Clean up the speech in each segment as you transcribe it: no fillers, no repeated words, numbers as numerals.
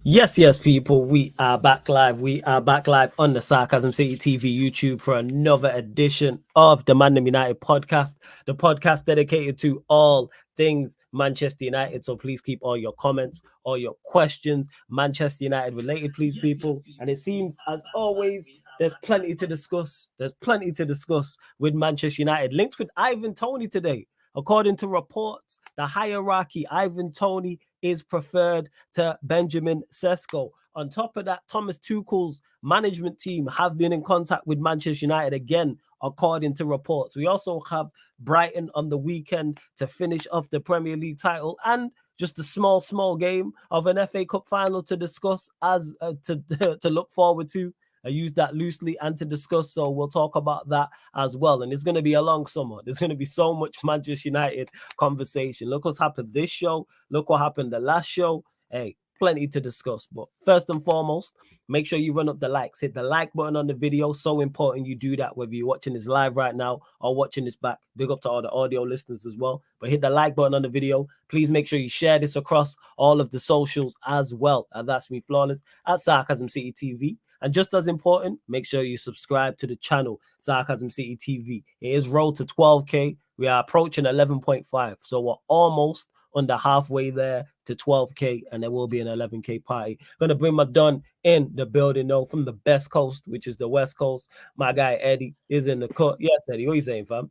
Yes, people. We are back live. We are back live on the Sarcasm City TV YouTube for another edition of the ManDem United podcast, the podcast dedicated to all things Manchester United. So please keep all your comments, all your questions, Manchester United related, please, people. And it seems, as always, there's plenty to discuss. There's plenty to discuss with Manchester United, linked with Ivan Toney today. According to reports, the hierarchy, Ivan Toney is preferred to Benjamin Sesko. On top of that, Thomas Tuchel's management team have been in contact with Manchester United again, according to reports. We also have Brighton on the weekend to finish off the Premier League title and just a small game of an FA Cup final to discuss as to look forward to. I use that loosely and to discuss, so we'll talk about that as well. And it's going to be a long summer. There's going to be so much Manchester United conversation. Look what's happened this show. Look what happened the last show. Hey, plenty to discuss. But first and foremost, make sure you run up the likes. Hit the like button on the video. So important you do that, whether you're watching this live right now or watching this back. Big up to all the audio listeners as well. But hit the like button on the video. Please make sure you share this across all of the socials as well. And that's me, Flawless, at Sarcasm City TV. And just as important, make sure you subscribe to the channel, Sarcasm City TV. It is road to 12K. We are approaching 11.5. So we're almost under halfway there to 12K, and there will be an 11K party. Going to bring my Don in the building, though, from the best coast, which is the West Coast. My guy, Eddie, is in the cut. Yes, Eddie, what are you saying, fam?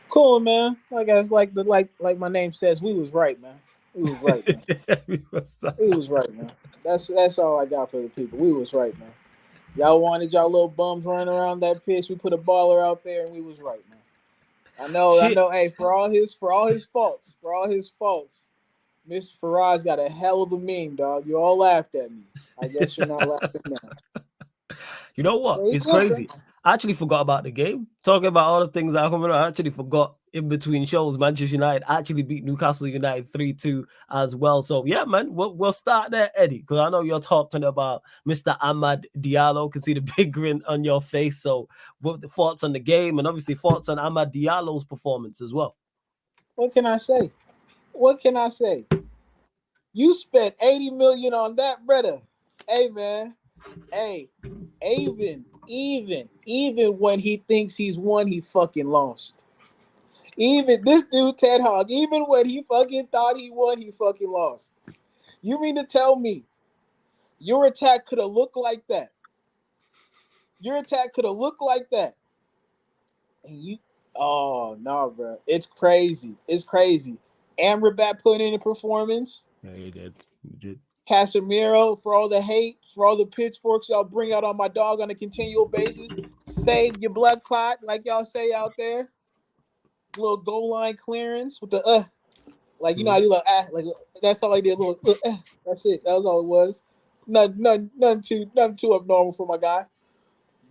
Cool, man. Like my name says, we was right, man. We was right, man. We was right, man. That's all I got for the people. We was right, man. Y'all wanted y'all little bums running around that pitch. We put a baller out there, and we was right, man. I know. Hey, for all his faults, Mr. Faraz got a hell of a meme, dog. You all laughed at me. I guess you're not laughing now. You know what? It's crazy. I actually forgot about the game. Talking about all the things that happened, I actually forgot in between shows. Manchester United actually beat Newcastle United 3-2 as well. So, yeah, man, we'll start there, Eddie, because I know you're talking about Mr. Amad Diallo. Can see the big grin on your face. So, what the thoughts on the game and obviously thoughts on Amad Diallo's performance as well? What can I say? You spent 80 million on that, brother. Hey, man. Hey, even when he thinks he's won, he fucking lost. Even this dude, Ted Hogg, even when he fucking thought he won, he fucking lost. You mean to tell me your attack could have looked like that? And oh, no, bro. It's crazy. Amrabat put in a performance. Yeah, he did. Casemiro, for all the hate, for all the pitchforks y'all bring out on my dog on a continual basis, save your blood clot, like y'all say out there. Little goal line clearance with the like you know how you like that's all I did. Little that's it. That was all it was. Nothing too abnormal for my guy.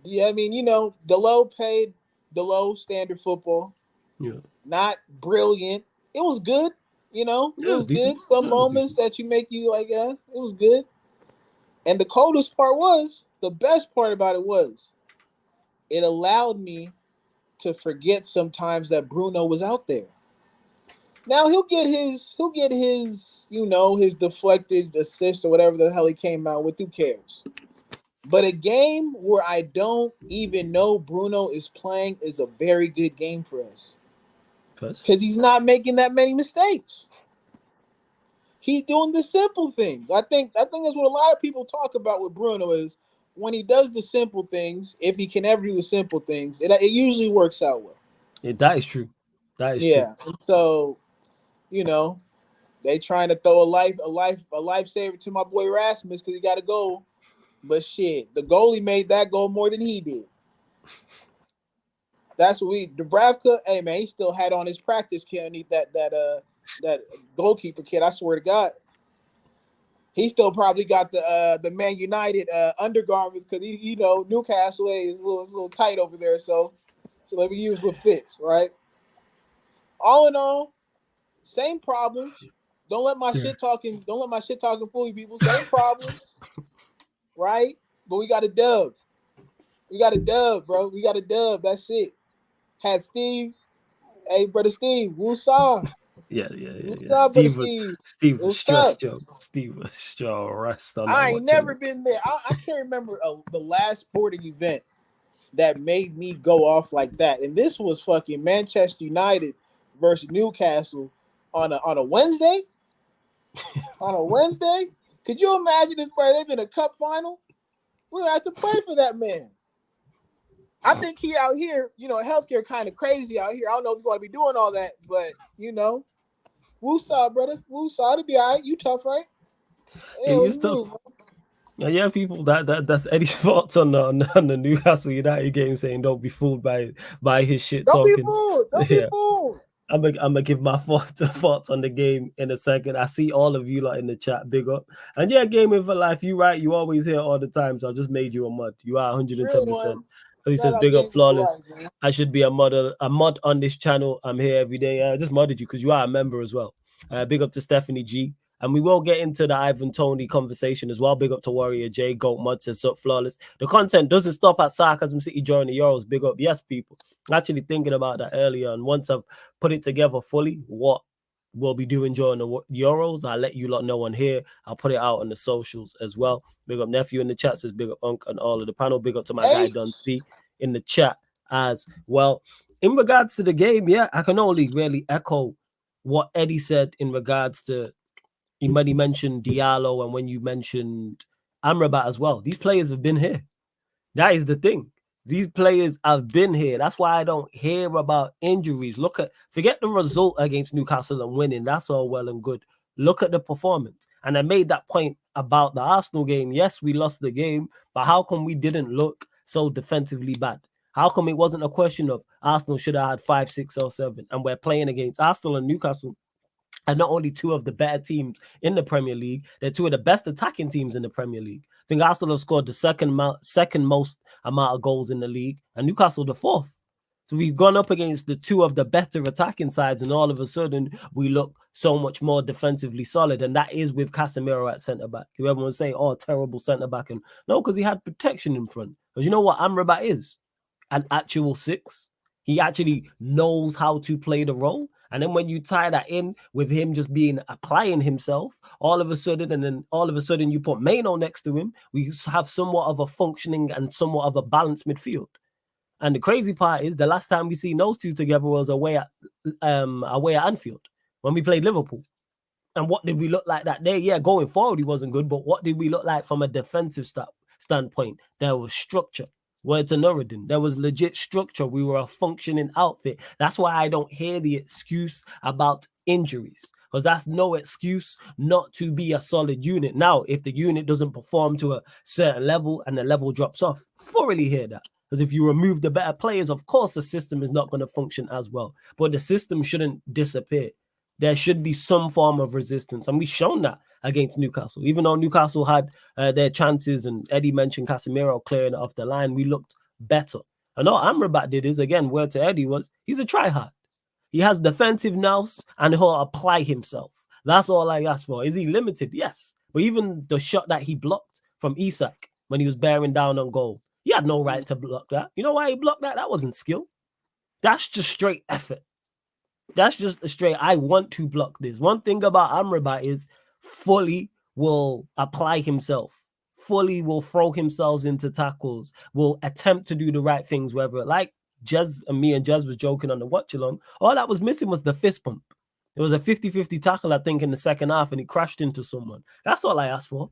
Yeah, I mean Diallo paid Diallo standard football. Yeah, not brilliant. It was good. It was good. Some moments that you make you like, it was good. And the coldest part was, the best part about it was, it allowed me to forget sometimes that Bruno was out there. Now he'll get his, his deflected assist or whatever the hell he came out with. Who cares? But a game where I don't even know Bruno is playing is a very good game for us. Because he's not making that many mistakes. He's doing the simple things. I think that's what a lot of people talk about with Bruno is when he does the simple things, if he can ever do the simple things, it usually works out well. Yeah, that is true. True. And so, they trying to throw a lifesaver to my boy Rasmus because he got a goal. But shit, the goalie made that goal more than he did. That's what Dubravka, hey man, he still had on his practice kit underneath that goalkeeper kit. I swear to God, he still probably got the Man United undergarments because Newcastle is a little tight over there. So let me use what fits, right? All in all, same problems. Don't let my shit talking fool you people. Same problems, right? But we got a dub. Bro. We got a dub. That's it. Had Steve. Hey, brother Steve. Woosah. Yeah. Brother Steve It was was tough. stressed, yo. Steve was stressed on that I ain't watch never along. been there. I can't remember the last sporting event that made me go off like that. And this was fucking Manchester United versus Newcastle on a Wednesday. On a Wednesday, could you imagine this? Bro, they've been a cup final. We don't have to pray for that man. I think he out here, healthcare kind of crazy out here. I don't know if you want to be doing all that, but Woosah, brother, Woosah, it'll be all right. You tough, right? It Yeah, what is you tough. move, Yeah, people. That's Eddie's thoughts on the Newcastle United game, saying don't be fooled by his shit Don't be talking. fooled. Don't be Yeah, fooled. I'm gonna give my thoughts on the game in a second. I see all of you lot in the chat. Big up. And yeah, gaming for life. You right. You always here all the time. So I just made you a mod. You are Real 110%. one. So he Shout says, out big up, Gaming for flawless. Life, man. I should be a mod on this channel. I'm here every day. I just modded you because you are a member as well. Big up to Stephanie G. And we will get into the Ivan Toney conversation as well. Big up to Warrior J, Goat Mud says up flawless. The content doesn't stop at Sarcasm City during the Euros. Big up. Yes, people. Actually thinking about that earlier. And once I've put it together fully, what we'll be doing during the Euros, I'll let you lot know on here. I'll put it out on the socials as well. Big up Nephew in the chat says big up Unk and all of the panel. Big up to my guy Don C in the chat as well. In regards to the game, yeah, I can only really echo what Eddie said in regards to when he mentioned Diallo and when you mentioned Amrabat as well. These players have been here. That is the thing. These players have been here. That's why I don't hear about injuries. Forget the result against Newcastle and winning. That's all well and good. Look at the performance. And I made that point about the Arsenal game. Yes, we lost the game, but how come we didn't look so defensively bad? How come it wasn't a question of Arsenal should have had 5, 6, or 7? And we're playing against Arsenal and Newcastle, and not only two of the better teams in the Premier League, they're two of the best attacking teams in the Premier League. I think Arsenal have scored the second most amount of goals in the league, and Newcastle the fourth. So we've gone up against the two of the better attacking sides, and all of a sudden we look so much more defensively solid. And that is with Casemiro at centre back. Whoever will say, "Oh, terrible centre back," and no, because he had protection in front. Because you know what Amrabat is? An actual 6. He actually knows how to play the role. And then when you tie that in with him just applying himself, all of a sudden you put Maino next to him, we have somewhat of a functioning and somewhat of a balanced midfield. And the crazy part is the last time we seen those two together was away at Anfield when we played Liverpool. And what did we look like that day? Yeah, going forward he wasn't good, but what did we look like from a defensive standpoint? There was structure. Word to Nuruddin, there was legit structure. We were a functioning outfit. That's why I don't hear the excuse about injuries, because that's no excuse not to be a solid unit. Now, if the unit doesn't perform to a certain level and the level drops off, thoroughly hear that. Because if you remove the better players, of course, the system is not going to function as well. But the system shouldn't disappear. There should be some form of resistance. And we've shown that against Newcastle. Even though Newcastle had their chances, and Eddie mentioned Casemiro clearing it off the line, we looked better. And all Amrabat did is, again, word to Eddie was, he's a tryhard. He has defensive nous and he'll apply himself. That's all I asked for. Is he limited? Yes. But even the shot that he blocked from Isak when he was bearing down on goal, he had no right to block that. You know why he blocked that? That wasn't skill. That's just straight effort. That's just a straight, I want to block this. One thing about Amrabat is fully will apply himself, fully will throw himself into tackles, will attempt to do the right things, whether like Jez and me and Jez was joking on the watch along. All that was missing was the fist pump. It was a 50-50 tackle, I think, in the second half, and he crashed into someone. That's all I asked for.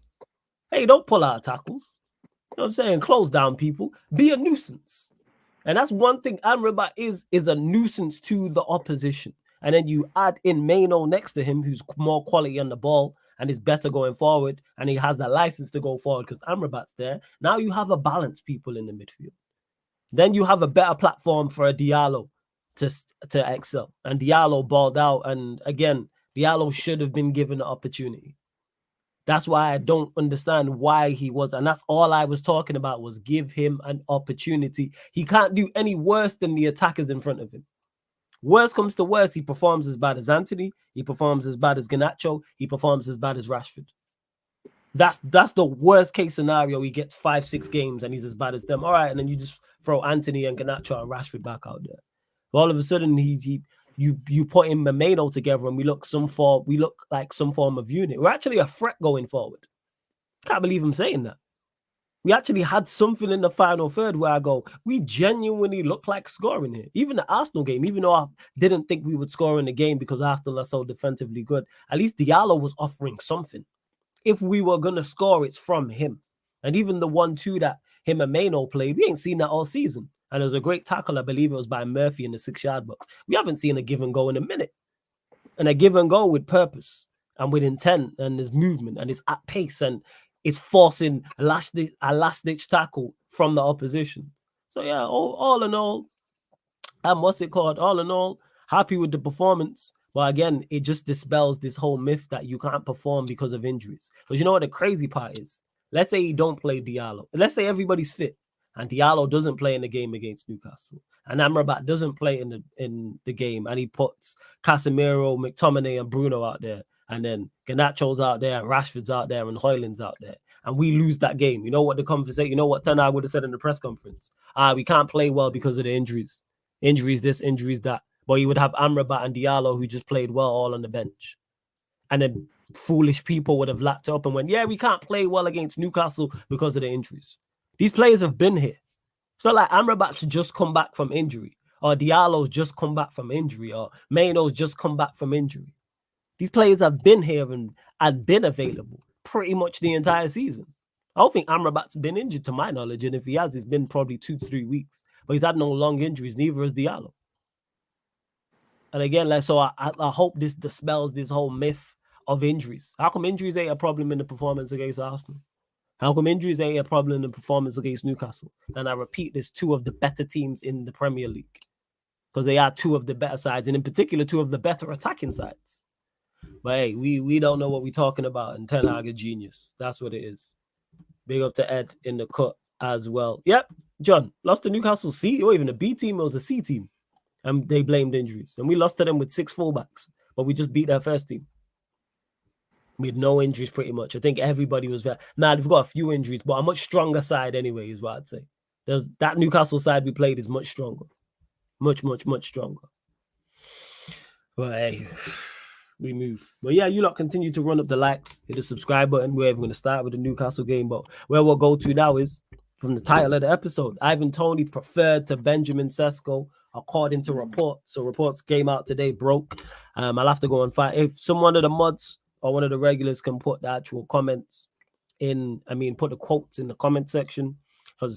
Hey, don't pull out tackles. You know what I'm saying? Close down people. Be a nuisance. And that's one thing Amrabat is a nuisance to the opposition. And then you add in Maino next to him, who's more quality on the ball and is better going forward, and he has the license to go forward because Amrabat's there. Now you have a balanced people in the midfield. Then you have a better platform for a Diallo to excel. And Diallo balled out. And again, Diallo should have been given the opportunity. That's why I don't understand why he was. And that's all I was talking about, was give him an opportunity. He can't do any worse than the attackers in front of him. Worst comes to worst, he performs as bad as Anthony. He performs as bad as Garnacho. He performs as bad as Rashford. That's the worst case scenario. He gets 5, 6 games and he's as bad as them. All right, and then you just throw Anthony and Garnacho and Rashford back out there. All of a sudden, you put in Mameno together and we look like some form of unit. We're actually a threat going forward. Can't believe I'm saying that. We actually had something in the final third where I go, we genuinely look like scoring here. Even the Arsenal game, even though I didn't think we would score in the game because Arsenal are so defensively good, at least Diallo was offering something. If we were going to score, it's from him. And even the 1-2 that him and Maino played, we ain't seen that all season. And it was a great tackle, I believe it was by Murphy in the 6-yard box. We haven't seen a give and go in a minute. And a give and go with purpose and with intent and his movement and it's at pace and it's forcing a last-ditch tackle from the opposition. So yeah, all in all, what's it called? All in all, happy with the performance. But again, it just dispels this whole myth that you can't perform because of injuries. Because you know what the crazy part is? Let's say you don't play Diallo. Let's say everybody's fit and Diallo doesn't play in the game against Newcastle. And Amrabat doesn't play in the game and he puts Casemiro, McTominay and Bruno out there. And then Garnacho's out there, Rashford's out there, and Højlund's out there. And we lose that game. You know what the conversation, you know what Toney would have said in the press conference? We can't play well because of the injuries. Injuries this, injuries that. But you would have Amrabat and Diallo who just played well all on the bench. And then foolish people would have lapped up and went, yeah, we can't play well against Newcastle because of the injuries. These players have been here. It's not like Amrabat's just come back from injury or Diallo's just come back from injury or Maino's just come back from injury. These players have been here and been available pretty much the entire season. I don't think Amrabat's been injured to my knowledge, and if he has, it's been probably 2-3 weeks. But he's had no long injuries, neither has Diallo. And again, so I hope this dispels this whole myth of injuries. How come injuries ain't a problem in the performance against Arsenal? How come injuries ain't a problem in the performance against Newcastle? And I repeat, there's two of the better teams in the Premier League because they are two of the better sides, and in particular, two of the better attacking sides. But hey, we don't know what we're talking about, and Ten Hag a genius. That's what it is. Big up to Ed in the cut as well. Yep, John, lost to Newcastle C, or even a B team, it was a C team. And they blamed injuries. And we lost to them with 6 fullbacks, but we just beat their first team. We had no injuries pretty much. I think everybody was there. Now, they've got a few injuries, but a much stronger side anyway, is what I'd say. That Newcastle side we played is much stronger. Much, much, much stronger. But hey, we move. But yeah, you lot continue to run up the likes, hit the subscribe button. We're even going to start with the Newcastle game, but where we'll go to now is from the title of the episode. Ivan Toney preferred to Benjamin Sesko, according to reports. So reports came out today, broke. I'll have to go and find if one of the mods or one of the regulars can put the actual comments in. Put the quotes in the comment section.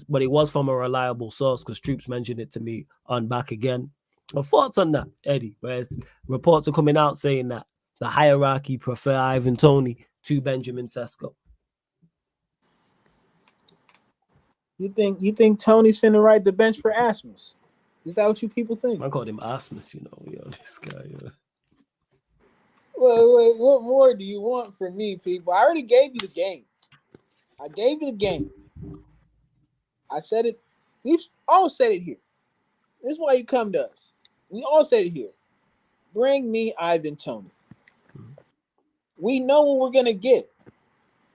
But it was from a reliable source because Troops mentioned it to me on Back Again. But thoughts on that, Eddie? Whereas reports are coming out saying that the hierarchy prefer Ivan Toney to Benjamin Sesko. You think Tony's finna ride the bench for Asmus? Is that what you people think? I called him Asmus, this guy. Wait, what more do you want from me, people? I already gave you the game. I said it. We've all said it here. This is why you come to us. We all said it here. Bring me Ivan Toney. We know what we're going to get.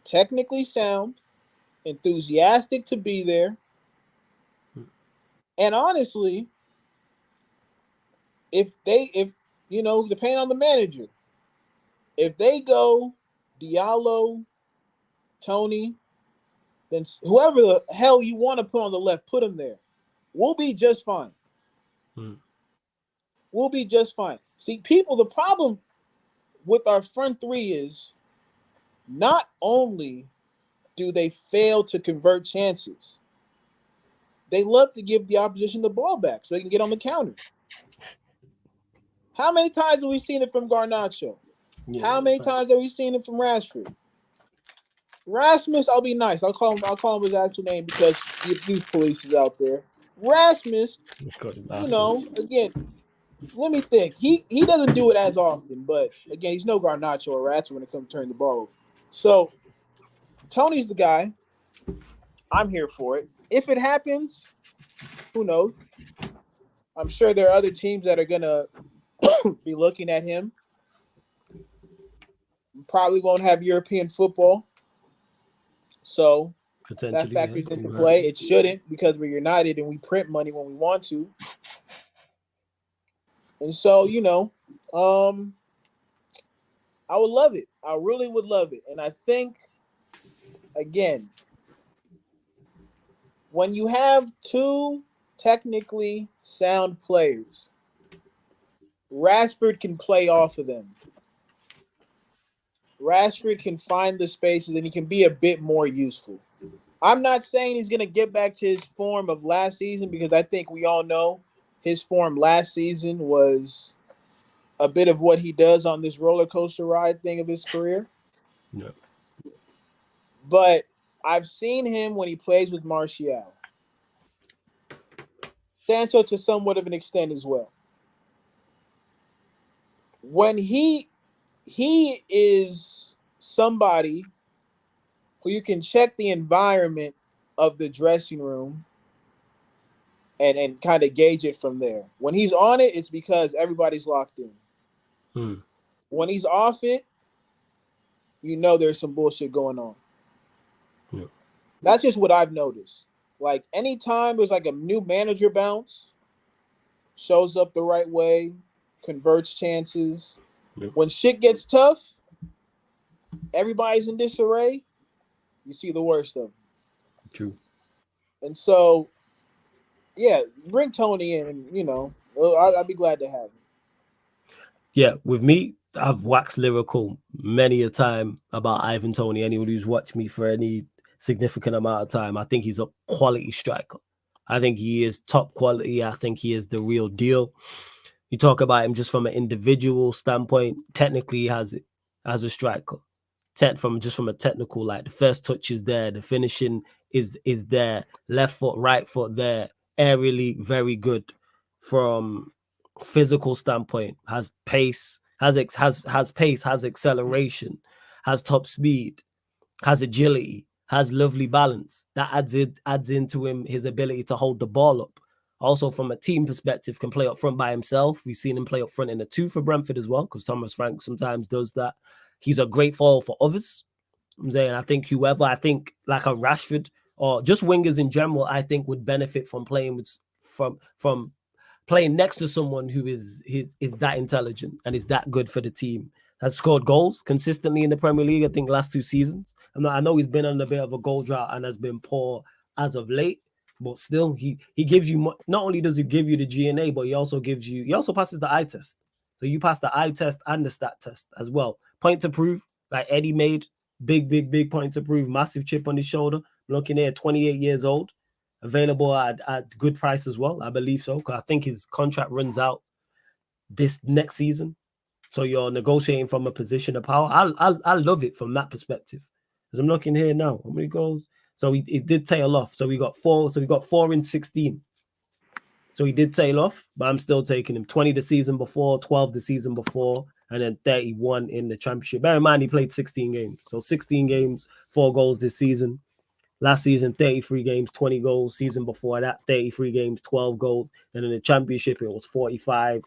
Technically sound, enthusiastic to be there. And honestly, if depending on the manager, if they go Diallo, Toney, then whoever the hell you want to put on the left, put him there. We'll be just fine. We'll be just fine. See, people, the problem with our front three is not only do they fail to convert chances, they love to give the opposition the ball back so they can get on the counter. How many times have we seen it from Garnacho? Yeah, how many times have we seen it from Rashford? Rasmus, I'll be nice. I'll call him his actual name because the abuse police is out there. Rasmus, again, let me think. He doesn't do it as often, but again, he's no Garnacho or Rashford when it comes to turning the ball over. So Tony's the guy. I'm here for it. If it happens, who knows? I'm sure there are other teams that are gonna be looking at him. Probably won't have European football. So that factors into play. It shouldn't because we're United and we print money when we want to. And so, I would love it. I really would love it. And I think, again, when you have two technically sound players, Rashford can play off of them. Rashford can find the spaces and he can be a bit more useful. I'm not saying he's going to get back to his form of last season because I think we all know his form last season was a bit of what he does on this roller coaster ride thing of his career. Yeah. But I've seen him when he plays with Martial. Sancho to somewhat of an extent as well. When he is somebody who you can check the environment of the dressing room and kind of gauge it from there. When he's on it, it's because everybody's locked in. When he's off it, you know there's some bullshit going on. Yeah. That's just what I've noticed. Like anytime there's like a new manager bounce, shows up the right way, converts chances. Yeah. When shit gets tough, everybody's in disarray, you see the worst of them. True. And so, yeah, bring Toney in and, I'd be glad to have him. Yeah, with me, I've waxed lyrical many a time about Ivan Toney. Anyone who's watched me for any significant amount of time, I think he's a quality striker. I think he is top quality. I think he is the real deal. You talk about him just from an individual standpoint. Technically, he has it as a striker. From a technical, like the first touch is there, the finishing is there, left foot, right foot there, aerially very good. From physical standpoint, has pace, has pace, has acceleration, has top speed, has agility, has lovely balance. That adds into him his ability to hold the ball up. Also, from a team perspective, can play up front by himself. We've seen him play up front in the two for Brentford as well, because Thomas Frank sometimes does that. He's a great foil for others. I'm saying, I think like a Rashford or just wingers in general, I think would benefit from playing with from playing next to someone who is that intelligent and is that good for the team. Has scored goals consistently in the Premier League, I think, last 2 seasons. I know he's been on a bit of a goal drought and has been poor as of late, but still, he gives you, not only does he give you the GNA, but he also passes the eye test. So you pass the eye test and the stat test as well. Point to prove, like Eddie made, big point to prove, massive chip on his shoulder. Looking here, 28 years old, available at good price as well. I believe so, because I think his contract runs out this next season. So you're negotiating from a position of power. I love it from that perspective. As I'm looking here now, how many goals? So he did tail off. So we got 4. So we got 4 in 16. So he did tail off, but I'm still taking him. 20 the season before, 12 the season before, and then 31 in the championship. Bear in mind, he played 16 games. So 16 games, 4 goals this season. Last season, 33 games, 20 goals. Season before that, 33 games, 12 goals. And in the championship, it was 45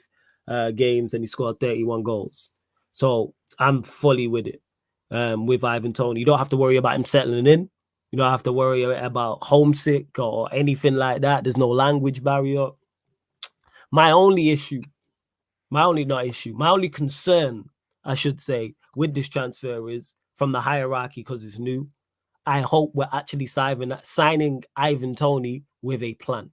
games, and he scored 31 goals. So I'm fully with it with Ivan Toney. You don't have to worry about him settling in. You don't have to worry about homesick or anything like that. There's no language barrier. My only concern, I should say, with this transfer is from the hierarchy, because it's new. I hope we're actually signing Ivan Toney with a plan.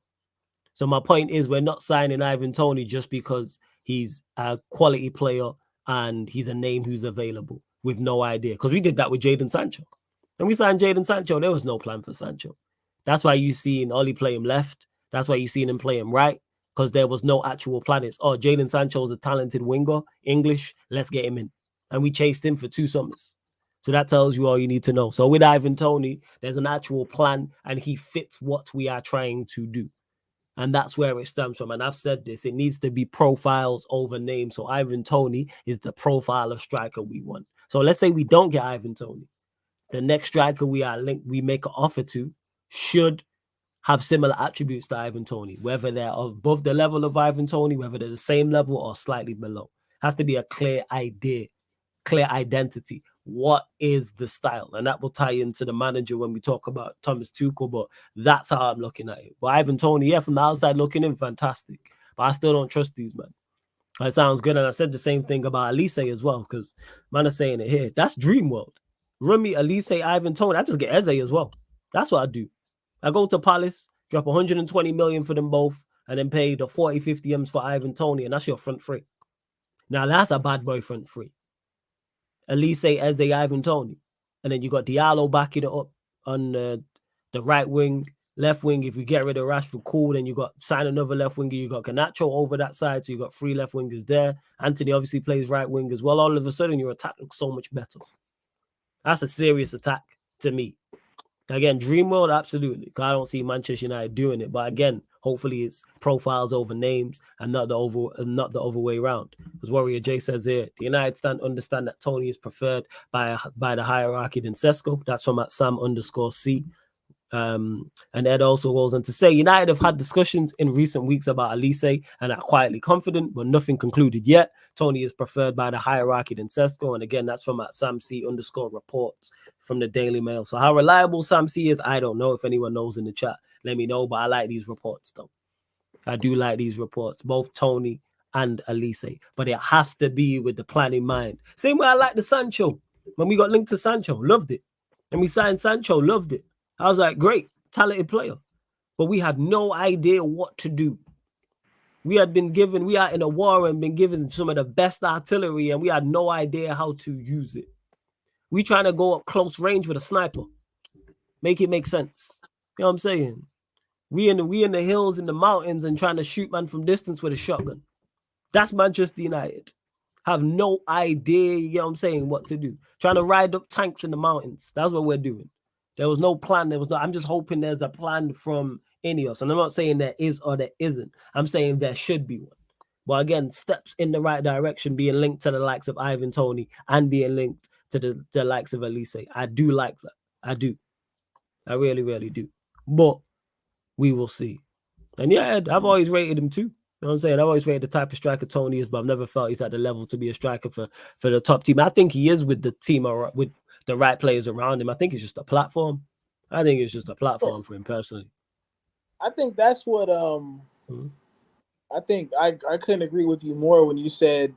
So my point is, we're not signing Ivan Toney just because he's a quality player and he's a name who's available with no idea. Because we did that with Jadon Sancho. When we signed Jadon Sancho, there was no plan for Sancho. That's why you seen Oli play him left. That's why you seen him play him right, because there was no actual plan. It's, Jadon Sancho is a talented winger, English, let's get him in. And we chased him for 2 summers. So that tells you all you need to know. So with Ivan Toney, there's an actual plan and he fits what we are trying to do. And that's where it stems from. And I've said this, it needs to be profiles over names. So Ivan Toney is the profile of striker we want. So let's say we don't get Ivan Toney. The next striker we make an offer to should have similar attributes to Ivan Toney, whether they're above the level of Ivan Toney, whether they're the same level or slightly below. Has to be a clear idea, clear identity. What is the style? And that will tie into the manager when we talk about Thomas Tuchel, but that's how I'm looking at it. But Ivan Toney, from the outside looking in, fantastic. But I still don't trust these men. That sounds good. And I said the same thing about Elise as well, because man is saying it here. That's dream world. Remy, Elise, Ivan, Toney. I just get Eze as well. That's what I do. I go to Palace, drop 120 million for them both, and then pay the 40, 50 M's for Ivan Toney, and that's your front three. Now that's a bad boy front three. Elise, Eze, Ivan Toney. And then you got Diallo backing it up on the right wing. Left wing, if you get rid of Rashford, cool. Then you got sign another left winger. You got Canacho over that side, so you got 3 left wingers there. Anthony obviously plays right wing as well. All of a sudden, your attack looks so much better. That's a serious attack to me. Again, dream world, absolutely. I don't see Manchester United doing it, but again, hopefully it's profiles over names and not the other way around. Because Warrior J says here, the United stand understand that Toney is preferred by the hierarchy than Sesko. That's from at Sam_C. And Ed also goes on to say, United have had discussions in recent weeks about Elise and are quietly confident, but nothing concluded yet. Toney is preferred by the hierarchy than Sesko. And again, that's from at SamC_reports from the Daily Mail. So how reliable Sam C is, I don't know. If anyone knows in the chat, let me know. But I like these reports, though. I do like these reports, both Toney and Elise. But it has to be with the plan in mind. Same way I like the Sancho. When we got linked to Sancho, loved it. And we signed Sancho, loved it. I was like, great, talented player. But we had no idea what to do. We are in a war and been given some of the best artillery, and we had no idea how to use it. We trying to go up close range with a sniper. Make it make sense. You know what I'm saying? We in the hills, in the mountains, and trying to shoot man from distance with a shotgun. That's Manchester United. Have no idea, you know what I'm saying, what to do. Trying to ride up tanks in the mountains. That's what we're doing. There was no plan. I'm just hoping there's a plan from Ineos. And I'm not saying there is or there isn't. I'm saying there should be one. But again, steps in the right direction, being linked to the likes of Ivan Toney and being linked to the likes of Elise. I do like that. I do. I really, really do. But we will see. And yeah, Ed, I've always rated him too. You know what I'm saying? I've always rated the type of striker Toney is, but I've never felt he's at the level to be a striker for the top team. I think he is with the team or with the right players around him. I think it's just a platform. I think it's just a platform for him personally. I think that's what I think I couldn't agree with you more when you said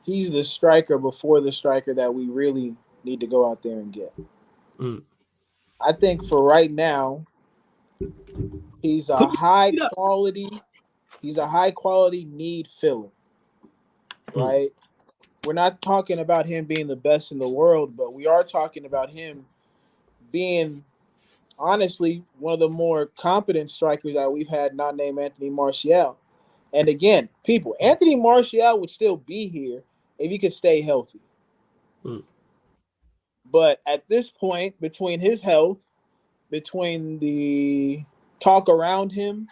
he's the striker before the striker that we really need to go out there and get. I think for right now, he's a high quality need filler. Right? We're not talking about him being the best in the world, but we are talking about him being, honestly, one of the more competent strikers that we've had, not named Anthony Martial. And again, people, Anthony Martial would still be here if he could stay healthy. But at this point, between his health, between the talk around him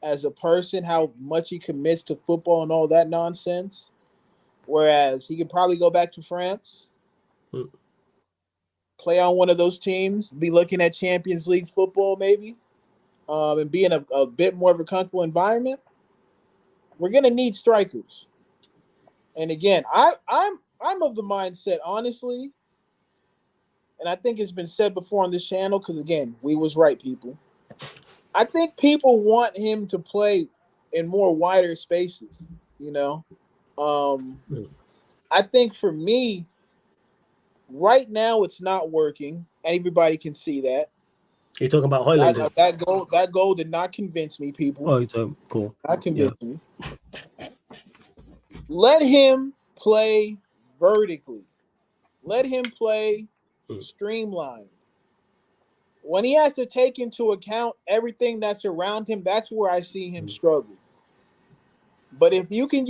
as a person, how much he commits to football and all that nonsense, whereas he could probably go back to France, play on one of those teams, be looking at Champions League football maybe, and be in a bit more of a comfortable environment. We're gonna need strikers. And again, I'm of the mindset, honestly, and I think it's been said before on this channel, because again, we was right, people. I think people want him to play in more wider spaces, you know. I think for me, right now it's not working, and everybody can see that. You're talking about Højlund? That goal did not convince me, people. Oh, you're talking cool. Not convince me. Let him play vertically. Let him play streamlined. When he has to take into account everything that's around him, that's where I see him struggle. But if you can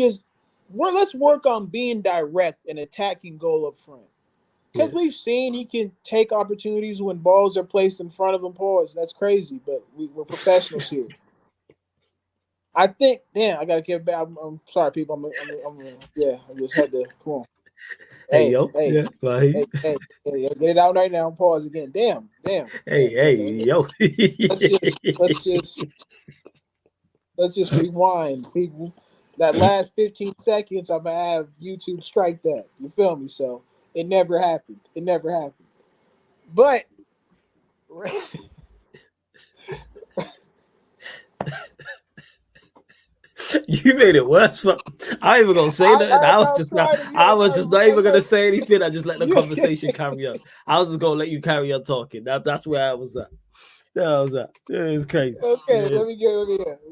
let's work on being direct and attacking goal up front. Because we've seen he can take opportunities when balls are placed in front of him. Pause. That's crazy, but we're professionals here. I think, damn, I gotta get back. I'm sorry, people. I just had to. Come on. Hey, get it out right now. Pause again. Damn. Yo. Let's just rewind, people. That last 15 seconds, I'm gonna have YouTube strike that. You feel me? So it never happened. But You made it worse. I ain't even gonna say that. I was just not. I was just not even gonna say anything. I just let the conversation carry on. I was just gonna let you carry on talking. That's where I was at. That was that. It was crazy. Okay, let me get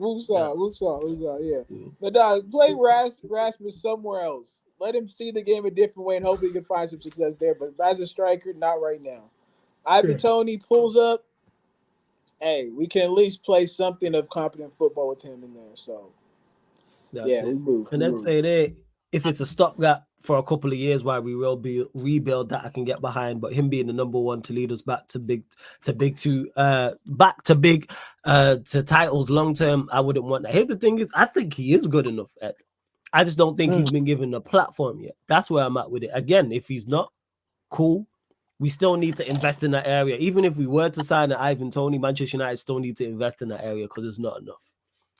Woosah. Yeah. But play Rasmus somewhere else. Let him see the game a different way and hopefully he can find some success there. But as a striker, not right now. Ivan Toney pulls up. Hey, we can at least play something of competent football with him in there. So that's it. We move. And let's say that if it's a stopgap for a couple of years while we will be rebuild, that I can get behind. But him being the number one to lead us back to big titles long term, I wouldn't want that. Here the thing is, I think he is good enough, Ed. I just don't think he's been given a platform yet. That's where I'm at with it. Again, if he's not, cool. We still need to invest in that area. Even if we were to sign an Ivan Toney, Manchester United still need to invest in that area because it's not enough.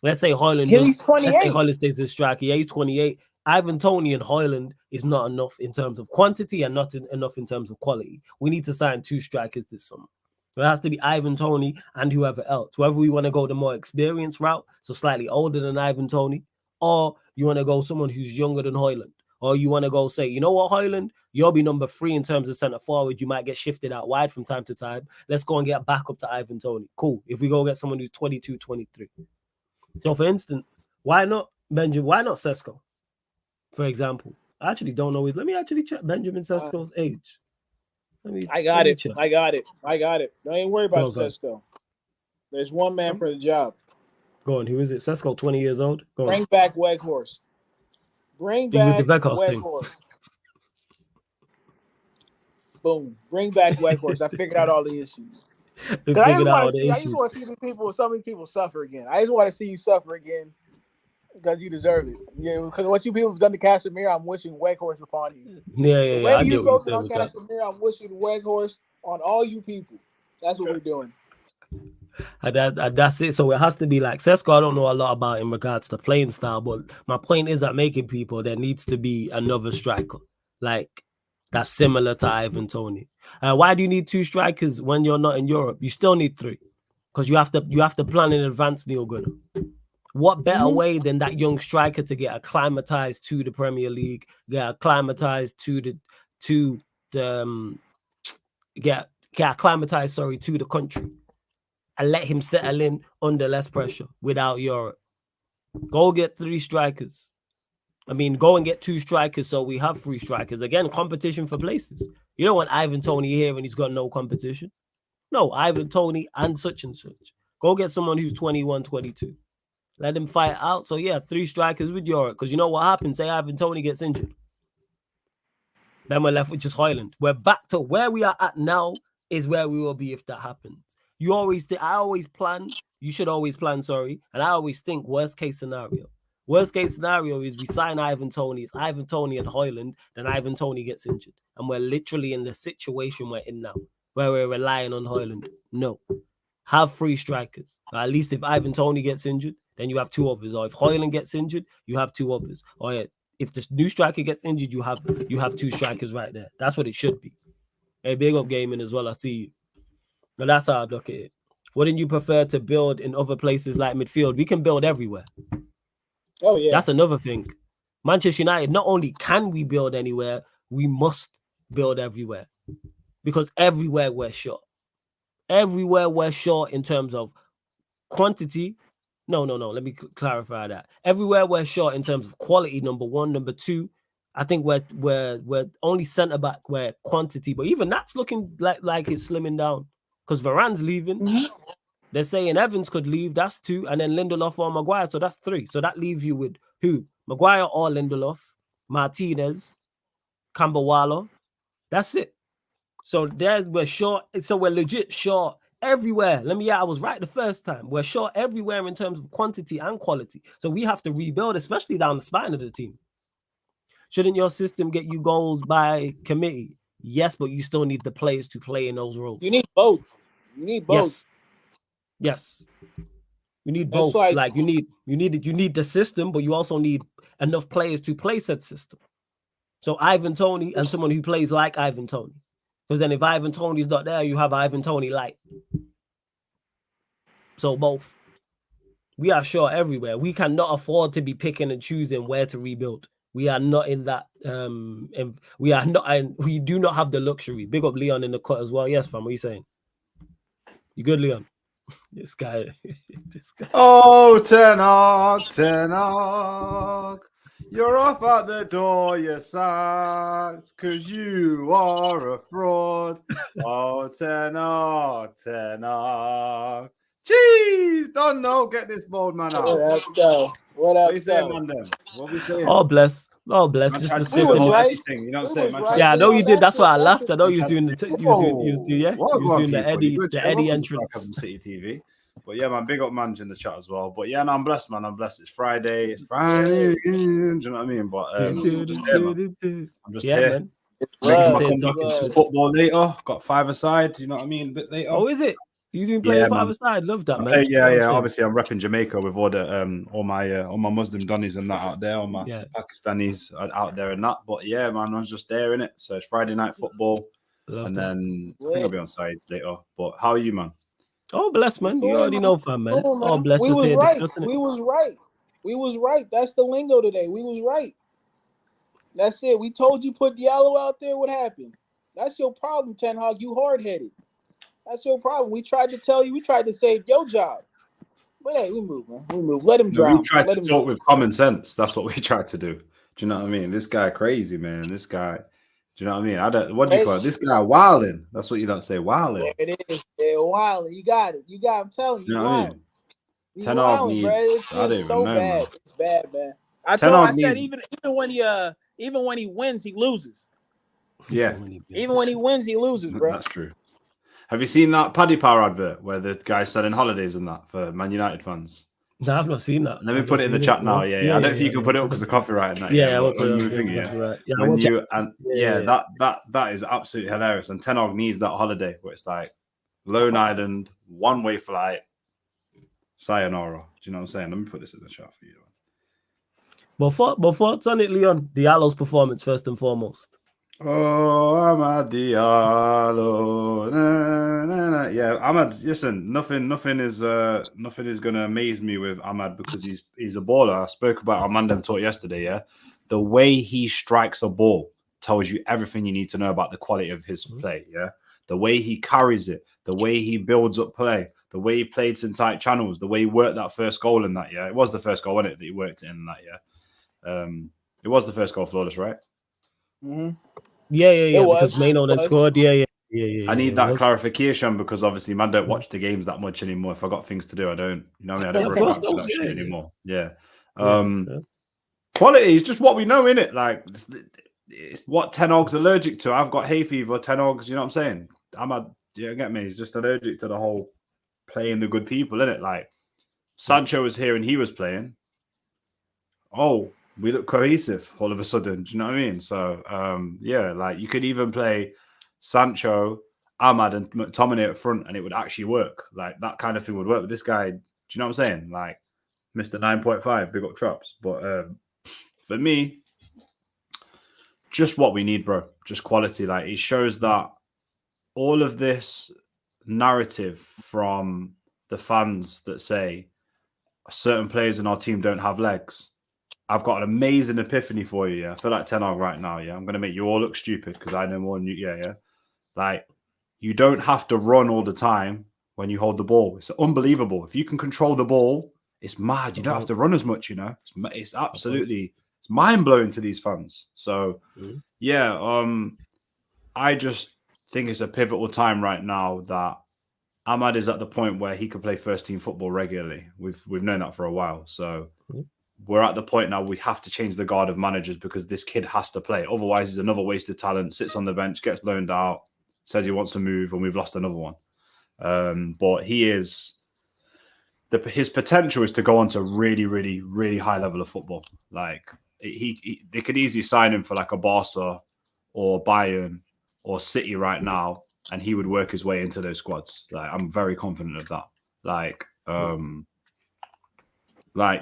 Let's say Højlund he's 28. Let's say Højlund stays a striker. Yeah, he's 28. Ivan Toney and Højlund is not enough in terms of quantity and not enough in terms of quality. We need to sign 2 strikers this summer. It has to be Ivan Toney and whoever else. Whether we want to go the more experienced route, so slightly older than Ivan Toney, or you want to go someone who's younger than Højlund. Or you want to go say, you know what, Højlund, you'll be number 3 in terms of centre forward. You might get shifted out wide from time to time. Let's go and get back up to Ivan Toney. Cool. If we go get someone who's 22, 23. So, for instance, why not Benjamin? Why not Sesko? For example, I actually don't know. Let me actually check Benjamin Sesko's age. I got it. Don't even worry about Sesko. There's one man for the job. Go on. Who is it? Sesko, 20 years old. Bring back Weghorst. Bring back Weghorst. Boom. Bring back Weghorst. I figured out all the issues. I just want to see some of these people suffer again. I just want to see you suffer again because you deserve it. Yeah, because what you people have done to Casemiro, I'm wishing Weghorst upon you. Yeah. The way you spoke on Casemiro, I'm wishing Weghorst on all you people. That's what we're doing. That's it. So it has to be like Sesko. I don't know a lot about in regards to playing style, but my point is that making people there needs to be another striker like that's similar to Ivan Toney. Why do you need 2 strikers when you're not in Europe? You still need 3 because you have to plan in advance. Neil Gunner. What better way than that young striker to get acclimatized to the Premier League, get acclimatized to the country. And let him settle in under less pressure without Europe. Go get 3 strikers. I mean, go and get 2 strikers so we have 3 strikers. Again, competition for places. You don't want Ivan Toney here and he's got no competition. No, Ivan Toney and such. Go get someone who's 21, 22. Let him fight out. So, 3 strikers with Europe. Because you know what happens? Say Ivan Toney gets injured. Then we're left with just Højlund. We're back to where we are at now is where we will be if that happens. You should always plan, and I always think worst case scenario. Worst case scenario is we sign Ivan Toney, it's Ivan Toney and Højlund, then Ivan Toney gets injured. And we're literally in the situation we're in now, where we're relying on Højlund. No. Have 3 strikers. At least if Ivan Toney gets injured, then you have 2 others. Or if Højlund gets injured, you have 2 others. Or if the new striker gets injured, you have 2 strikers right there. That's what it should be. Hey, big up gaming as well. I see you. But that's how I look at it. Wouldn't you prefer to build in other places like midfield? We can build everywhere. Oh, yeah. That's another thing. Manchester United, not only can we build anywhere, we must build everywhere. Because everywhere we're short. Everywhere we're short in terms of quantity. No. Let me clarify that. Everywhere we're short in terms of quality, number 1. Number 2, I think we're only centre back where quantity, but even that's looking like it's slimming down. Because Varane's leaving. They're saying Evans could leave. That's 2. And then Lindelof or Maguire. So that's 3. So that leaves you with who? Maguire or Lindelof, Martinez, Kambawala. That's it. So we're short. So we're legit short everywhere. I was right the first time. We're short everywhere in terms of quantity and quality. So we have to rebuild, especially down the spine of the team. Shouldn't your system get you goals by committee? Yes, but you still need the players to play in those roles. You need both. Yes. You need both. Like you need the system, but you also need enough players to play said system. So Ivan Toney and someone who plays like Ivan Toney. Because then if Ivan Toney's not there, you have Ivan Toney light. So both. We are short everywhere. We cannot afford to be picking and choosing where to rebuild. We are not in that. We are not. And we do not have the luxury. Big up Leon in the cut as well. Yes, fam. What are you saying? You good, Leon? This guy. This guy. Oh, Ten Hag. You're off at the door, you're sacked, because you are a fraud. Oh, Ten Hag. Jeez, don't know. Get this bold man out. What up, though? What up, What are you saying, though? ManDem? What are we saying? Oh, bless. Oh, bless. Man Just tried to do the discussing whole it. right. Eddie thing, you know what I'm We saying? was Man right. tried Yeah, I to know do you That's did. That's why I it. laughed. I know Man you was tried to doing do- the. You was doing. Yeah. What You was doing the people? Eddie. You good, The Trevor? Eddie Welcome to Black entrance. Adam City TV. But yeah, man, big up man in the chat as well. But yeah, no, I'm blessed, man. I'm blessed. It's Friday. It's Friday. Do you know what I mean? But I'm just here, man. I'm just Yeah, here. man. Making Love, my stay comeback in some football later. Got 5 aside. You know what I mean? A bit later. Oh, is it? You doing playing Yeah, five man. aside? Love that, I man. play- You know what I'm saying? Obviously, I'm repping Jamaica with all the all my Muslim Donnies and that out there, all my Pakistanis out there and that. But yeah, man, I was just there in it. So it's Friday night football, Love and that. then I think I'll be on sides later. But how are you, man? Oh, bless, man. You already know, fam, man. Cool, Oh, bless. We Just was here right. discussing it. We was right. We was right. That's the lingo today. We was right. That's it. We told you put Diallo out there. What happened? That's your problem, Ten Hag. You hard-headed. That's your problem. We tried to tell you. We tried to save your job. But hey, we move, man. We move. Let him drown. We tried Let to him talk drown. with common sense. That's what we tried to do. Do you know what I mean? This guy crazy, man. This guy. Do you know what I mean? I don't. What do you call it? This guy wilding. That's what you don't say. Wilding. There it is. They're wilding. You got it. You got. I'm telling you, You know what I mean? You Ten Hag wilding, bro. needs. It's I don't just even so know, bad. man. It's bad, man. I Ten told. Hag I said needs- even when he wins, he loses. Yeah. Even when he wins, he loses, bro. That's true. Have you seen that Paddy Power advert where the guy's selling holidays and that for Man United fans? No, I've not seen that. Let me put it in the chat now. Yeah. I don't know if you can put it up because of copyright and that. Yeah, but when you think, that is absolutely hilarious. And Ten Hag needs that holiday where it's like Lone Island, one-way flight, sayonara. Do you know what I'm saying? Let me put this in the chat for you. Before it's on it, Leon, Diallo's performance first and foremost. Oh, Ahmad Diallo. Nah. Yeah, Ahmad. Listen, nothing is gonna amaze me with Ahmad because he's a baller. I spoke about our ManDem talk yesterday. Yeah, the way he strikes a ball tells you everything you need to know about the quality of his play. Yeah, the way he carries it, the way he builds up play, the way he played in tight channels, the way he worked that first goal in that. Yeah, it was the first goal, wasn't it? That he worked it in that. Yeah, it was the first goal flawless, right? Mm-hmm. Yeah. Because Maino then scored. Yeah. I need that clarification because obviously, man, don't watch the games that much anymore. If I got things to do, I don't. You know what I mean? I don't refer to that shit anymore. Yeah. Quality is just what we know, innit? Like it's what Ten Hag's allergic to. I've got hay fever. Ten Hag's, you know what I'm saying? You get me? He's just allergic to the whole playing the good people, innit? Like Sancho was here and he was playing. Oh, we look cohesive all of a sudden. Do you know what I mean? So, yeah, like you could even play Sancho, Ahmad, and McTominay up front, and it would actually work. Like that kind of thing would work. But this guy, do you know what I'm saying? Like Mr. 9.5, big up Traps. But for me, just what we need, bro. Just quality. Like it shows that all of this narrative from the fans that say certain players in our team don't have legs. I've got an amazing epiphany for you. Yeah, I feel like Ten Hag right now. Yeah, I'm gonna make you all look stupid because I know more than you. Yeah. Like you don't have to run all the time when you hold the ball. It's unbelievable. If you can control the ball, it's mad. You don't have to run as much. You know, it's absolutely it's mind blowing to these fans. So yeah, I just think it's a pivotal time right now that Ahmad is at the point where he can play first team football regularly. We've known that for a while. So. We're at the point now we have to change the guard of managers because this kid has to play. Otherwise, he's another wasted talent, sits on the bench, gets loaned out, says he wants to move, and we've lost another one. But he is... his potential is to go on to really, really, really high level of football. Like, they could easily sign him for like a Barca or Bayern or City right now, and he would work his way into those squads. Like, I'm very confident of that. Like,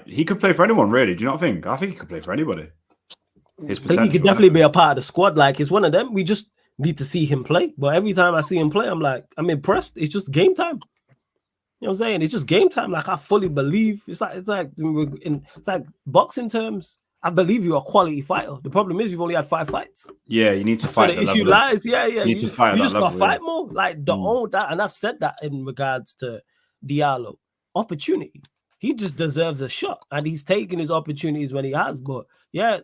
he could play for anyone, really. Do you not think? I think he could play for anybody. His potential. I think he could definitely be a part of the squad. Like, it's one of them. We just need to see him play. But every time I see him play, I'm like, I'm impressed. It's just game time. You know what I'm saying? It's just game time. Like I fully believe. It's like boxing terms. I believe you're a quality fighter. The problem is you've only had 5 fights. Yeah, you need to fight. So the issue lies. Yeah. You need to fight. You just level, gotta fight more. Like that, and I've said that in regards to Diallo. Opportunity. He just deserves a shot, and he's taking his opportunities when he has. But yeah,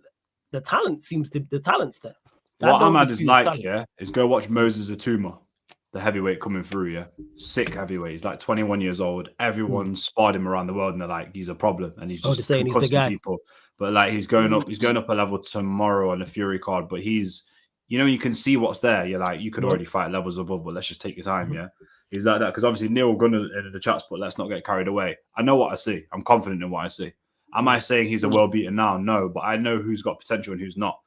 the talent's there. What Ahmad is like, is go watch Moses Atuma, the heavyweight coming through, yeah. Sick heavyweight. He's like 21 years old. Everyone sparred him around the world and they're like, he's a problem. And he's just saying he's the guy. People. But like he's going up a level tomorrow on the Fury card. But he's, you can see what's there. You're like, you could already fight levels above, but let's just take your time, yeah. He's like that. Because obviously Neil Gunner in the chat, but let's not get carried away. I know what I see. I'm confident in what I see. Am I saying he's a world beater now? No, but I know who's got potential and who's not.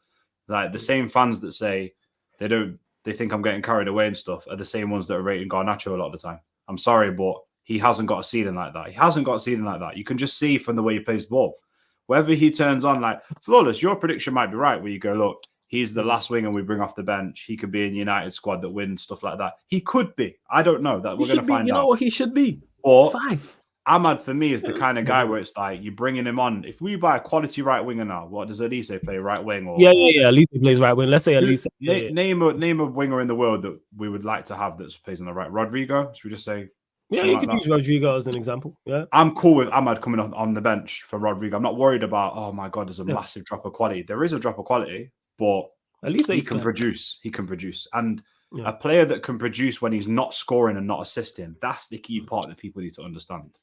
Like the same fans that say they think I'm getting carried away and stuff are the same ones that are rating Garnacho a lot of the time. I'm sorry, but he hasn't got a ceiling like that. You can just see from the way he plays the ball. Whether he turns on like flawless, your prediction might be right where you go, look, he's the last winger we bring off the bench. He could be in United squad that wins, stuff like that. He could be. I don't know. That we're going to find out. You know what he should be? Or 5. Ahmad for me is the kind of guy where it's like you're bringing him on. If we buy a quality right winger now, what does Elise play right wing? Or yeah. Elise plays right wing. Let's say Elise. Name a winger in the world that we would like to have that plays on the right. Rodrigo, should we just say? Yeah, you could use Rodrigo as an example. Yeah, I'm cool with Ahmad coming on the bench for Rodrigo. I'm not worried about. Oh my God, there's a massive drop of quality. There is a drop of quality, but at least he can produce. He can produce, and a player that can produce when he's not scoring and not assisting. That's the key part that people need to understand.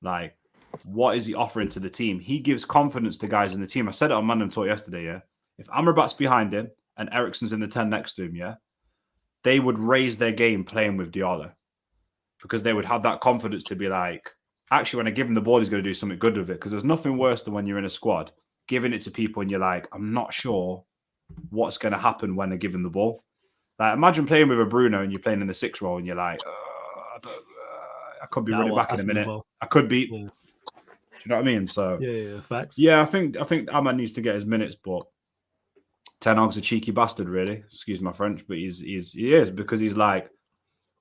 Like, what is he offering to the team? He gives confidence to guys in the team. I said it on ManDem Talk yesterday, yeah? If Amrabat's behind him and Eriksen's in the 10 next to him, yeah? They would raise their game playing with Diallo because they would have that confidence to be like, actually, when I give him the ball, he's going to do something good with it because there's nothing worse than when you're in a squad, giving it to people and you're like, I'm not sure what's going to happen when I give him the ball. Like, imagine playing with a Bruno and you're playing in the 6 role and you're like, I could be running back in a minute. I could be. Yeah. Do you know what I mean? So facts. Yeah, I think Ahmad needs to get his minutes, but Ten Hag's a cheeky bastard, really. Excuse my French, but he is because he's like,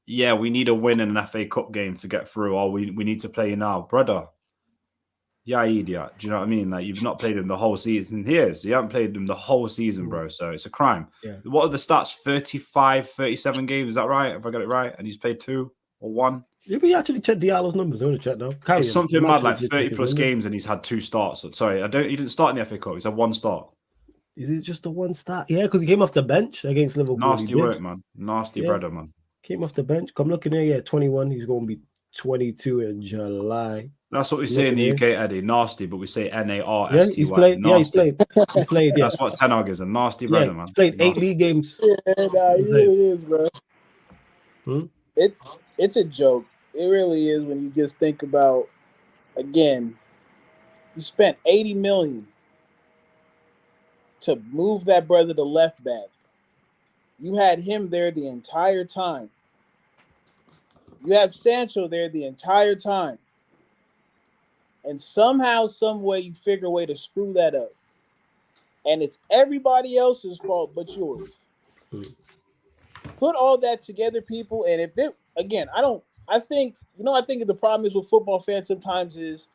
yeah, we need a win in an FA Cup game to get through, or we need to play now, brother. Yeah, idiot. Do you know what I mean? Like you've not played him the whole season. You haven't played him the whole season, bro. So it's a crime. Yeah. What are the stats? 35, 37 games. Is that right? Have I got it right? And he's played 2 or 1. Yeah, but you actually check Diallo's numbers. I want to check now. It's something mad, like 30 plus games, and he's had 2 starts. Sorry, he didn't start in the FA Cup. He's had 1 start. Is it just a 1 start? Yeah, because he came off the bench against Liverpool. Nasty work, man. Nasty brother, man. Came off the bench. Come looking here, 21. He's going to be 22 in July. That's what we say in the UK, Eddie. Nasty, but we say N-A-R-S-T-Y. Yeah, he's played. Nasty. Yeah, he's played. He's played. Yeah. That's what Ten Hag is, a nasty brother, man. He's played 8 league games. Yeah, he really is, bro. It's a joke. It really is when you just think about, again, you spent $80 million to move that brother to left back. You had him there the entire time. You have Sancho there the entire time. And somehow, some way, you figure a way to screw that up. And it's everybody else's fault but yours. Put all that together, people, and if it, again, I think the problem is with football fans sometimes is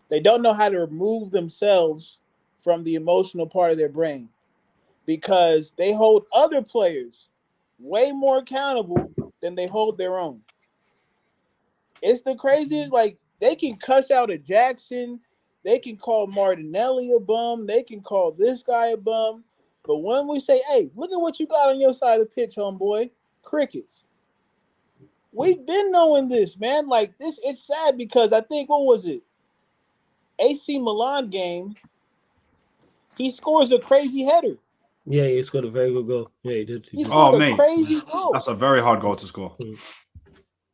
they don't know how to remove themselves from the emotional part of their brain because they hold other players way more accountable than they hold their own. It's the craziest, like, they can cuss out a Jackson, they can call Martinelli a bum, they can call this guy a bum, but when we say, hey, look at what you got on your side of the pitch, homeboy, crickets. We've been knowing this, man. Like this, it's sad because I think, what was it? AC Milan game, he scores a crazy header. Yeah, he scored a very good goal. Yeah, he did. He scored a crazy goal. That's a very hard goal to score.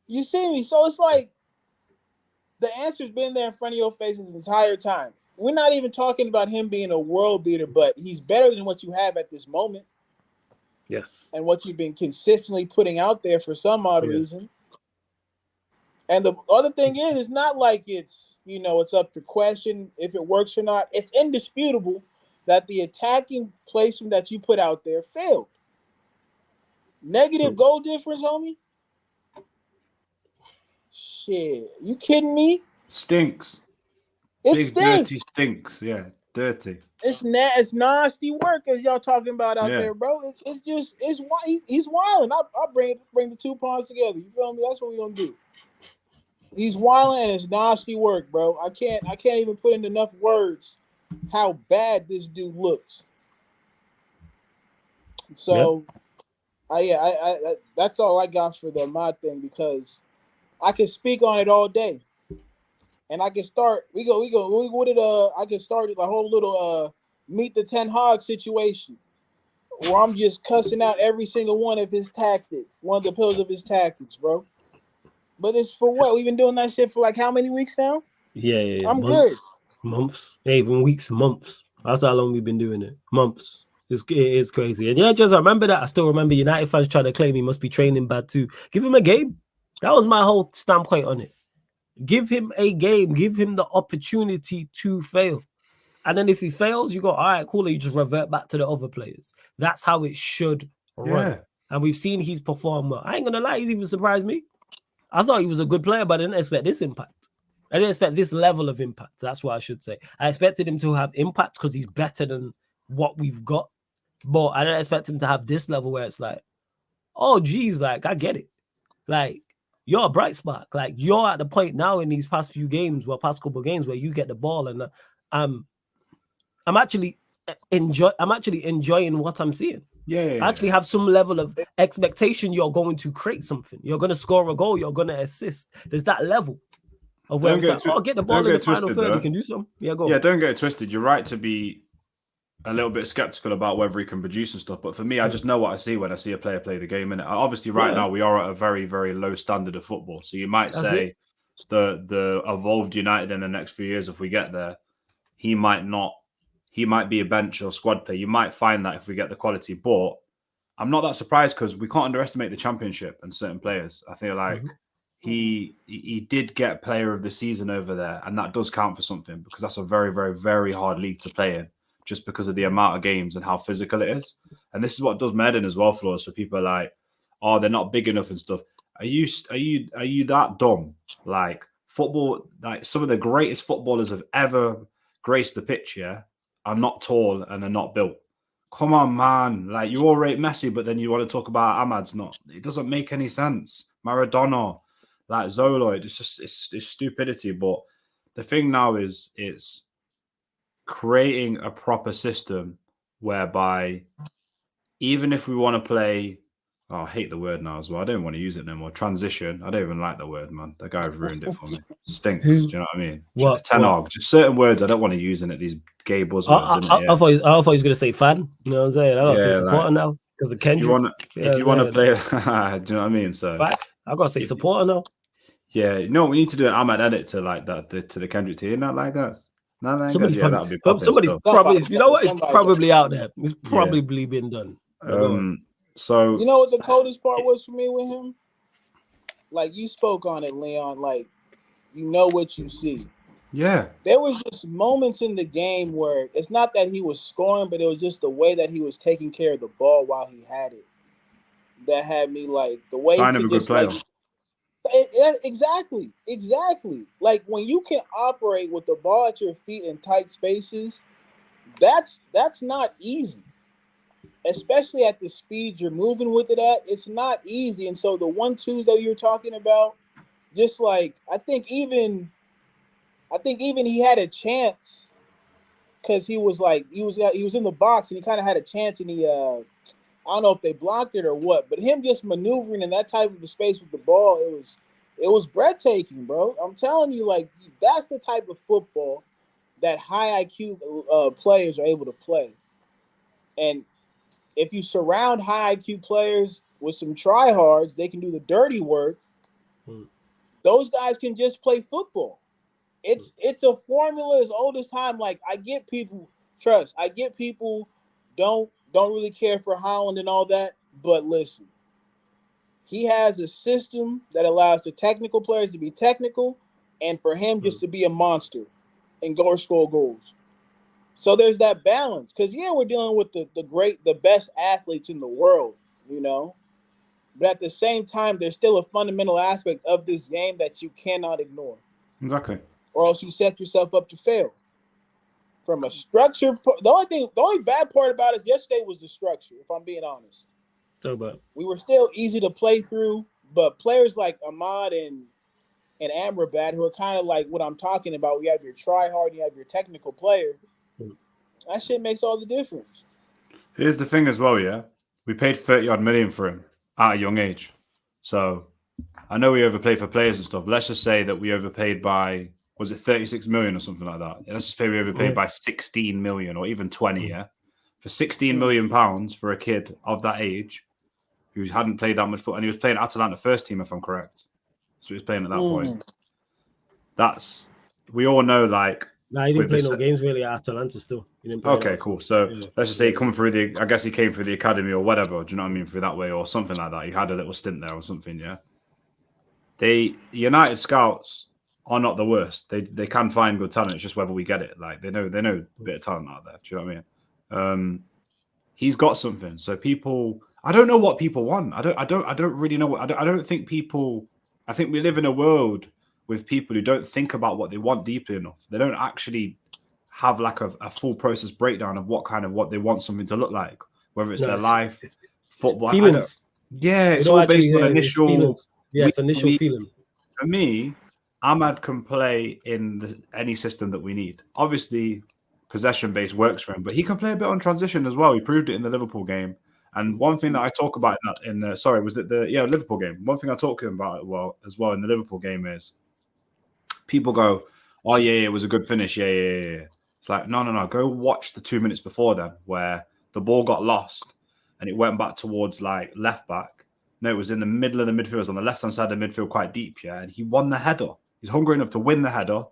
You see me? So it's like the answer's been there in front of your faces the entire time. We're not even talking about him being a world beater, but he's better than what you have at this moment. Yes. And what you've been consistently putting out there for some odd reason. And the other thing is, it's not like it's up to question if it works or not. It's indisputable that the attacking placement that you put out there failed. Negative goal difference, homie. Shit, you kidding me? Stinks. It Big stinks. dirty stinks. Yeah, dirty. It's nasty work as y'all talking about out Yeah. there, bro. It's why he's wilding. I'll bring the 2 ponds together. You feel me? That's what we gonna do. He's wilding and it's nasty work, bro. I can't even put in enough words how bad this dude looks. So, I that's all I got for the mod thing because I can speak on it all day, and I can start. I can start the whole little meet the Ten Hag situation where I'm just cussing out every single one of his tactics, one of the pillars of his tactics, bro. But it's for what? We've been doing that shit for like how many weeks now? Yeah. I'm good. Months. Yeah, even weeks, months. That's how long we've been doing it. Months. It is crazy. And yeah, just remember that. I still remember United fans trying to claim he must be training bad too. Give him a game. That was my whole standpoint on it. Give him a game. Give him the opportunity to fail. And then if he fails, you go, all right, cool. You just revert back to the other players. That's how it should run. Yeah. And we've seen he's performed well. I ain't gonna lie, he's even surprised me. I thought he was a good player, but I didn't expect this impact. I didn't expect this level of impact. That's what I should say. I expected him to have impact because he's better than what we've got. But I didn't expect him to have this level where it's like, oh, geez, like, I get it. Like, you're a bright spark. Like, you're at the point now in these past few games, past couple of games where you get the ball. And I'm actually enjoying what I'm seeing. Yeah. I actually have some level of expectation you're going to create something. You're going to score a goal. You're going to assist. There's that level of where it's like, get the ball in the final third. You can do something. Yeah, go. Yeah, don't get it twisted. You're right to be a little bit skeptical about whether he can produce and stuff. But for me, I just know what I see when I see a player play the game. And obviously, right now, we are at a very, very low standard of football. So you might say the evolved United in the next few years, if we get there, he might be a bench or squad player. You might find that if we get the quality. But I'm not that surprised because we can't underestimate the Championship and certain players. I feel like he did get player of the season over there, and that does count for something because that's a very, very, very hard league to play in just because of the amount of games and how physical it is. And this is what does ManDem as well for us. So people are like, oh, they're not big enough and stuff. Are you that dumb? Like football, like some of the greatest footballers have ever graced the pitch, yeah, are not tall and are not built. Come on, man. Like you all rate Messi, but then you want to talk about Ahmad's not. It doesn't make any sense. Maradona, like Zola, it's stupidity. But the thing now is it's creating a proper system whereby even if we want to play, I hate the word now as well. I don't want to use it no more. Transition. I don't even like the word, man. That guy's ruined it for me. Stinks. Do you know what I mean? Ten Hag. Just certain words I don't want to use in it. These gay buzzwords. I thought he was going to say fan. You know what I'm saying? I got to say supporter now because of Kendrick. If you want to play, do you know what I mean? So facts. I got to say supporter now. Yeah, you know we need to do an Ahmad edit to like that to the Kendrick team. Not like us. Not like somebody's us. probably, you know what? It's probably out there. It's probably been done. So you know what the coldest part was for me with him? Like you spoke on it, Leon. Like you know what you see. Yeah. There was just moments in the game where it's not that he was scoring, but it was just the way that he was taking care of the ball while he had it. That had me like the way sign he of a could good just player. Exactly. Like when you can operate with the ball at your feet in tight spaces, that's not easy. Especially at the speed you're moving with it at, it's not easy. And so the 1-2s that you're talking about, just like I think even he had a chance because he was in the box and he kind of had a chance and he I don't know if they blocked it or what, but him just maneuvering in that type of a space with the ball, it was breathtaking, bro. I'm telling you, like that's the type of football that high IQ players are able to play. And if you surround high IQ players with some tryhards, they can do the dirty work. Those guys can just play football. It's a formula as old as time. Like I get people don't really care for Holland and all that, but listen, he has a system that allows the technical players to be technical and for him just to be a monster and go score goals. So there's that balance because we're dealing with the best athletes in the world, you know, But at the same time, there's still a fundamental aspect of this game that you cannot ignore. Exactly. Or else you set yourself up to fail. From a structure, the only bad part about it yesterday was the structure, if I'm being honest. So bad. We were still easy to play through, but players like Ahmad and Amrabat, who are kind of like what I'm talking about, we have your try-hard, you have your technical player. That shit makes all the difference. Here's the thing as well, yeah? We paid 30-odd million for him at a young age. So I know we overpaid for players and stuff. But let's just say that we overpaid by, was it 36 million or something like that? Let's just say we overpaid by 16 million or even 20, yeah? For 16 million pounds for a kid of that age who hadn't played that much football, and he was playing Atalanta first team, if I'm correct. So he was playing at that point. We all know, like, Nah, he didn't play no games really at Atalanta still. He didn't play okay, cool. So let's just say he come through I guess he came through the academy or whatever. Do you know what I mean? Through that way or something like that. He had a little stint there or something, yeah. United scouts are not the worst. They can find good talent. It's just whether we get it. Like they know a bit of talent out there. Do you know what I mean? He's got something. So people, I don't know what people want. I don't really know what I don't think people. I think we live in a world with people who don't think about what they want deeply enough. They don't actually have like a full process breakdown of what they want something to look like, whether it's their life, football, feelings. It's all based on initial. Yes, initial feeling. For me, Ahmad can play in any system that we need. Obviously, possession-based works for him, but he can play a bit on transition as well. He proved it in the Liverpool game. And one thing that I talk about Liverpool game. One thing I talk about as well in the Liverpool game is people go, "Oh yeah, it was a good finish." Yeah. It's like no. Go watch the 2 minutes before then, where the ball got lost and it went back towards like left back. No, it was in the middle of the midfield, it was on the left-hand side of the midfield, quite deep, yeah. And he won the header. He's hungry enough to win the header,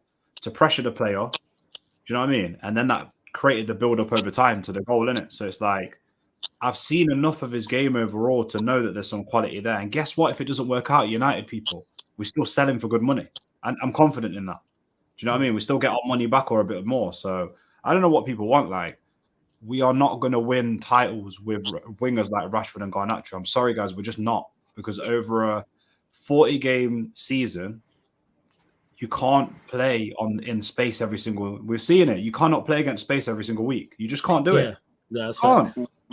to pressure the player. Do you know what I mean? And then that created the build-up over time to the goal, innit? So it's like, I've seen enough of his game overall to know that there's some quality there. And guess what? If it doesn't work out, United people, we still sell him for good money. And I'm confident in that. Do you know what I mean? We still get our money back or a bit more. So I don't know what people want. Like, we are not going to win titles with wingers like Rashford and Garnacho. I'm sorry, guys. We're just not. Because over a 40-game season, you can't play in space every single... We're seeing it. You cannot play against space every single week. You just can't do it. Yeah, that's right.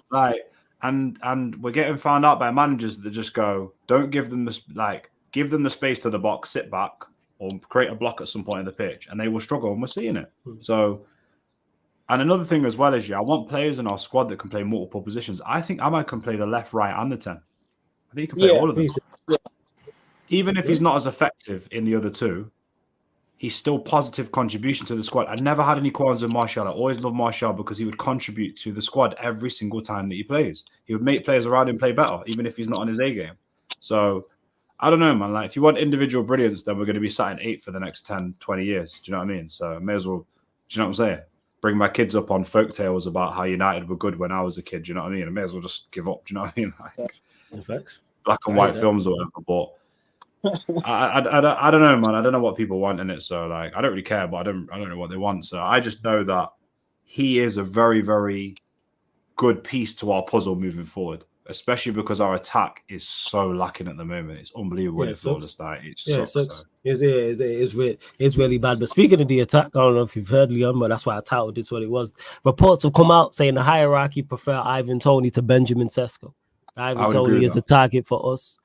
Like, and we're getting found out by managers that just go, don't give them this, like, give them the space to the box, sit back, or create a block at some point in the pitch, and they will struggle, and we're seeing it. So, and another thing as well is, I want players in our squad that can play multiple positions. I think Ahmad can play the left, right, and the 10. I think he can play all of them. Yeah. Even if he's not as effective in the other two, he's still positive contribution to the squad. I never had any qualms with Martial. I always loved Martial because he would contribute to the squad every single time that he plays. He would make players around him play better, even if he's not on his A game. So, I don't know, man. Like, if you want individual brilliance, then we're going to be sat in 8th for the next 10, 20 years. Do you know what I mean? So, may as well, do you know what I'm saying? Bring my kids up on folk tales about how United were good when I was a kid. Do you know what I mean? I may as well just give up. Do you know what I mean? Like, black and white films or whatever. But I don't know, man. I don't know what people want in it. So, like, I don't really care, but I don't know what they want. So, I just know that he is a very, very good piece to our puzzle moving forward, especially because our attack is so lacking at the moment. It's unbelievable. It's flawless. It sucks. It's really bad. But speaking of the attack, I don't know if you've heard, Leon, but that's why I titled this what it was. Reports have come out saying the hierarchy prefer Ivan Toney to Benjamin Sesko. Ivan Toney is a target for us.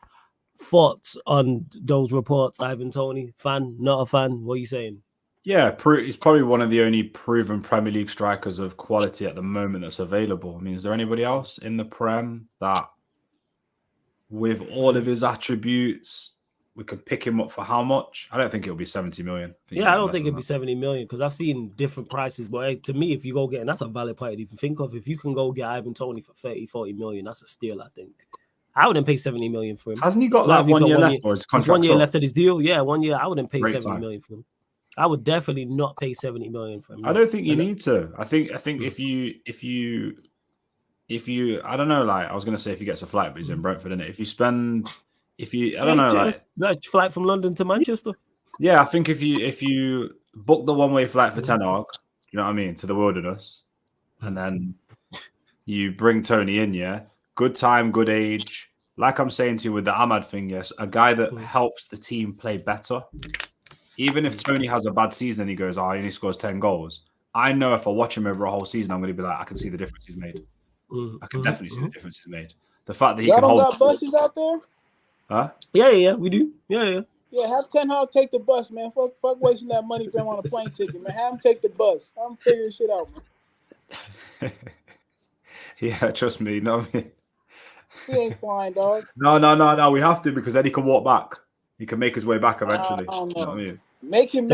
Thoughts on those reports, Ivan Toney? Fan, not a fan? What are you saying? Yeah, he's probably one of the only proven Premier League strikers of quality at the moment that's available. I mean, is there anybody else in the Prem that, with all of his attributes, we can pick him up for how much? I don't think it'll be 70 million. I don't think it'll be 70 million because I've seen different prices. But to me, if you go get, and that's a valid point to even think of, if you can go get Ivan Toney for 30, 40 million, that's a steal, I think. I wouldn't pay 70 million for him. Hasn't he got like 1 year left or his contract? 1 year left of his deal. Yeah, 1 year. I wouldn't pay 70 million for him. I would definitely not pay 70 million for him. I don't think you need to. I think if you I don't know, like I was gonna say if he gets a flight, but he's in Brentford, innit? I don't know, like flight from London to Manchester. Yeah, I think if you book the one-way flight for 10 arc, you know what I mean, to the wilderness, and then you bring Toney in, yeah, good time, good age, like I'm saying to you with the Ahmad thing, yes, a guy that helps the team play better. Even if Toney has a bad season and he goes, he only scores 10 goals. I know if I watch him over a whole season, I'm going to be like, I can see the difference he's made. I can definitely see the difference he's made. The fact that he Y'all can don't hold. got buses out there? Huh? Yeah, we do. Yeah. Yeah, have Ten Hag take the bus, man. Fuck wasting that money for him on a plane ticket, man. Have him take the bus. I'm figuring shit out, man. Yeah, trust me. You know what I mean? He ain't flying, dog. No. We have to because then he can walk back. He can make his way back eventually. I don't know. You know what I mean? Make him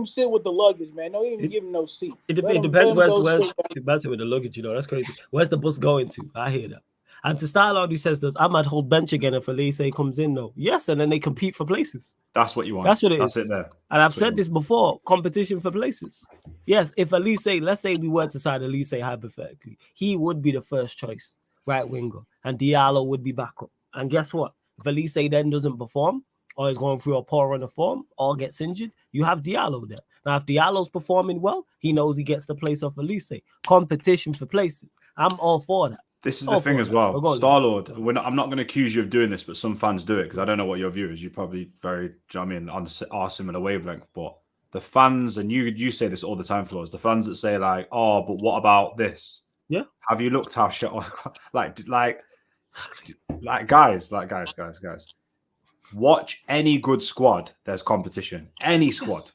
sit with the luggage, man. Don't even give him no seat. It depends where's with the luggage, you know. That's crazy. Where's the bus going to? I hear that. And to style out, he says, does Ahmad hold bench again if Elise comes in? No. Yes, and then they compete for places. That's what you want. That's what That's is. it there. And I've said this before, competition for places. Yes, if Elise, let's say we were to sign Elise hypothetically, he would be the first choice right winger, and Diallo would be backup. And guess what? If Elise then doesn't perform, or is going through a poor run of form, or gets injured, you have Diallo there. Now, if Diallo's performing well, he knows he gets the place off Elise. Competition for places. I'm all for that. This is the thing as well. Star-Lord, I'm not going to accuse you of doing this, but some fans do it because I don't know what your view is. You're probably on our similar wavelength. But the fans, and you say this all the time, Flores, the fans that say like, oh, but what about this? Yeah. Have you looked how shit guys. Watch any good squad. There's competition. Any squad.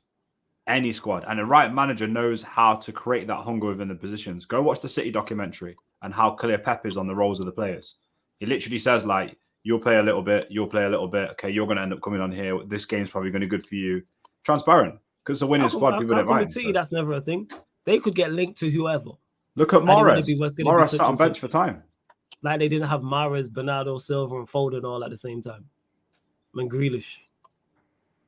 And the right manager knows how to create that hunger within the positions. Go watch the City documentary and how clear Pep is on the roles of the players. He literally says like, you'll play a little bit. Okay, you're going to end up coming on here. This game's probably going to be good for you. Transparent. Because it's a winning squad, people don't mind. City, that's never a thing. They could get linked to whoever. Look at Mahrez. Mahrez sat on bench for time. Like they didn't have Mahrez, Bernardo Silva, and Foden all at the same time. And Grealish.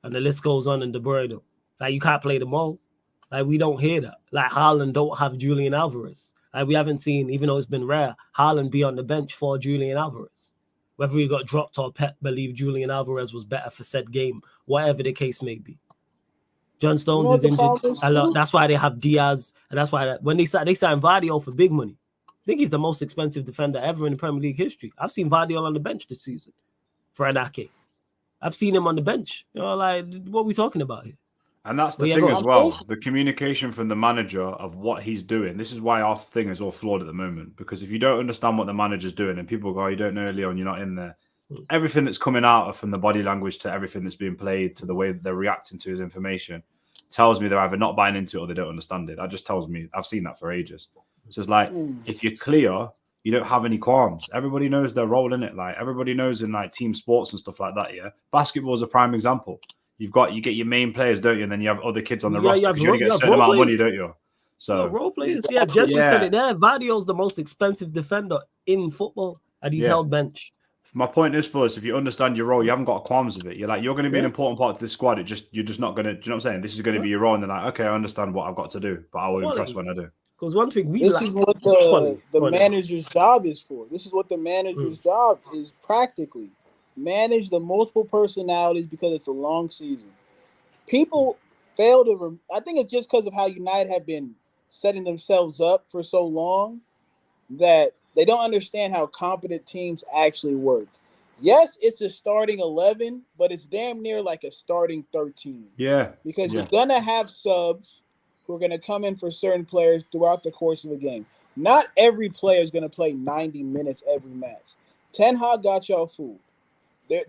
And the list goes on in De Bruyne. Like, you can't play them all. Like, we don't hear that. Like, Haaland don't have Julian Alvarez. Like, we haven't seen, even though it's been rare, Haaland be on the bench for Julian Alvarez. Whether he got dropped or Pep believed Julian Alvarez was better for said game, whatever the case may be. John Stones is injured. That's why they have Diaz. And that's why when they signed Vardio for big money. I think he's the most expensive defender ever in the Premier League history. I've seen Vardio on the bench this season for Anake. I've seen him on the bench. You know, like, what are we talking about here? And that's the thing as well. The communication from the manager of what he's doing. This is why our thing is all flawed at the moment. Because if you don't understand what the manager's doing and people go, you don't know, Leon, you're not in there. Everything that's coming out from the body language to everything that's being played to the way that they're reacting to his information tells me they're either not buying into it or they don't understand it. That just tells me, I've seen that for ages. So it's like, if you're clear, you don't have any qualms. Everybody knows their role in it. Like, everybody knows in like team sports and stuff like that. Yeah. Basketball is a prime example. You get your main players, don't you? And then you have other kids on the roster. You only get a certain amount of money, don't you? So role players. Yeah, Jess just said it there. Vardio's the most expensive defender in football, and he's held bench. My point is, for us, if you understand your role, you haven't got qualms of it. You're like, you're going to be an important part of this squad. You're just not going to. Do you know what I'm saying? This is going to be your role, and they're like, okay, I understand what I've got to do, but I will impress when I do. Because one thing this is what the manager's job is for. This is what the manager's job is practically. Manage the multiple personalities because it's a long season. People fail to. I think it's just because of how United have been setting themselves up for so long that they don't understand how competent teams actually work. Yes, it's a starting 11, but it's damn near like a starting 13. Yeah. Because you're going to have subs who are going to come in for certain players throughout the course of a game. Not every player is going to play 90 minutes every match. Ten Hag got y'all fooled.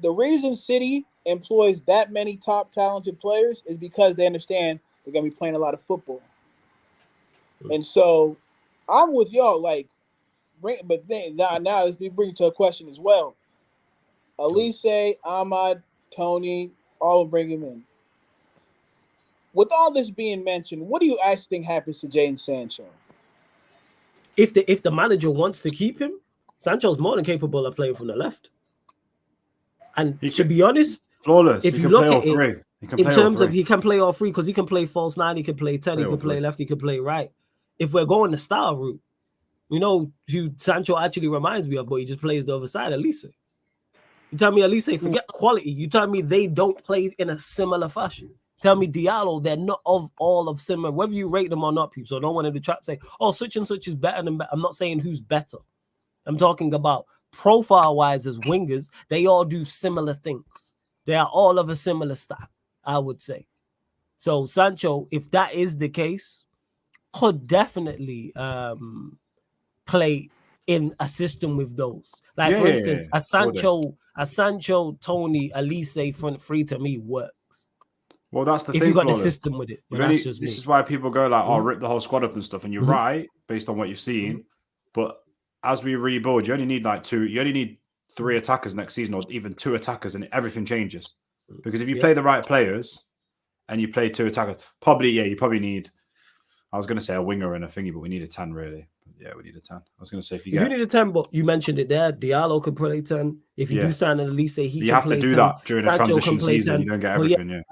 The reason City employs that many top talented players is because they understand they're going to be playing a lot of football. And so I'm with y'all. Like, but then now let's bring it to a question as well. Elise, Ahmad, Toney, all bring him in. With all this being mentioned, what do you actually think happens to Jadon Sancho? If the manager wants to keep him, Sancho's more than capable of playing from the left. And to be honest, flawless. If you look at it, in terms of he can play all three because he can play false 9, he can play 10, he can play left, he can play right. If we're going the style route, you know who Sancho actually reminds me of, but he just plays the other side, Elise. You tell me Elise, forget quality. You tell me they don't play in a similar fashion. Tell me Diallo, they're not of all of similar, whether you rate them or not, people. So no one in the chat say, oh, such and such is better than better. I'm not saying who's better. I'm talking about profile-wise as wingers, they all do similar things. They are all of a similar style, I would say. So Sancho, if that is the case, could definitely play in a system with those. Like for instance, a Sancho, Toney, Elise front three to me works. Well, that's the if thing. You got the system with it. But that's just this me. is why people go like, "Oh, rip the whole squad up and stuff." And you're right based on what you've seen. But as we rebuild, you only need like two. You only need 3 attackers next season, or even 2 attackers, and everything changes. Because if you play the right players and you play 2 attackers, you probably need. I was going to say a winger and a thingy, but we need a 10 really. Yeah, we need a 10. I was going to say if you do need a 10, but you mentioned it there. Diallo could play 10. If you do sign an Elise, you can have play to do 10. that during a Sancho transition season. You don't get everything.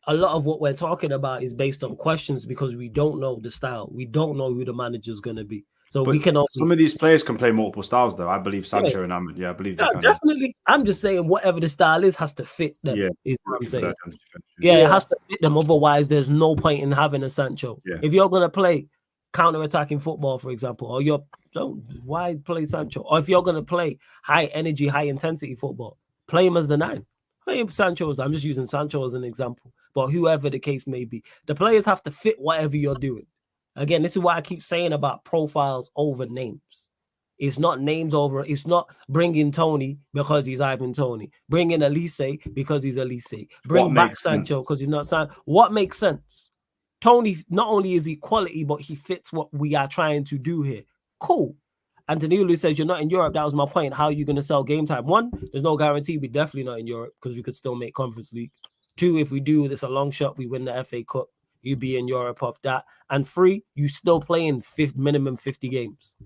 A lot of what we're talking about is based on questions because we don't know the style. We don't know who the manager's going to be. So we can. Some of these players can play multiple styles, though. I believe Sancho and Ahmed. Yeah, I believe. Yeah, definitely. I'm just saying, whatever the style is, has to fit them. Yeah, is what I'm saying. Yeah, it has to fit them. Otherwise, there's no point in having a Sancho. Yeah. If you're going to play counter-attacking football, for example, or why play Sancho? Or if you're going to play high energy, high intensity football, play him as the 9. Play him Sancho. I'm just using Sancho as an example. But whoever the case may be, the players have to fit whatever you're doing. Again, this is why I keep saying about profiles over names. It's not names over. It's not bringing Toney because he's Ivan Toney. Bring in Elise because he's Elise. Bring back Sancho because he's not Sancho. What makes sense? Toney, not only is he quality, but he fits what we are trying to do here. Cool. And Danilo says, you're not in Europe. That was my point. How are you going to sell game time? 1, there's no guarantee we're definitely not in Europe because we could still make Conference League. 2, if we do, it's a long shot. We win the FA Cup. You be in Europe off that. And 3, you still playing minimum 50 games.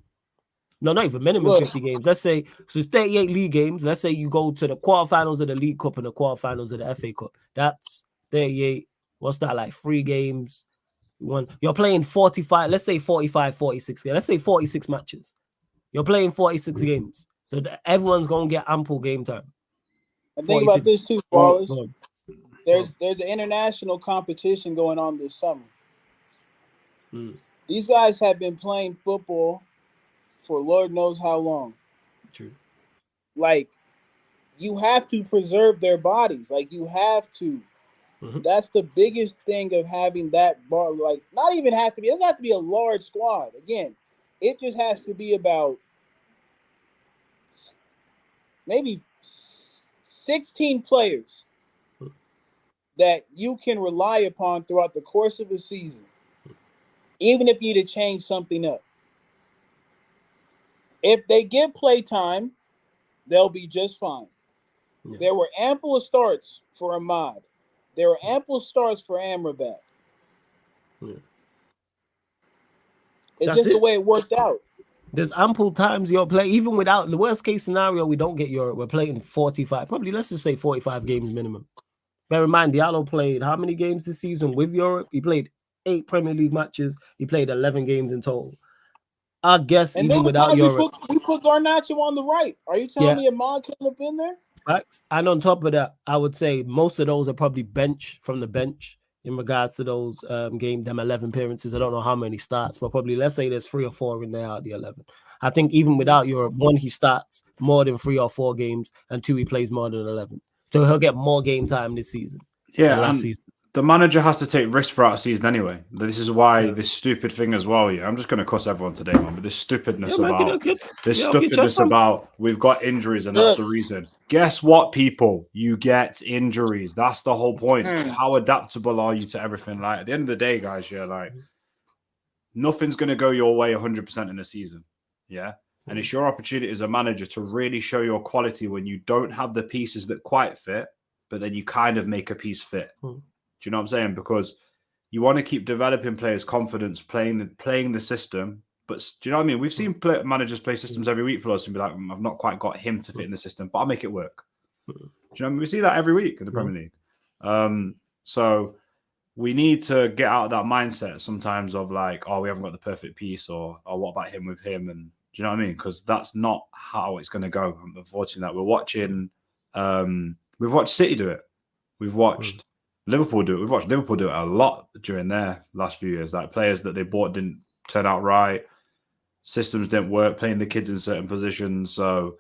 No, not even minimum 50 games. Let's say, so it's 38 league games. Let's say you go to the quarterfinals of the League Cup and the quarterfinals of the FA Cup. That's 38. What's that like? 3 games. You're playing 45, let's say 45, 46. Let's say 46 matches. You're playing 46 games. So everyone's going to get ample game time. And think about this too, Wallace. There's an international competition going on this summer. These guys have been playing football for Lord knows how long. True. Like, you have to preserve their bodies. Like, you have to. That's the biggest thing of having that bar. Like, not even have to be. It doesn't have to be a large squad. Again, it just has to be about maybe 16 players that you can rely upon throughout the course of a season, even if you need to change something up. If they get play time, they'll be just fine. Yeah. There were ample starts for Ahmad. There were ample starts for Amrabat. Yeah. It's just the way it worked out. There's ample times you're playing, even without the worst case scenario, we don't get Europe. We're playing 45, probably let's just say 45 games minimum. Bear in mind, Diallo played how many games this season with Europe? He played 8 Premier League matches. He played 11 games in total. I guess and even without Europe. We put Garnacho on the right. Are you telling me Ahmad couldn't have been there? Facts. And on top of that, I would say most of those are probably from the bench in regards to those them 11 appearances. I don't know how many starts, but probably let's say there's 3 or 4 in there out of the 11. I think even without Europe, 1, he starts more than 3 or 4 games, and 2, he plays more than 11. So he'll get more game time this season. Yeah, last season. The manager has to take risks throughout a season anyway. This is why this stupid thing as well. Yeah, I'm just going to cuss everyone today, man. But this stupidness about we've got injuries and that's the reason. Guess what, people? You get injuries. That's the whole point. How adaptable are you to everything? Like at the end of the day, guys, nothing's going to go your way 100% in a season. Yeah. And it's your opportunity as a manager to really show your quality when you don't have the pieces that quite fit, but then you kind of make a piece fit. Do you know what I'm saying? Because you want to keep developing players' confidence, playing the system. But do you know what I mean? We've seen managers play systems every week for us and be like, I've not quite got him to fit in the system, but I'll make it work. Do you know what I mean? We see that every week in the Premier League. So we need to get out of that mindset sometimes of like, oh, we haven't got the perfect piece, or what about him with him? And do you know what I mean? Because that's not how it's going to go. Unfortunately, we've watched City do it. We've watched Liverpool do it. We've watched Liverpool do it a lot during their last few years. Like players that they bought didn't turn out right. Systems didn't work. Playing the kids in certain positions. So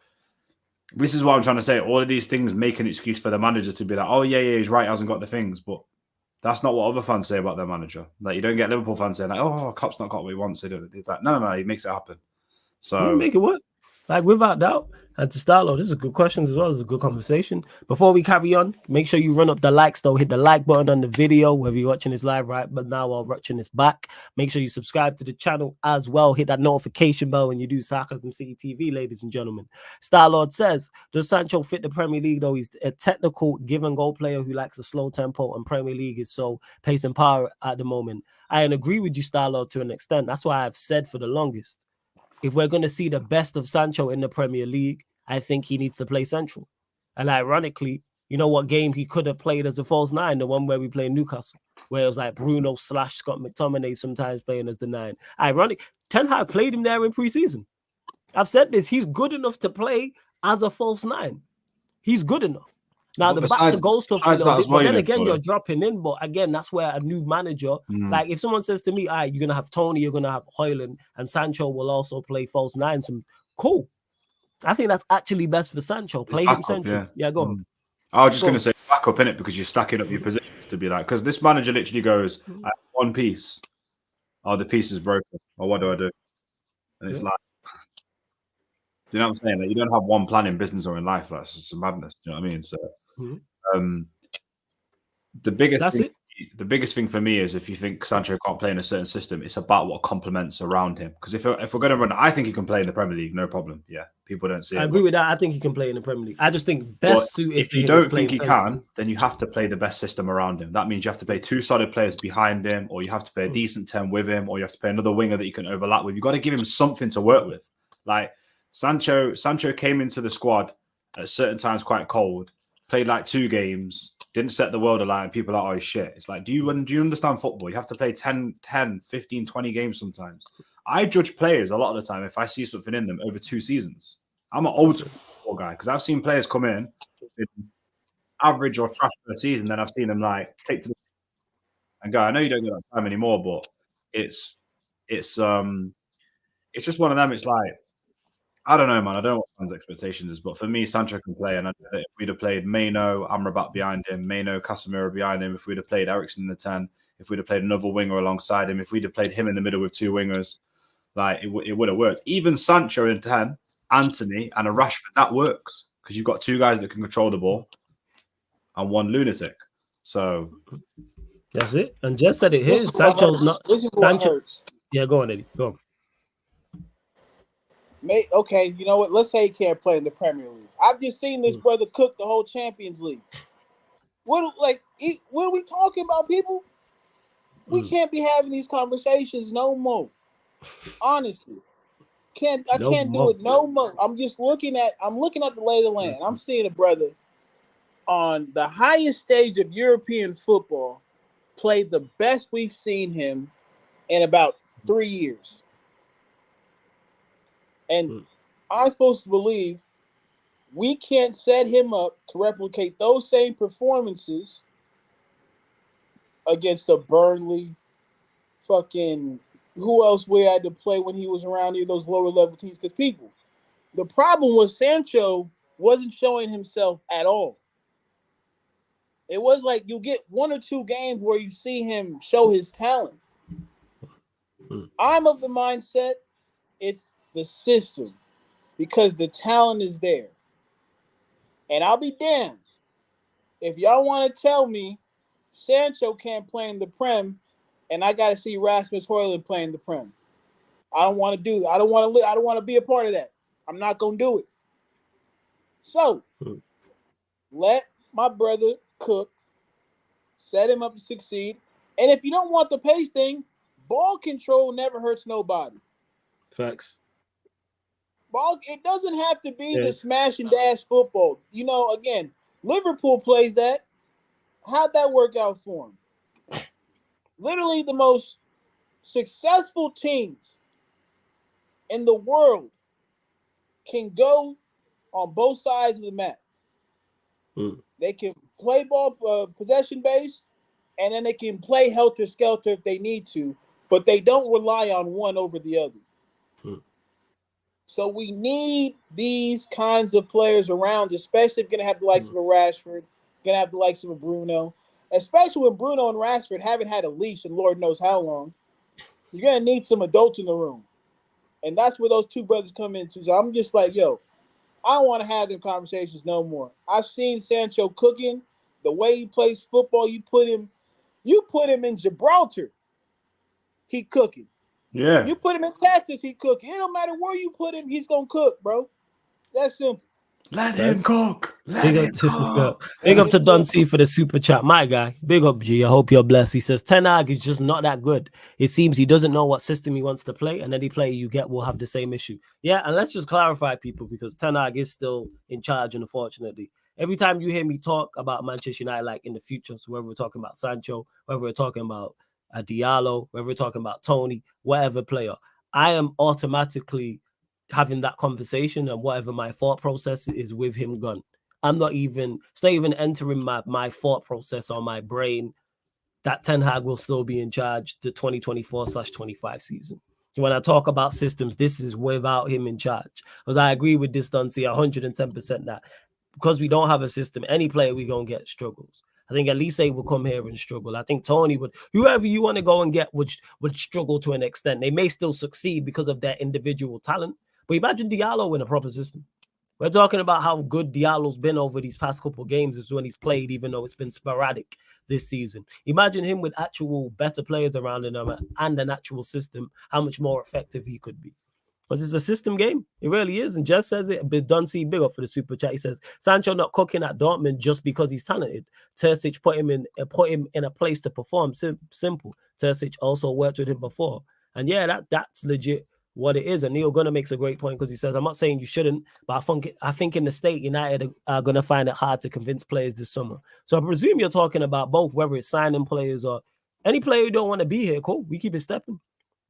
this is what I'm trying to say. All of these things make an excuse for the manager to be like, oh, yeah, he's right, hasn't got the things. But that's not what other fans say about their manager. Like, you don't get Liverpool fans saying, like, oh, Klopp's not got what he wants. It's like, no, he makes it happen. So, make it work. Like, without doubt. And to start off, this is good questions as well. It's a good conversation. Before we carry on, make sure you run up the likes, though. Hit the like button on the video, whether you're watching this live right but now or watching this back. Make sure you subscribe to the channel as well. Hit that notification bell when you do Sarcasm City TV, ladies and gentlemen. Starlord says, does Sancho fit the Premier League, though? He's a technical give-and-go player who likes a slow tempo, and Premier League is so pace and power at the moment. I agree with you, Starlord, to an extent. That's why I've said for the longest, if we're going to see the best of Sancho in the Premier League, I think he needs to play central. And ironically, you know what game he could have played as a false nine? The one where we play Newcastle, where it was like Bruno / Scott McTominay sometimes playing as the 9. Ironic, Ten Hag played him there in preseason. I've said this. He's good enough to play as a false 9. He's good enough. Now, the back-to-goal stuff, but then again, you're dropping in. But again, that's where a new manager, like if someone says to me, all right, you're going to have Toney, you're going to have Højlund, and Sancho will also play false 9. Cool. I think that's actually best for Sancho. Play him central. Yeah, go on. I was just going to say back up in it because you're stacking up your positions to be like, because this manager literally goes, I have one piece. Oh, the piece is broken. Or what do I do? And it's like, you know what I'm saying? Like, you don't have one plan in business or in life. That's just a madness. You know what I mean? So, the biggest thing for me is if you think Sancho can't play in a certain system, it's about what complements around him. Because if we're going to run, I think he can play in the Premier League, no problem. Yeah, people don't see it. I agree with that. I think he can play in the Premier League. I just think best suited. If you don't think he can, then you have to play the best system around him. That means you have to play 2 solid players behind him, or you have to play a decent 10 with him, or you have to play another winger that you can overlap with. You've got to give him something to work with. Like Sancho came into the squad at certain times quite cold, played like 2 games, didn't set the world alight, and people are like, oh, shit. It's like, do you understand football? You have to play 10, 15, 20 games sometimes. I judge players a lot of the time if I see something in them over 2 seasons. I'm an old school football guy because I've seen players come in average or trash for a season, then I've seen them like take to the and go, I know you don't get that time anymore, but it's just one of them. It's like, I don't know, man. I don't know what fans' expectations is, but for me, Sancho can play. And I know that if we'd have played Maino, Amrabat behind him, Maino, Casemiro behind him, if we'd have played Eriksen in the 10, if we'd have played another winger alongside him, if we'd have played him in the middle with 2 wingers, like it would have worked. Even Sancho in 10, Anthony, and a Rashford, that works because you've got 2 guys that can control the ball and 1 lunatic. So that's it. And just said it here. Sancho, Sancho. Yeah, go on, Eddie. Go on. Okay, you know what? Let's say he can't play in the Premier League. I've just seen this brother cook the whole Champions League. What are we talking about, people? We can't be having these conversations no more. Honestly, I can't do it no more. I'm looking at the lay of the land. I'm seeing a brother on the highest stage of European football play the best we've seen him in about 3 years. And I'm supposed to believe we can't set him up to replicate those same performances against a Burnley, fucking who else we had to play when he was around here, those lower level teams. Because the problem was Sancho wasn't showing himself at all. It was like you get 1 or 2 games where you see him show his talent. I'm of the mindset it's the system. Because the talent is there. And I'll be damned if y'all want to tell me Sancho can't play in the Prem and I got to see Rasmus Højlund playing the Prem. I don't want to do that. I don't want to be a part of that. I'm not going to do it. So, let my brother cook, set him up to succeed. And if you don't want the pace thing, ball control never hurts nobody. Facts. It doesn't have to be the smash and dash football. You know, again, Liverpool plays that. How'd that work out for him? Literally the most successful teams in the world can go on both sides of the map. They can play ball possession based, and then they can play helter-skelter if they need to, but they don't rely on one over the other. So we need these kinds of players around, especially if you're going to have the likes of a Rashford, going to have the likes of a Bruno, especially when Bruno and Rashford haven't had a leash in Lord knows how long. You're going to need some adults in the room. And that's where those two brothers come into. So I'm just like, yo, I don't want to have them conversations no more. I've seen Sancho cooking. The way he plays football, you put him in Gibraltar, he cooking. Yeah. You put him in Texas, he cooking. It don't matter where you put him, he's gonna cook, bro. That's simple. Let him cook. Big up to Don C for the super chat, my guy. Big up, G. I hope you're blessed. He says Ten Hag is just not that good. It seems he doesn't know what system he wants to play, and any player you get will have the same issue. Yeah, and let's just clarify, people, because Ten Hag is still in charge, unfortunately. Every time you hear me talk about Manchester United, like in the future, so whether we're talking about Sancho, whether we're talking about Diallo, whether we're talking about Toney, whatever player, I am automatically having that conversation, and whatever my thought process is with him gone. I'm not even, it's not even entering my thought process or my brain that Ten Hag will still be in charge the 2024/25 season. When I talk about systems, this is without him in charge. Because I agree with this, Dunsey, 110% that because we don't have a system, any player we're going to get struggles. I think Elise will come here and struggle. I think Toney would, whoever you want to go and get would struggle to an extent. They may still succeed because of their individual talent. But imagine Diallo in a proper system. We're talking about how good Diallo's been over these past couple of games is when he's played, even though it's been sporadic this season. Imagine him with actual better players around him and an actual system, how much more effective he could be. But it's a system game. It really is. And Jess says it, but Dunsey, big up for the super chat. He says, Sancho not cooking at Dortmund just because he's talented. Terzic put him in a place to perform. Simple. Terzic also worked with him before. And yeah, that's legit what it is. And Neil Gunnar makes a great point because he says, I'm not saying you shouldn't, but I think in the state, United are going to find it hard to convince players this summer. So I presume you're talking about both, whether it's signing players or any player who don't want to be here. Cool, we keep it stepping.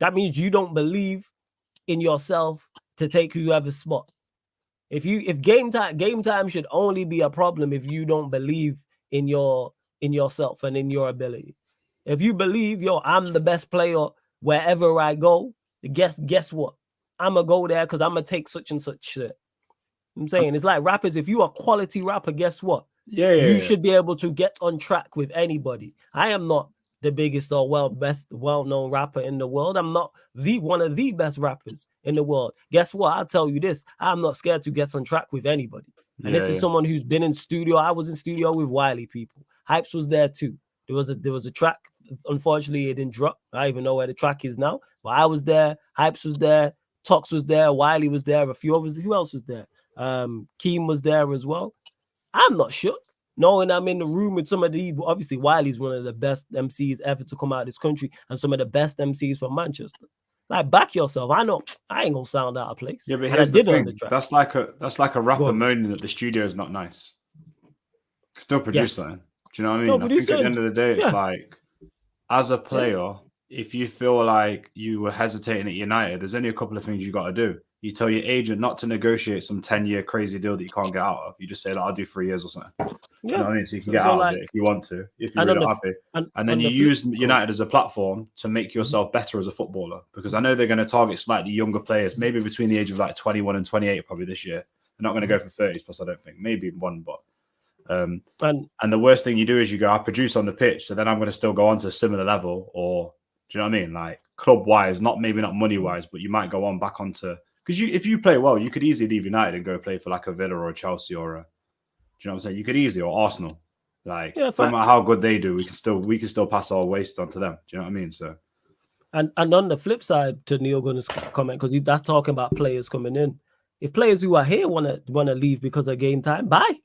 That means you don't believe in yourself to take whoever's spot. If game time should only be a problem if you don't believe in yourself and in your ability. If you believe, I'm the best player wherever I go, guess what? I'm going to go there because I'm going to take such and such shit. I'm saying it's like rappers. If you're a quality rapper, guess what? You should be able to get on track with anybody. I am not the biggest or well-known rapper in the world. I'm not one of the best rappers in the world. Guess what? I'll tell you this. I'm not scared to get on track with anybody. And this is someone who's been in studio. I was in studio with Wiley people. Hypes was there too. There was a track. Unfortunately, it didn't drop. I don't even know where the track is now. But I was there. Hypes was there. Tox was there. Wiley was there. A few others. Who else was there? Keem was there as well. I'm not shook. Knowing I'm in the room with some of the, obviously Wiley's one of the best MCs ever to come out of this country and some of the best MCs from Manchester. Like, back yourself. I know I ain't gonna sound out of place. Yeah, but here's the thing. That's like a rapper moaning that the studio is not nice. Still produce that. Do you know what I mean? I think at the end of the day, it's like, as a player, if you feel like you were hesitating at United, there's only a couple of things you got to do. You tell your agent not to negotiate some 10-year crazy deal that you can't get out of. You just say, I'll do 3 years or something. You know what I mean? So you can get out of it if you want to, if you're really happy. And then you use United as a platform to make yourself better as a footballer. Because I know they're going to target slightly younger players, maybe between the age of like 21 and 28 probably this year. They're not going to go for 30s plus, I don't think. Maybe one, but... and the worst thing you do is you go, I produce on the pitch, so then I'm going to still go on to a similar level. Or, do you know what I mean? Like, club-wise, maybe not money-wise, but you might go on back onto... Because if you play well, you could easily leave United and go play for like a Villa or a Chelsea or a, do you know what I'm saying? You could easily, or Arsenal. Like, no matter how good they do, we can still pass our waste on to them. Do you know what I mean? So, and on the flip side to Neil Gunnar's comment, because that's talking about players coming in. If players who are here want to leave because of game time, bye.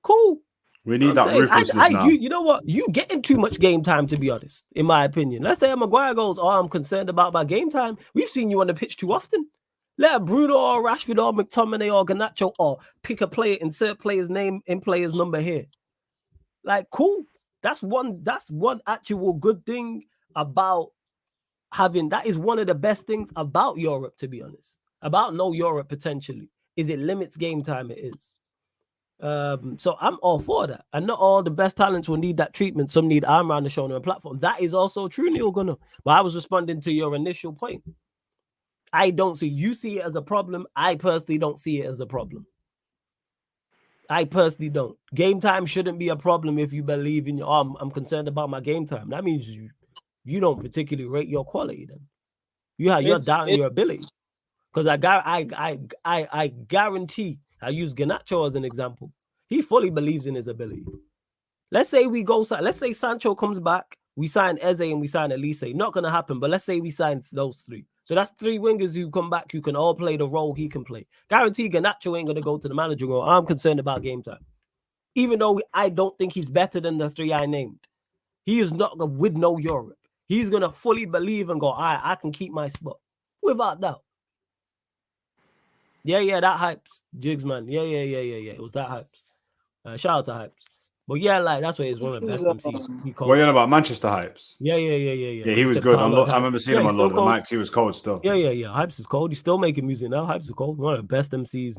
Cool. We need that ruthlessness now. You know what? You getting too much game time, to be honest, in my opinion. Let's say Maguire goes, I'm concerned about my game time. We've seen you on the pitch too often. Let a Bruno or Rashford or McTominay or Garnacho or pick a player, insert player's name in player's number here. Like, cool. That's one actual good thing about having, that is one of the best things about Europe, to be honest. About Europe potentially, is it limits game time, it is. So I'm all for that. And not all the best talents will need that treatment. Some need arm around the shoulder and platform. That is also true, Neil Gunnar. But I was responding to your initial point. I don't see. You see it as a problem. I personally don't see it as a problem. I personally don't. Game time shouldn't be a problem if you believe in your. I'm concerned about my game time. That means you don't particularly rate your quality. Then you're doubting your ability. Because I guarantee. I use Garnacho as an example. He fully believes in his ability. Let's say let's say Sancho comes back, we sign Eze and we sign Elise. Not gonna happen, but let's say we sign those three. So that's three wingers who come back, who can all play the role he can play. Guarantee Garnacho ain't gonna go to the manager role. I'm concerned about game time. Even though I don't think he's better than the three I named. He is not with no Europe. He's gonna fully believe and go, I can keep my spot. Without doubt. Yeah, that hypes. Jigs, man. Yeah. It was that hypes. Shout out to hypes. But yeah, like that's what it's one of the best MCs. What are you on about? Manchester Hypes? Yeah. Yeah, he was good. I remember seeing him on Lord of the Mics. He was cold still. Yeah. Hypes is cold. He's still making music now. Hypes is cold. One of the best MCs.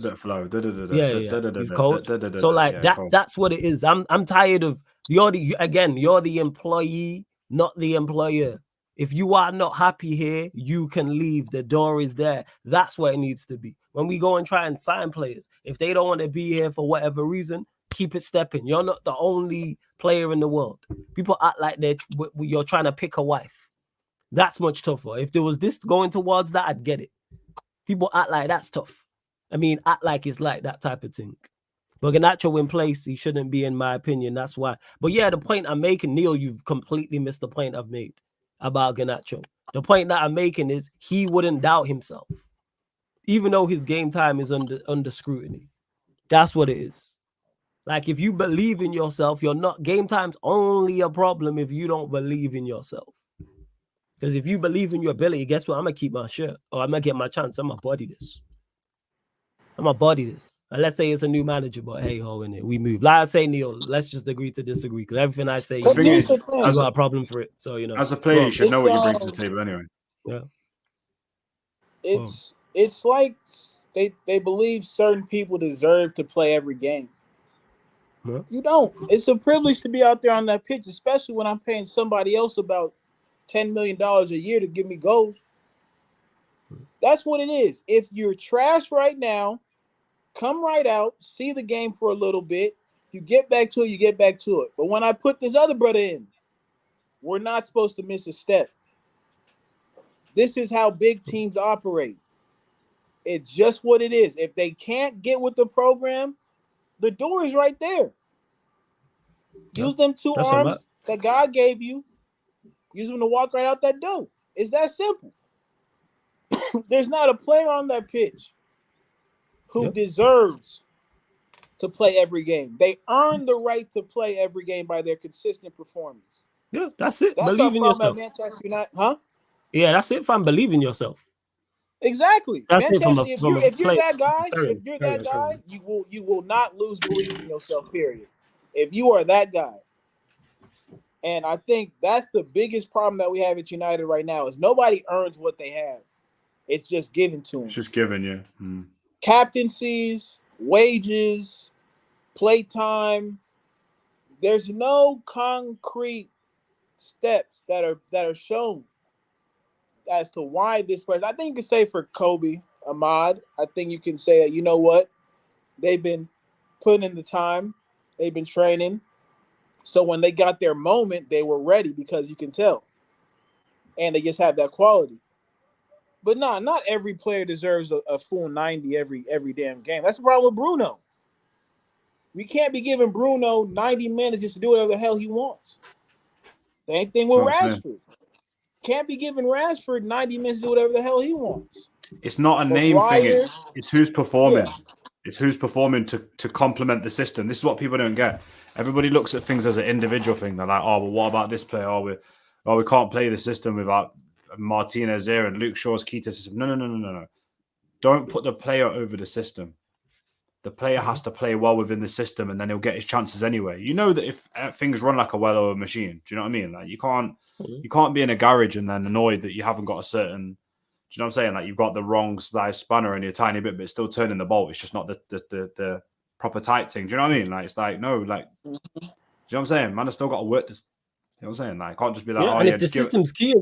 That flow. Yeah. He's cold. So like that's what it is. I'm tired of you're the employee, not the employer. If you are not happy here, you can leave. The door is there. That's what it needs to be. When we go and try and sign players, if they don't want to be here for whatever reason, keep it stepping. You're not the only player in the world. People act like you're trying to pick a wife. That's much tougher. If there was this going towards that, I'd get it. People act like that's tough. I mean, act like it's like that type of thing. But Garnacho in place, he shouldn't be, in my opinion. That's why. But yeah, the point I'm making, Neil, you've completely missed the point I've made about Garnacho. The point that I'm making is he wouldn't doubt himself, even though his game time is under scrutiny. That's what it is. Like, if you believe in yourself, you're not. Game time's only a problem if you don't believe in yourself. Because if you believe in your ability, guess what? I'm gonna keep my shirt, or I'm gonna get my chance. I'm gonna body this. And let's say it's a new manager, but hey ho, in it we move. Like I say, Neil, let's just agree to disagree. Because everything I say, you got a problem for it. So as a player, you should know what you bring to the table anyway. Yeah. It's like they believe certain people deserve to play every game. Yeah. You don't. It's a privilege to be out there on that pitch, especially when I'm paying somebody else about $10 million a year to give me goals. That's what it is. If you're trash right now, come right out, see the game for a little bit. You get back to it, you get back to it. But when I put this other brother in, we're not supposed to miss a step. This is how big teams operate. It's just what it is. If they can't get with the program, the door is right there. Use them two arms that God gave you. Use them to walk right out that door. It's that simple. There's not a player on that pitch who deserves to play every game. They earn the right to play every game by their consistent performance. Yeah, that's it. That's believe in yourself. Manchester United, huh? Yeah, that's it. If I'm believing yourself. Exactly. That's Manchester, it if you're that guy, you will not lose belief in yourself, period. If you are that guy. And I think that's the biggest problem that we have at United right now is nobody earns what they have. It's just given to them. It's just given, yeah. Captaincies, wages, playtime. There's no concrete steps that are shown as to why this person. I think you can say for Kobe, Ahmad, I think you can say that, you know what? They've been putting in the time. They've been training. So when they got their moment, they were ready because you can tell. And they just have that quality. But not every player deserves a full 90 every damn game. That's the problem with Bruno. We can't be giving Bruno 90 minutes just to do whatever the hell he wants. Same thing with Rashford. Can't be giving Rashford 90 minutes to do whatever the hell he wants. It's not a name thing. It's who's performing. Yeah. It's who's performing to complement the system. This is what people don't get. Everybody looks at things as an individual thing. They're like, oh, well, what about this player? We can't play the system without Martinez here and Luke Shaw's key to the system. No. Don't put the player over the system. The player has to play well within the system, and then he'll get his chances anyway. You know that if things run like a well-oiled machine, do you know what I mean? Like you can't be in a garage and then annoyed that you haven't got a certain. Do you know what I'm saying? Like you've got the wrong size spanner in your tiny bit, but it's still turning the bolt. It's just not the proper tight thing. Do you know what I mean? Like it's like no, like do you know what I'm saying? Man, has still got to work this. You know what I'm saying? Like can't just be like, and if the system's key,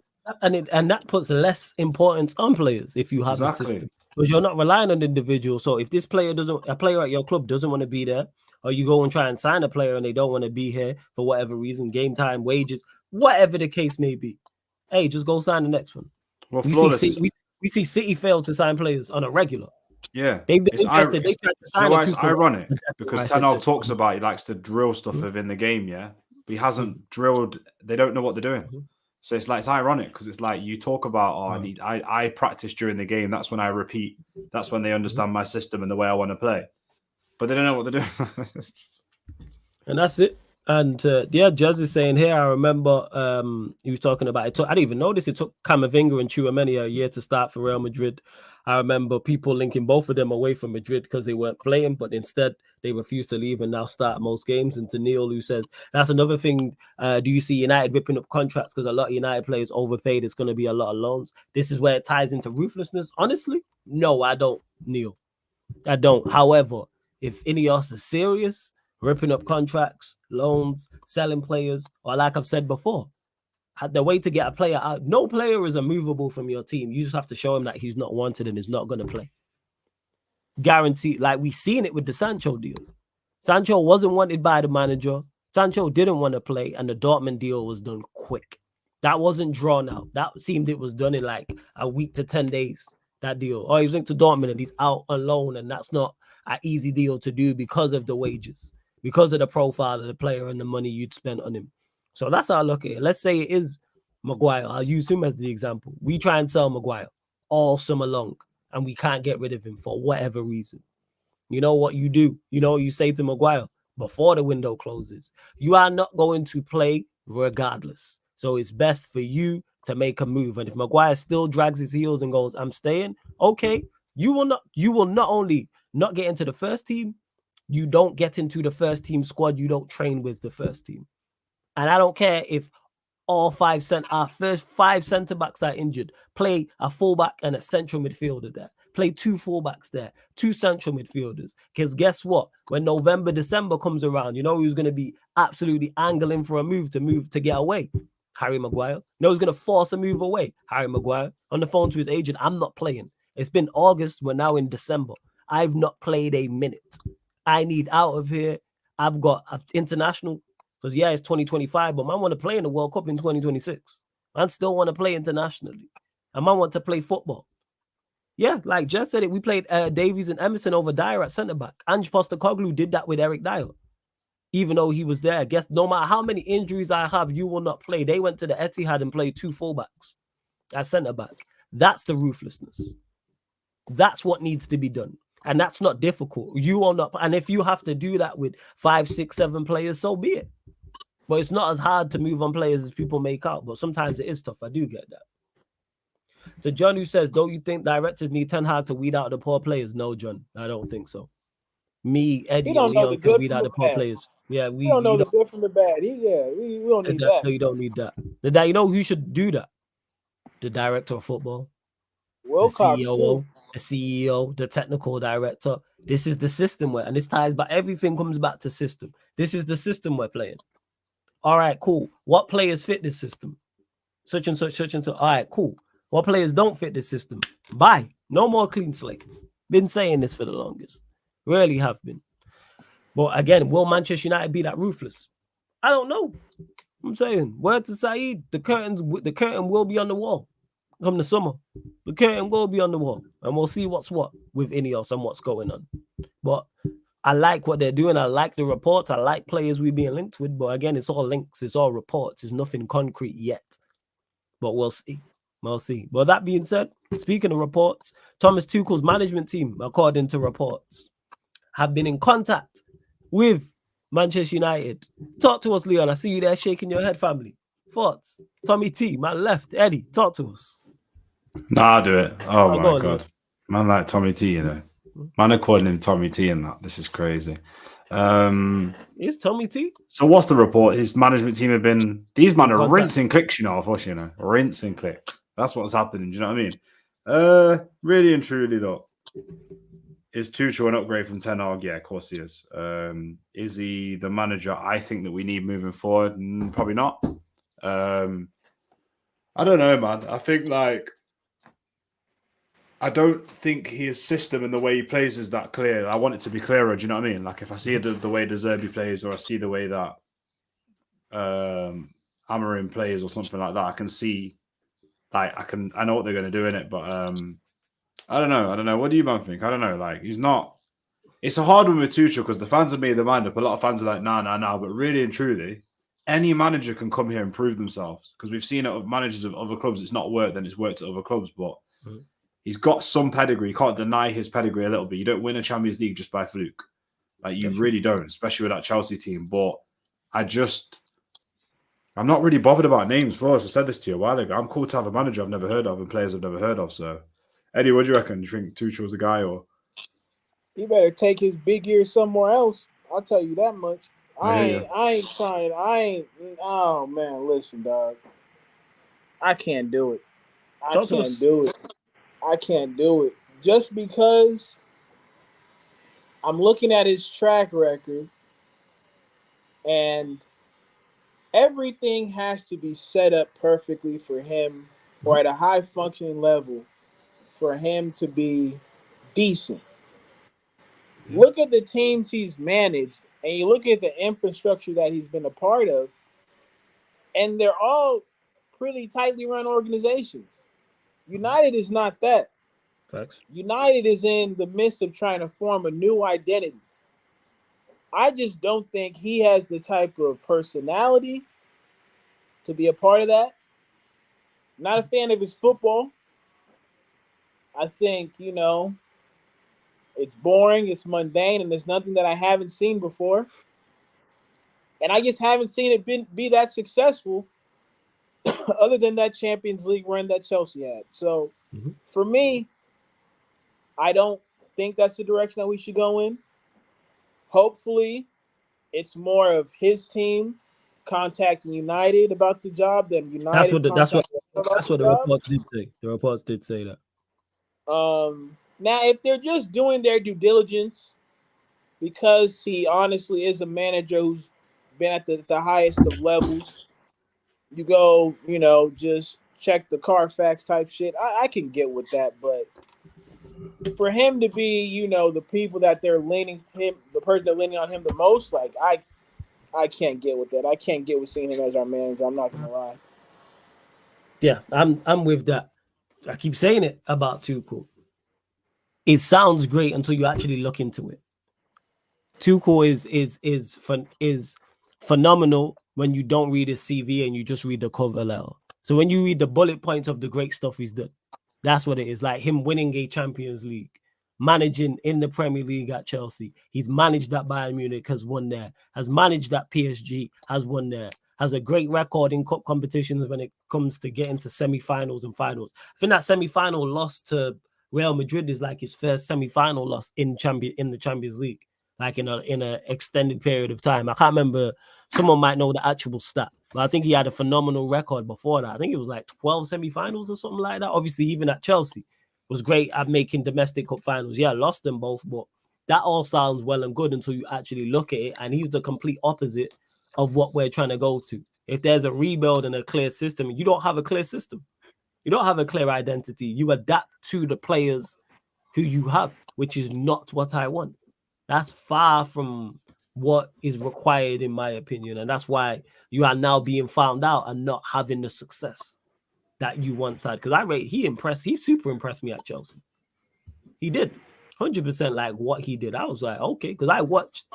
and that puts less importance on players if you have a system, because you're not relying on individuals. So if this player a player at your club doesn't want to be there, or you go and try and sign a player and they don't want to be here for whatever reason, game time, wages, whatever the case may be, hey, just go sign the next one. Well, we see City fail to sign players on a regular. Yeah, they've been interested. They tried to sign. It's ironic because Ten Hag talks about he likes to drill stuff within the game, yeah, but he hasn't drilled. They don't know what they're doing. So it's ironic because it's like you talk about, I practice during the game. That's when I repeat. That's when they understand my system and the way I want to play. But they don't know what they're doing. And that's it. And Jez is saying here, I remember he was talking about it. I didn't even notice it took Camavinga and Tchouaméni a year to start for Real Madrid. I remember people linking both of them away from Madrid because they weren't playing, but instead they refused to leave and now start most games. And to Neil, who says, that's another thing. Do you see United ripping up contracts because a lot of United players overpaid? It's going to be a lot of loans. This is where it ties into ruthlessness. Honestly, no, I don't, Neil. I don't. However, if Ineos is serious, ripping up contracts, loans, selling players, or like I've said before, the way to get a player out, no player is immovable from your team. You just have to show him that he's not wanted and is not going to play. Guaranteed. Like we've seen it with the Sancho deal. Sancho wasn't wanted by the manager. Sancho didn't want to play, and the Dortmund deal was done quick. That wasn't drawn out. That seemed it was done in like a week to 10 days, that deal. Oh, he's linked to Dortmund and he's out alone, and that's not an easy deal to do because of the wages, because of the profile of the player and the money you'd spent on him. So that's how I look at it. Let's say it is Maguire. I'll use him as the example. We try and sell Maguire all summer long, and we can't get rid of him for whatever reason. You know what you do? You know what you say to Maguire before the window closes? You are not going to play regardless. So it's best for you to make a move. And if Maguire still drags his heels and goes, I'm staying, okay, you will not only not get into the first team, you don't get into the first team squad, you don't train with the first team. And I don't care if our first 5 centre backs are injured. Play a fullback and a central midfielder there. Play 2 fullbacks there, 2 central midfielders. Because guess what? When November, December comes around, you know who's going to be absolutely angling for a move to get away? Harry Maguire. You know who's going to force a move away? Harry Maguire. On the phone to his agent, I'm not playing. It's been August. We're now in December. I've not played a minute. I need out of here. I've got international. Because, it's 2025, but man want to play in the World Cup in 2026. Man still want to play internationally. And man want to play football. Yeah, like Jess said it, we played Davies and Emerson over Dyer at centre-back. Ange Postecoglou did that with Eric Dyer. Even though he was there. I guess no matter how many injuries I have, you will not play. They went to the Etihad and played 2 fullbacks at centre-back. That's the ruthlessness. That's what needs to be done. And that's not difficult. You will not. And if you have to do that with 5, 6, 7 players, so be it. But it's not as hard to move on players as people make out. But sometimes it is tough. I do get that. So John, who says, don't you think directors need Ten Hag to weed out the poor players? No, John, I don't think so. Me, Eddie, and Leon can weed out the poor players. Yeah, we don't know the good from the bad. We don't need that. No, you don't need that. You know who should do that? The director of football. Wilcox, the CEO, the technical director. This is the system and this ties, but everything comes back to system. This is the system we're playing. All right, cool. What players fit this system? Such and such, such and such. All right, cool. What players don't fit this system? Bye. No more clean slates. Been saying this for the longest. Really have been. But again, will Manchester United be that ruthless? I don't know. I'm saying, word to Saeed, the curtain will be on the wall come the summer. The curtain will be on the wall, and we'll see what's what with Ineos and what's going on. But I like what they're doing. I like the reports. I like players we're being linked with. But again, it's all links. It's all reports. It's nothing concrete yet. But we'll see. We'll see. But that being said, speaking of reports, Thomas Tuchel's management team, according to reports, have been in contact with Manchester United. Talk to us, Leon. I see you there shaking your head, family. Thoughts? Tommy T, man left. Eddie, talk to us. Nah, I'll do it. Oh my God. Man like Tommy T, you know. Man are calling him Tommy T and that. This is crazy. Is Tommy T? So what's the report? His management team have been... These men are rinsing clicks, you know, of course, you know. Rinsing clicks. That's what's happening. Do you know what I mean? Really and truly, though. Is Tuchel an upgrade from Ten Hag? Yeah, of course he is. Is he the manager I think that we need moving forward? Probably not. I don't know, man. I think I don't think his system and the way he plays is that clear. I want it to be clearer. Do you know what I mean? Like if I see the way De Zerbi plays, or I see the way that Amarim plays, or something like that, I can see. I know what they're going to do in it, but I don't know. What do you man think? I don't know. Like he's not. It's a hard one with Tuchel because the fans have made their mind up. A lot of fans are like, nah. But really and truly, any manager can come here and prove themselves because we've seen it of managers of other clubs. It's not worked, then it's worked at other clubs, but. He's got some pedigree. You can't deny his pedigree a little bit. You don't win a Champions League just by fluke. Like you really don't, especially with that Chelsea team. But I'm not really bothered about names for us. I said this to you a while ago. I'm cool to have a manager I've never heard of and players I've never heard of. So, Eddie, what do you reckon? Do you think Tuchel's the guy, or he better take his big ears somewhere else? I'll tell you that much. I ain't trying. Oh man, listen, dog. I can't do it. I can't do it. Just because I'm looking at his track record and everything has to be set up perfectly for him or at a high functioning level for him to be decent. Look at the teams he's managed and you look at the infrastructure that he's been a part of, and they're all pretty tightly run organizations. United is not that. Facts. United is in the midst of trying to form a new identity. I just don't think he has the type of personality to be a part of that. Not a fan of his football. I think, it's boring, it's mundane, and there's nothing that I haven't seen before. And I just haven't seen it be that successful other than that Champions League run that Chelsea had. So, for me, I don't think that's the direction that we should go in. Hopefully, it's more of his team contacting United about the job than United. That's what the reports did say. The reports did say that. Now, if they're just doing their due diligence, because he honestly is a manager who's been at the highest of levels, you go, just check the Carfax type shit. I can get with that, but for him to be, the people that they're the person they're leaning on him the most, like I can't get with that. I can't get with seeing him as our manager. I'm not gonna lie. Yeah, I'm with that. I keep saying it about Tuchel. It sounds great until you actually look into it. Tuchel is phenomenal when you don't read his CV and you just read the cover letter. So when you read the bullet points of the great stuff he's done, that's what it is. Like him winning a Champions League, managing in the Premier League at Chelsea. He's managed that Bayern Munich, has won there. Has managed that PSG, has won there. Has a great record in cup competitions when it comes to getting to semi-finals and finals. I think that semi-final loss to Real Madrid is like his first semi-final loss in the Champions League, like in a extended period of time. I can't remember. Someone might know the actual stat, but I think he had a phenomenal record before that. I think it was like 12 semi-finals or something like that. Obviously, even at Chelsea, was great at making domestic cup finals. Yeah, lost them both, but that all sounds well and good until you actually look at it. And he's the complete opposite of what we're trying to go to. If there's a rebuild and a clear system, you don't have a clear system. You don't have a clear identity. You adapt to the players who you have, which is not what I want. That's far from what is required, in my opinion. And that's why you are now being found out and not having the success that you once had. Because he super impressed me at Chelsea. He did. 100% like what he did. I was like, okay, because I watched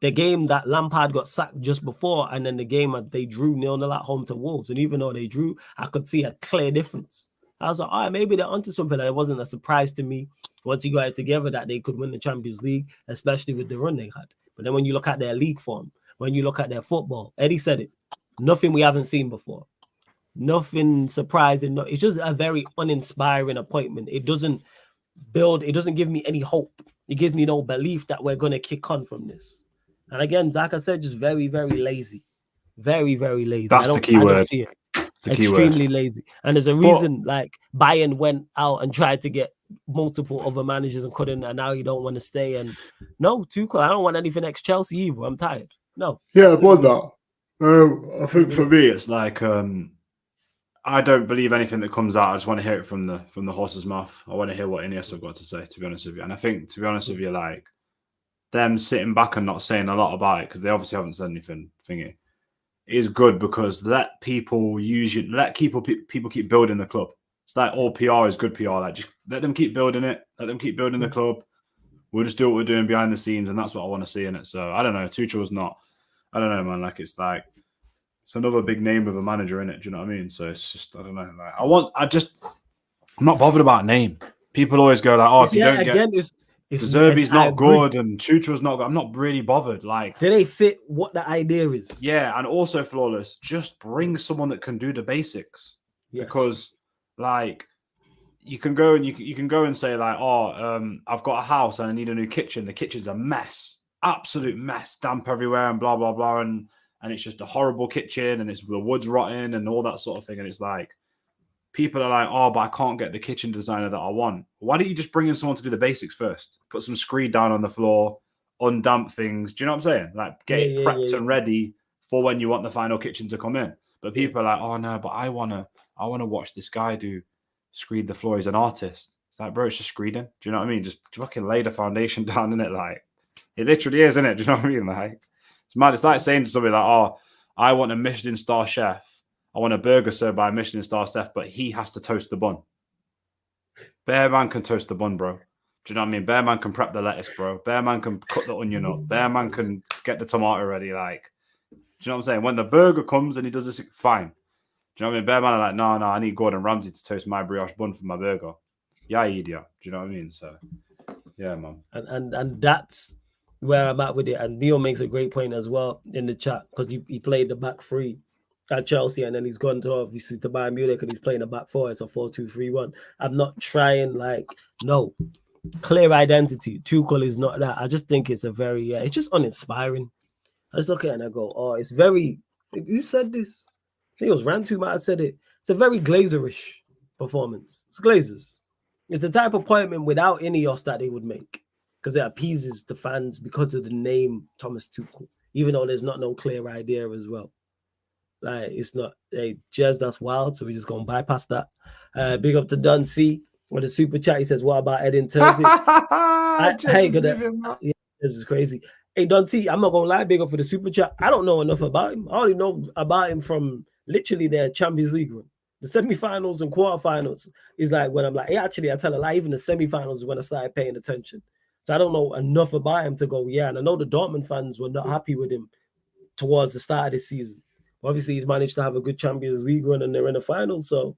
the game that Lampard got sacked just before, and then the game that they drew 0-0 at home to Wolves. And even though they drew, I could see a clear difference. I was like, all right, maybe they're onto something. And it wasn't a surprise to me once you got it together that they could win the Champions League, especially with the run they had. But then when you look at their league form, when you look at their football, Eddie said it, nothing we haven't seen before. Nothing surprising. It's just a very uninspiring appointment. It doesn't give me any hope. It gives me no belief that we're going to kick on from this. And again, like I said, just very, very lazy. Very, very lazy. That's the key word. I don't see it. Extremely lazy. And there's a reason like Bayern went out and tried to get multiple other managers and couldn't, and now you don't want to stay. And no, Tuchel, I don't want anything ex-Chelsea either. I'm tired. No. Yeah, I want that. I think for me, it's like I don't believe anything that comes out. I just want to hear it from the horse's mouth. I want to hear what Ineos have got to say, to be honest with you. And I think, to be honest with you, like them sitting back and not saying a lot about it because they obviously haven't said anything thingy is good because let people people keep building the club. It's like all PR is good PR. Like just let them keep building it. Let them keep building the club. We'll just do what we're doing behind the scenes, and that's what I want to see in it. So I don't know. Tuchel's not. I don't know, man. Like it's another big name of a manager in it. Do you know what I mean? So it's just I don't know. Like I'm not bothered about name. People always go like, oh, if you don't get Zerbi's not good and Tuchel's not good. I'm not really bothered. Like, do they fit what the idea is? Yeah, and also flawless. Just bring someone that can do the basics. Yes. Because like you can go and you can go and say like, oh, I've got a house and I need a new kitchen. The kitchen's a mess, absolute mess, damp everywhere and blah blah blah, and it's just a horrible kitchen and it's the wood's rotting and all that sort of thing. And it's like people are like, oh, but I can't get the kitchen designer that I want. Why don't you just bring in someone to do the basics first? Put some screed down on the floor, undamp things. Do you know what I'm saying? Like get it prepped and ready for when you want the final kitchen to come in. But people are like, oh no, but I wanna watch this guy do screed the floor. He's an artist. It's like, bro, it's just screeding. Do you know what I mean? Just fucking lay the foundation down in it. Like it literally is, isn't it? Do you know what I mean? Like it's mad. It's like saying to somebody like, oh, I want a Michelin star chef. I want a burger served by a Michelin star chef, but he has to toast the bun. Bear man can toast the bun, bro. Do you know what I mean? Bear man can prep the lettuce, bro. Bear man can cut the onion up. Bear man can get the tomato ready. Like, do you know what I'm saying? When the burger comes and he does this, fine. Do you know what I mean? Bear man are like, no, I need Gordon Ramsay to toast my brioche bun for my burger. Yeah, idiot. Do you know what I mean? So, yeah, man. And that's where I'm at with it. And Neil makes a great point as well in the chat because he played the back three at Chelsea and then he's gone to obviously to Bayern Munich and he's playing a back four. It's a 4-2-3-1. I'm not trying no clear identity. Tuchel is not that. I just think it's a very it's just uninspiring. I just look at it and I go, oh, it's very. Who said this? I think it was Rantu might have said it. It's a very Glazerish performance. It's Glazers. It's the type of appointment without Ineos that they would make because it appeases the fans because of the name Thomas Tuchel, even though there's not no clear idea as well. Like it's not Jez, that's wild. So we're just gonna bypass that. Big up to Dun C with the super chat. He says, "What about Edin Terzic?" Yeah, this is crazy. Hey, Dun C, I'm not gonna lie. Big up for the super chat. I don't know enough about him. I only know about him from literally their Champions League run. The semifinals and quarterfinals is like when I'm like, hey, actually, I tell a lie. Even the semifinals is when I started paying attention. So I don't know enough about him to go, yeah. And I know the Dortmund fans were not happy with him towards the start of this season. Obviously, he's managed to have a good Champions League run and they're in the final. So,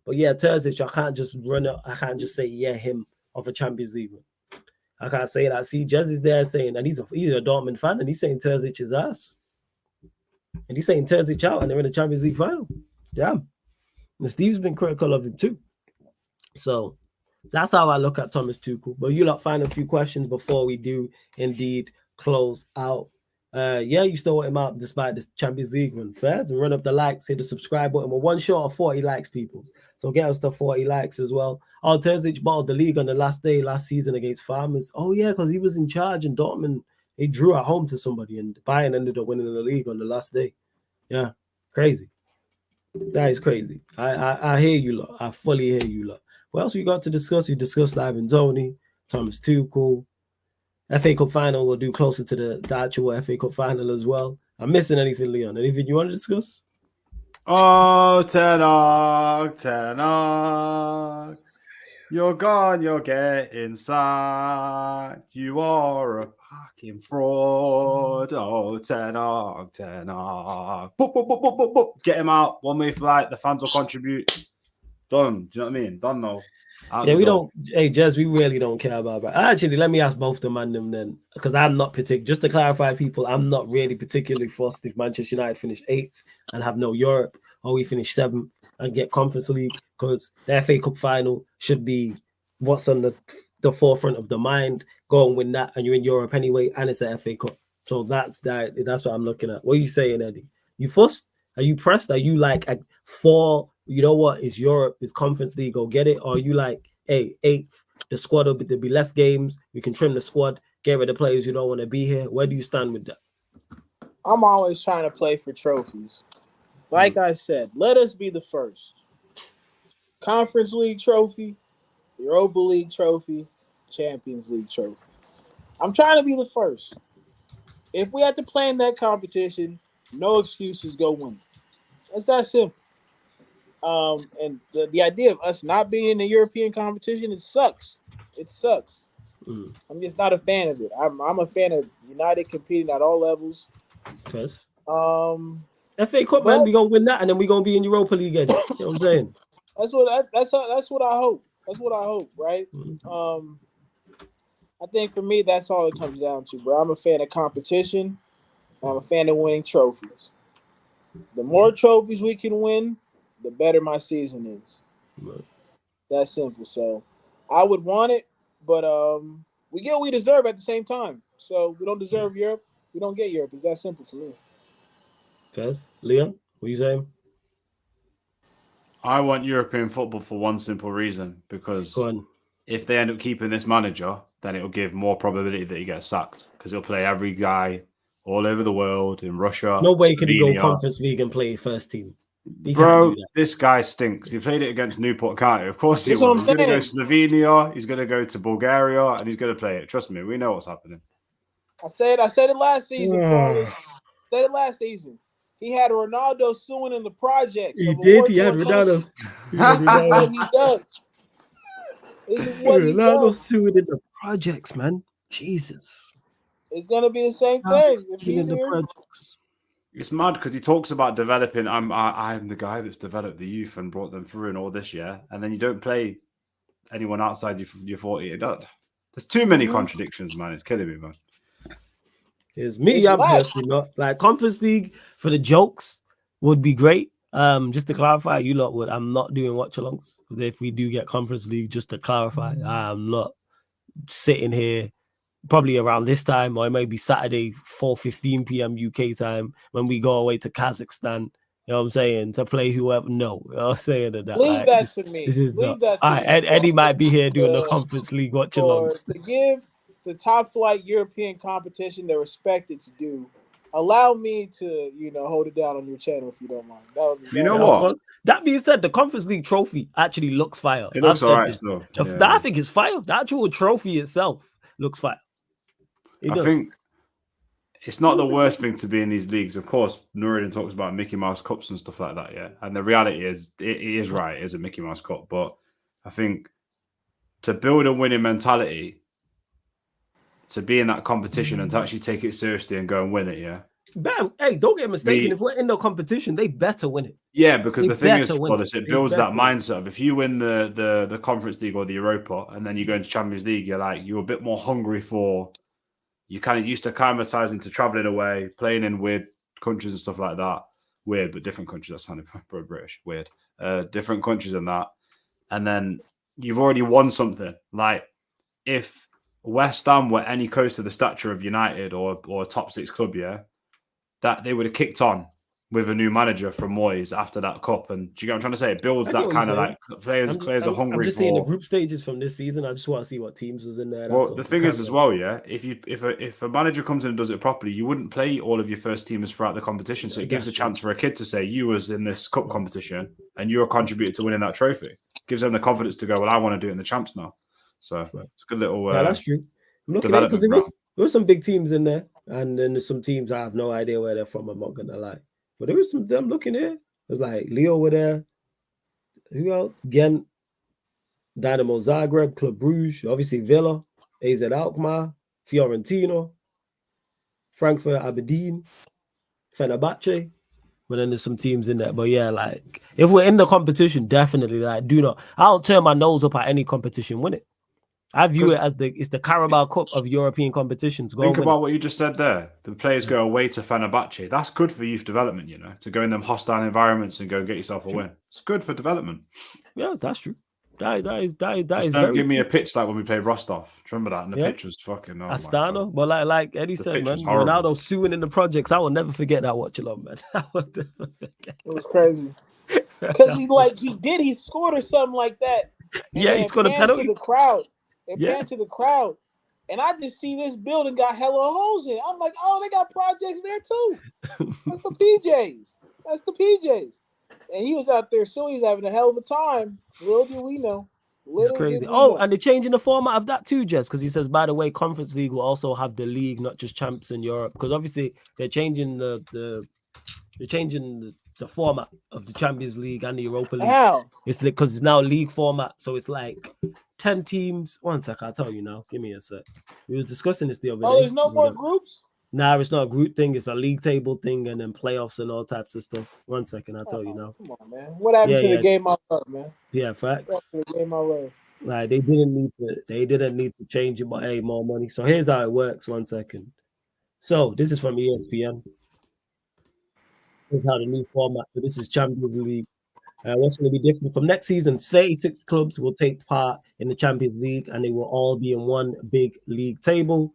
but yeah, Terzic, I can't just run it. I can't just say, yeah, him off a Champions League run. I can't say that. See, Jez is there saying, and he's a Dortmund fan, and he's saying Terzic is ass. And he's saying Terzic out, and they're in the Champions League final. Damn. And Steve's been critical of him too. So that's how I look at Thomas Tuchel. But you lot find a few questions before we do indeed close out. Yeah, you still want him out despite this Champions League run. Fairs and run up the likes, hit the subscribe button. We're one short of 40 likes, people. So get us to 40 likes as well. Oh, Terzic bottled the league on the last day last season against Farmers. Oh, yeah, because he was in charge and Dortmund, he drew at home to somebody and Bayern ended up winning the league on the last day. Yeah, crazy. That is crazy. I hear you lot. I fully hear you lot. What else we got to discuss? We discussed Ivan Toney, Thomas Tuchel. FA Cup final, we'll do closer to the actual FA Cup final as well. I'm missing anything, Leon? Anything you want to discuss? Oh, Ten Hag. You're gone, you're getting sacked. You are a fucking fraud. Oh, Ten Hag. Boop, boop, boop, boop, boop, boop. Get him out. One way flight. The fans will contribute. Done. Do you know what I mean? Done now. Yeah, we don't. Hey, Jez, we really don't care about that. Actually, let me ask both the ManDem then, because I'm not particular. Just to clarify, people, I'm not really particularly fussed if Manchester United finish 8th and have no Europe, or we finish 7th and get Conference League, because the FA Cup final should be what's on the forefront of the mind. Go and win that, and you're in Europe anyway, and it's a FA Cup. So that's that. That's what I'm looking at. What are you saying, Eddie? You fussed? Are you pressed? Are you like for? You know what? It's Europe, it's Conference League, go get it. Or are you like, hey, 8th, the squad will there'll be less games, we can trim the squad, get rid of players who don't want to be here. Where do you stand with that? I'm always trying to play for trophies. Like I said, let us be the first. Conference League trophy, Europa League trophy, Champions League trophy. I'm trying to be the first. If we had to play in that competition, no excuses, go win. It's that simple. And the idea of us not being in the European competition, it sucks. It sucks. I'm just not a fan of it. I'm a fan of United competing at all levels. First. FA Cup, man, we gonna win that, and then we gonna be in Europa League again. You know what I'm saying? That's what I hope. That's what I hope, right? I think for me, that's all it comes down to, bro. I'm a fan of competition. I'm a fan of winning trophies. The more trophies we can win, the better my season is. That's simple. So I would want it, but we get what we deserve at the same time. So we don't deserve Europe. We don't get Europe. It's that simple for me. Fez, Leon, what are you saying? I want European football for one simple reason, because if they end up keeping this manager, then it'll give more probability that he gets sacked, because he'll play every guy all over the world, in Russia. No way could he go Conference League and play first team. Bro, this guy stinks. He played it against Newport County. Of course he will. He's going to go to Slovenia. He's going to go to Bulgaria, and he's going to play it. Trust me, we know what's happening. I said it last season, said it last season. He had Ronaldo suing in the projects. He did. He had Ronaldo. This is what he does. This is what he Ronaldo does. suing in the projects, man. Jesus. It's going to be the same thing. If he's in the here. projects. It's mad because he talks about developing. I'm the guy that's developed the youth and brought them through and all this, and then you don't play anyone outside your 40. There's too many contradictions, man. It's killing me, man. It's me. I'm personally not like Conference League for the jokes would be great. Just to clarify, you lot would. I'm not doing watch-alongs if we do get Conference League. Just to clarify, I'm not sitting here. Probably around this time, or it might be Saturday, 4:15 p.m. UK time, when we go away to Kazakhstan. You know what I'm saying? To play whoever. No, you know what I'm saying? That, leave that to me. This is leave that to me. Eddie might be here doing the Conference League watch-alongs. To give the top flight European competition the respect it's due, allow me to, hold it down on your channel if you don't mind. You know what? That being said, the Conference League trophy actually looks fire. It looks alright, though. I think it's fire. The actual trophy itself looks fire. I think it's not the worst thing to be in these leagues. Of course, Nuruddin talks about Mickey Mouse Cups and stuff like that, And the reality is, it is right. It is a Mickey Mouse Cup. But I think to build a winning mentality, to be in that competition and to actually take it seriously and go and win it, Hey, don't get mistaken. If we're in the competition, they better win it. Yeah, because the thing is, Wallace, it builds that mindset of if you win the Conference League or the Europa and then you go into Champions League, you're a bit more hungry for... You kind of used to acclimatizing to traveling away, playing in weird countries and stuff like that. Weird, but different countries. That sounded British. Weird. Different countries and that. And then you've already won something. Like if West Ham were any close to the stature of United or a top 6 club, that they would have kicked on with a new manager from Moyes after that cup. And do you get what I'm trying to say? It builds that kind of like players are hungry. I'm just seeing the group stages from this season. I just want to see what teams was in there. Well, the thing is as well, if a manager comes in and does it properly, you wouldn't play all of your first teamers throughout the competition. So it gives a chance for a kid to say, you was in this cup competition and you're a contributor to winning that trophy. It gives them the confidence to go, well, I want to do it in the champs now. So it's a good little that's true. I'm looking at it because there was some big teams in there. And then there's some teams I have no idea where they're from. I'm not going to lie. But there was some them looking here. It was like Leo were there. Who else? Ghent, Dynamo Zagreb, Club Brugge, obviously Villa, AZ Alkmaar, Fiorentina, Frankfurt, Aberdeen, Fenerbahce. But then there's some teams in there. But like if we're in the competition, definitely I don't turn my nose up at any competition, win it. I view it as it's the Carabao Cup of European competitions. Think about what you just said there. The players go away to Fenerbahce. That's good for youth development, to go in them hostile environments and go and get yourself a win. It's good for development. Yeah, that's true. That is don't give me a pitch like when we played Rostov. Do you remember that? And the pitch was fucking Astana. But like Eddie said, man, Ronaldo suing in the projects. I will never forget that watch along, man. I will never forget. It was crazy. Because he scored or something like that. He scored a penalty. To the crowd. To the crowd. And I just see this building got hella holes in it. I'm like, oh, they got projects there too. That's the PJs. And he was out there, so he's having a hell of a time. Little do we know. It's crazy. And they're changing the format of that too, Jess, because he says, by the way, Conference League will also have the league, not just champs in Europe. Because obviously they're changing the format of the Champions League and the Europa League. How? It's because it's now league format, so it's like 10 teams. One sec, I'll tell you now. Give me a sec. We was discussing this the other day. Oh, there's no more groups? Nah, it's not a group thing. It's a league table thing and then playoffs and all types of stuff. 1 second, I'll tell you now. Come on, man. What happened to the game I love, man? Yeah, facts. What happened to the game I love? Like they didn't need to change it, but hey, more money. So here's how it works. 1 second. So this is from ESPN. This is how the new format. So this is Champions League. What's going to be different from next season? 36 clubs will take part in the Champions League, and they will all be in one big league table.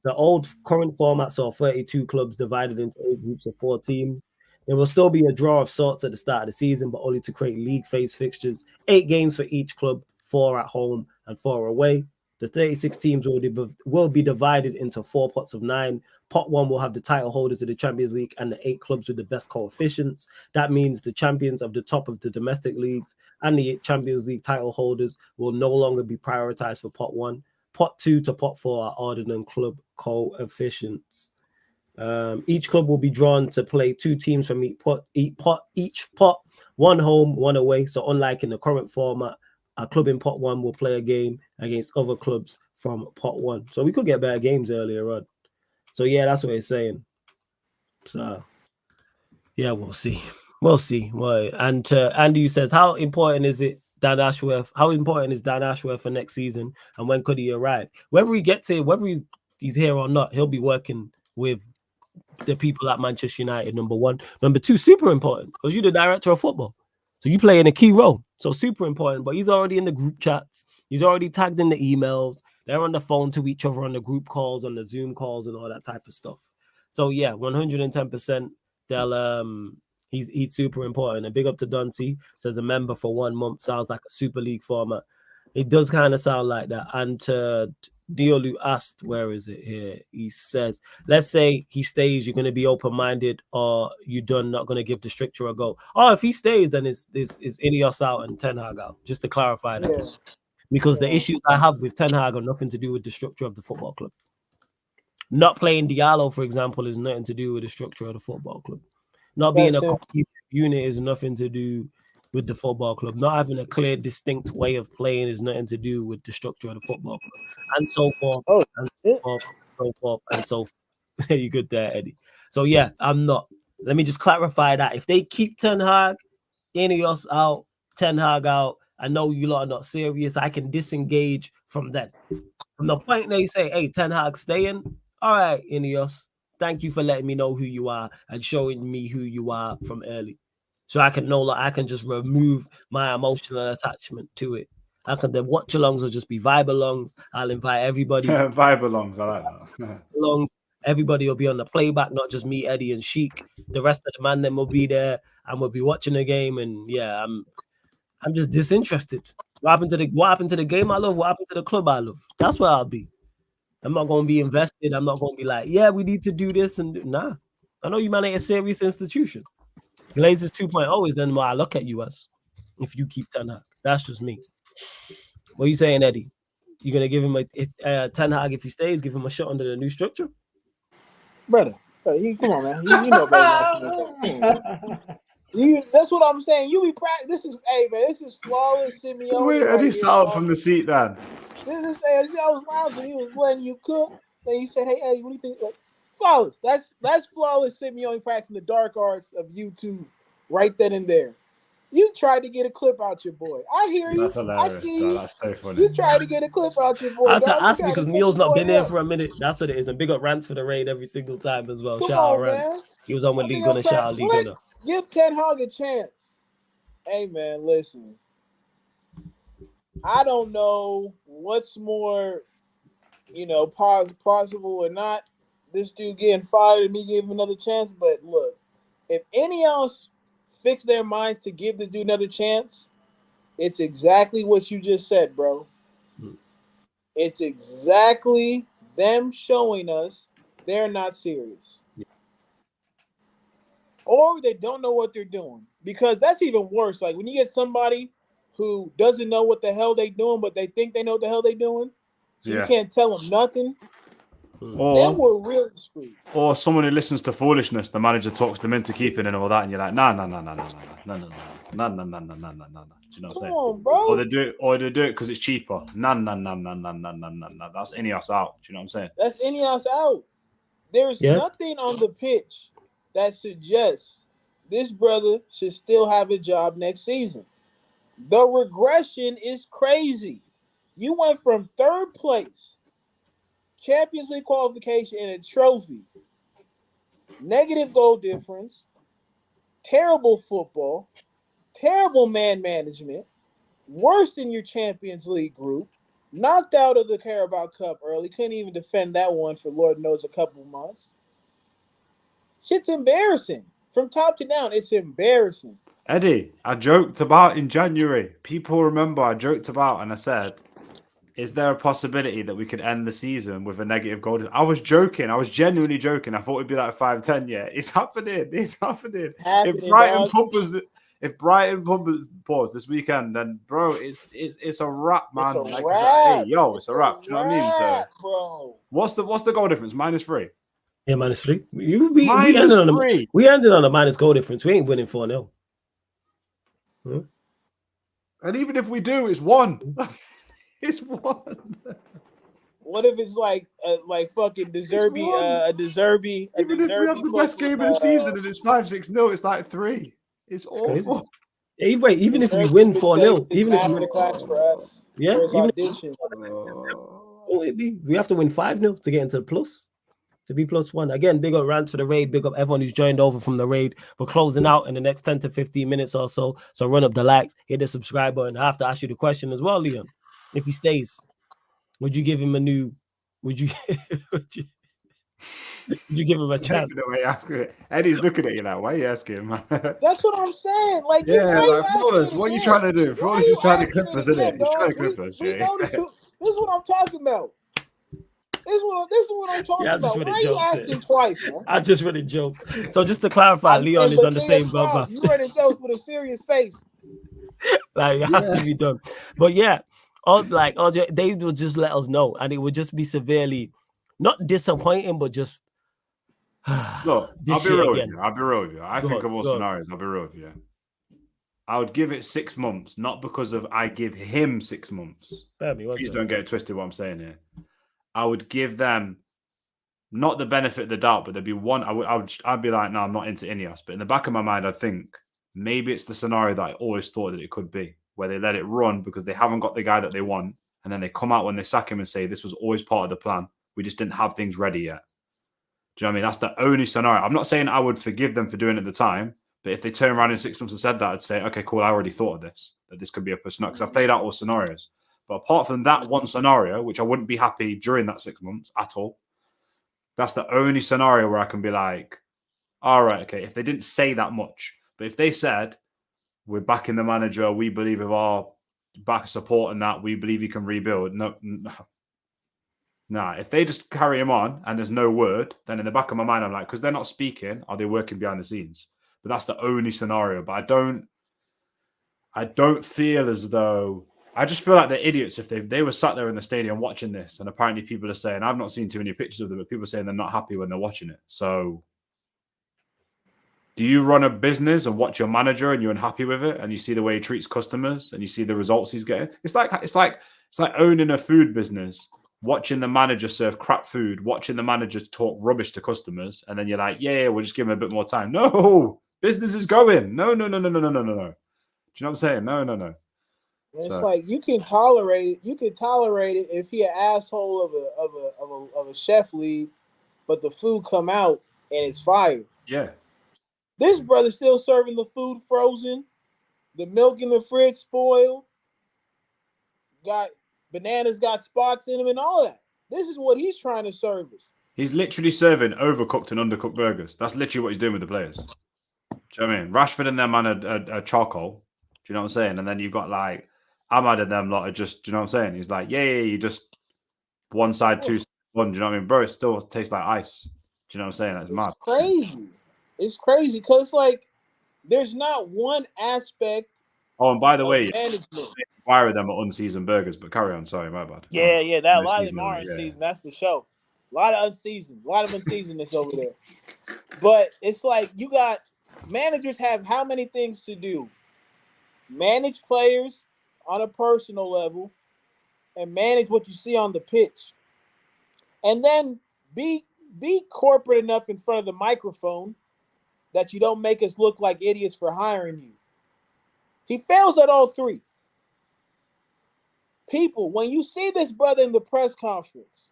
The old current format saw 32 clubs divided into 8 groups of 4 teams. There will still be a draw of sorts at the start of the season, but only to create league phase fixtures. 8 games for each club, 4 at home and 4 away. The 36 teams will be divided into 4 pots of 9. Pot 1 will have the title holders of the Champions League and the 8 clubs with the best coefficients. That means the champions of the top of the domestic leagues and the Champions League title holders will no longer be prioritized for pot 1. Pot 2 to pot 4 are ordered in club coefficients. Each club will be drawn to play 2 teams from each pot, 1 home, 1 away. So unlike in the current format, a club in pot 1 will play a game against other clubs from pot 1. So we could get better games earlier on. So yeah, that's what it's saying. So yeah, we'll see. We'll see. Well, and Andy says, how important is Dan Ashworth for next season, and when could he arrive? Whether he gets here, whether he's here or not, he'll be working with the people at Manchester United, number 1. Number 2, super important, because you're the director of football. So you play in a key role. So super important. But he's already in the group chats. He's already tagged in the emails. They're on the phone to each other on the group calls, on the Zoom calls, and all that type of stuff. So yeah, 110%. He's super important. And big up to Dunty. Says a member for 1 month sounds like a Super League format. It does kind of sound like that. And Diallo asked, where is it here? He says, let's say he stays, you're going to be open-minded, or you done not going to give the stricture a go. Oh, if he stays, then it's Ineos out and Ten Hag out, just to clarify that. Yeah. Because the issues I have with Ten Hag are nothing to do with the structure of the football club. Not playing Diallo, for example, is nothing to do with the structure of the football club. Not being a cohesive unit is nothing to do with the football club. Not having a clear, distinct way of playing is nothing to do with the structure of the football club, and so forth, and so forth, and so forth. You good there, Eddie? So yeah, I'm not. Let me just clarify that. If they keep Ten Hag, Ineos out, Ten Hag out, I know you lot are not serious. I can disengage from that. From the point they say, hey, Ten Hag staying, all right, Ineos, thank you for letting me know who you are and showing me who you are from early. So I can just remove my emotional attachment to it. The watch-alongs will just be vibe-alongs. I'll invite everybody. Vibe-alongs, I like that. Everybody will be on the playback, not just me, Eddie, and Sheik. The rest of the ManDem will be there, and we'll be watching the game. And yeah, I'm just disinterested. What happened to the game I love? What happened to the club I love? That's where I'll be. I'm not going to be invested. I'm not going to be like, yeah, we need to do this. And nah, I know you man ain't a serious institution. Glazers 2.0 is then what I look at you as, if you keep Ten Hag. That's just me. What are you saying, Eddie? You're going to give him a Ten Hag if he stays, give him a shot under the new structure? Brother, come on, man. You know better. That's what I'm saying. You be practicing. This is flawless Simeone. Wait, Eddie sat up from the seat then. I was lounging. He was letting you cook. Then he said, hey, Eddie, what do you think? Like, flawless. That's flawless Simeone practicing the dark arts of YouTube right then and there. You tried to get a clip out your boy. I hear you. That's hilarious. I see you. That's so funny. You tried to get a clip out your boy. I have to ask because Neil's not been here for a minute. That's what it is. And big up Rants for the raid every single time as well. Shout out Rants. He was on with League Gunner. Shout out League Gunner. Give Ten Hag a chance. Hey, man, listen. I don't know what's more, possible or not. This dude getting fired and me giving him another chance. But look, if any else fix their minds to give the dude another chance, it's exactly what you just said, bro. It's exactly them showing us they're not serious. or they don't know what they're doing. Because that's even worse. Like when you get somebody who doesn't know what the hell they're doing, but they think they know what the hell they're doing, so you can't tell them nothing. Then we're really screwed. Or someone who listens to foolishness, the manager talks them into keeping and all that, and you're like, nah. Do you know what I'm saying? On, bro. Or they do it because it's cheaper. Nah. That's Ineos out. Do you know what I'm saying? That's Ineos out. There's nothing on the pitch that suggests this brother should still have a job next season. The regression is crazy. You went from third place, Champions League qualification, and a trophy, negative goal difference, terrible football, terrible man management, worse than your Champions League group, knocked out of the Carabao Cup early, couldn't even defend that one for Lord knows a couple months. Shit's embarrassing. From top to down, it's embarrassing. Eddie, I joked about in January. People remember I joked about and I said, is there a possibility that we could end the season with a negative goal? I was joking. I was genuinely joking. I thought it'd be like 5-10. Yeah, it's happening. It's happening. If Brighton pumps this weekend, then bro, it's a wrap, man. It's a wrap. It's a wrap. Do you know what I mean? So, bro, what's the goal difference? -3. Yeah, -3. We ended on a minus goal difference. We ain't winning 4-0. And even if we do, it's 1. It's 1. What if it's like fucking De Zerbi, De Zerbi? Even if we have the best game of the season and it's 5-6-0, it's like 3. It's awful. Even if we win 4-0, even if we win class for us, we have to win 5-0 to get into the plus. To be +1. Again, big up Rants for the raid. Big up everyone who's joined over from the raid. We're closing out in the next 10 to 15 minutes or so. So run up the likes, hit the subscribe button. I have to ask you the question as well, Leon. If he stays, would you give him a new? Would you give him a chance? Eddie's looking at you like, why are you asking him? That's what I'm saying. Like, Flawless, what are you trying to do? Flawless is trying to clip us, isn't it? He's trying to clip us. This is what I'm talking about. This is what I'm talking about. Why are you asking twice, man? I just read jokes. So just to clarify, Leon is on the same boat. You read jokes with a serious face. Like it has to be done. But yeah, they will just let us know, and it would just be severely not disappointing, but just look. I'll be real with you. I think of all scenarios. I'll be real with you. I would give it 6 months, not because of I give him 6 months. Please don't get it twisted. What I'm saying here. I would give them not the benefit of the doubt, but there'd be one. I'd be like, no, I'm not into Ineos. But in the back of my mind, I think maybe it's the scenario that I always thought that it could be, where they let it run because they haven't got the guy that they want, and then they come out when they sack him and say this was always part of the plan. We just didn't have things ready yet. Do you know what I mean? That's the only scenario. I'm not saying I would forgive them for doing it at the time, but if they turn around in 6 months and said that, I'd say, okay, cool. I already thought of this, that this could be a person because I played out all scenarios. But apart from that one scenario, which I wouldn't be happy during that 6 months at all, that's the only scenario where I can be like, all right, okay, if they didn't say that much, but if they said, we're backing the manager, we believe with our back support and that, we believe he can rebuild. No. If they just carry him on and there's no word, then in the back of my mind, I'm like, because they're not speaking, are they working behind the scenes? But that's the only scenario. But I don't feel as though... I just feel like they're idiots if they were sat there in the stadium watching this, and apparently people are saying, I've not seen too many pictures of them, but people are saying they're not happy when they're watching it. So do you run a business and watch your manager and you're unhappy with it and you see the way he treats customers and you see the results he's getting? It's like owning a food business, watching the manager serve crap food, watching the manager talk rubbish to customers, and then you're like, yeah, we'll just give him a bit more time. No, business is going. No. Do you know what I'm saying? No. It's like you can tolerate it. You can tolerate it if he an asshole of a chef lead, but the food come out and it's fire. Yeah. This brother's still serving the food frozen, the milk in the fridge spoiled, got bananas, got spots in them, and all that. This is what he's trying to service. He's literally serving overcooked and undercooked burgers. That's literally what he's doing with the players. Do you know what I mean? Rashford and them man are charcoal. Do you know what I'm saying? And then you've got like Ahmad and them lot are just, do you know what I'm saying? He's like, yeah, you just one side, two side, one. Do you know what I mean? Bro, it still tastes like ice. Do you know what I'm saying? That's mad. Crazy. It's crazy because like there's not one aspect Oh, and by the of way, management. wire them are unseasoned burgers, but carry on. Sorry, my bad. Yeah, that a No lot of them seasoning are on in it, yeah. season. That's for sure. A lot of unseasonedness over there. But it's like you got managers have how many things to do? Manage players on a personal level and manage what you see on the pitch. And then be corporate enough in front of the microphone that you don't make us look like idiots for hiring you. He fails at all three. People, when you see this brother in the press conference,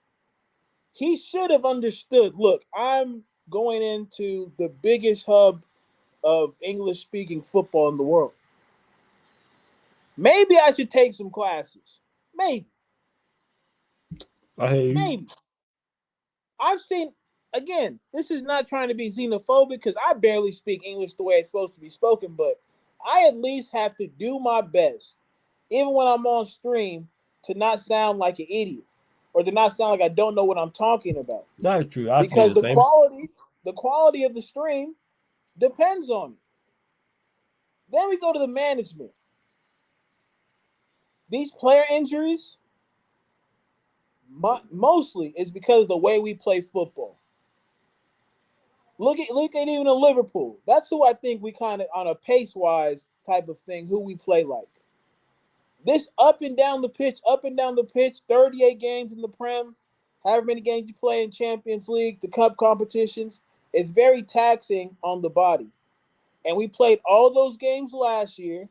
he should have understood, look, I'm going into the biggest hub of English-speaking football in the world. Maybe I should take some classes. Maybe. Maybe. I've seen, again, this is not trying to be xenophobic because I barely speak English the way it's supposed to be spoken, but I at least have to do my best, even when I'm on stream, to not sound like an idiot or to not sound like I don't know what I'm talking about. That is true. Because the quality of the stream depends on it. Then we go to the management. These player injuries, mostly is because of the way we play football. Look at even in Liverpool. That's who I think we kind of, on a pace-wise type of thing, who we play like. This up and down the pitch, 38 games in the Prem, however many games you play in Champions League, the cup competitions, it's very taxing on the body. And we played all those games last year,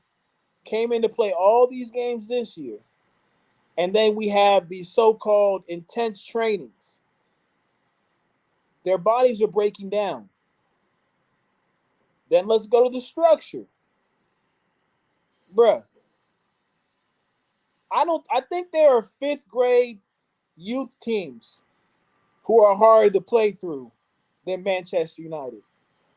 came in to play all these games this year. And then we have these so-called intense trainings. Their bodies are breaking down. Then let's go to the structure. Bruh. I think there are fifth grade youth teams who are harder to play through than Manchester United,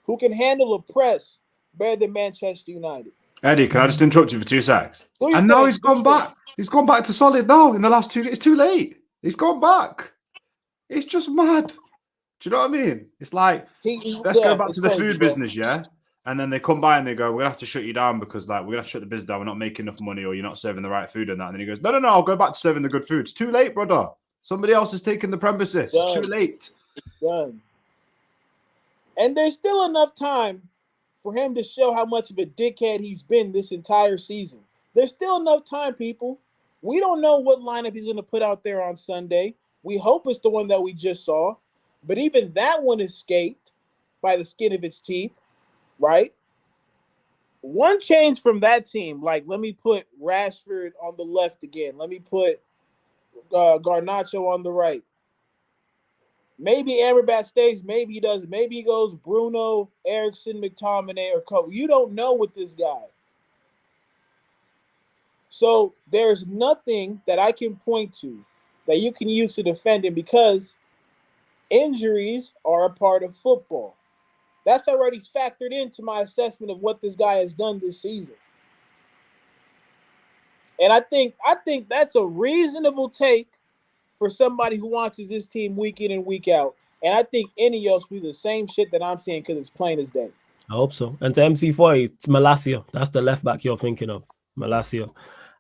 who can handle a press better than Manchester United. Eddie, can I just interrupt you for 2 seconds? And now he's gone back. He's gone back to solid now in the last 2 days. It's too late. He's gone back. It's just mad. Do you know what I mean? It's like, let's go back to the food business, yeah? And then they come by and they go, we're going to have to shut you down because like we're going to have to shut the business down. We're not making enough money or you're not serving the right food and that. And then he goes, no, I'll go back to serving the good food. It's too late, brother. Somebody else is taking the premises. It's too late. Done. And there's still enough time for him to show how much of a dickhead he's been this entire season. There's still enough time, people. We don't know what lineup he's going to put out there on Sunday. We hope it's the one that we just saw. But even that one escaped by the skin of its teeth, right? One change from that team, like let me put Rashford on the left again. Let me put Garnacho on the right. Maybe Amrabat stays, maybe he doesn't. Maybe he goes Bruno, Eriksson, McTominay, or Cole. You don't know with this guy. So there's nothing that I can point to that you can use to defend him because injuries are a part of football. That's already factored into my assessment of what this guy has done this season. And I think that's a reasonable take for somebody who watches this team week in and week out. And I think any else will be the same shit that I'm seeing because it's plain as day. I hope so. And to MC4, it's Malacia. That's the left back you're thinking of, Malacia.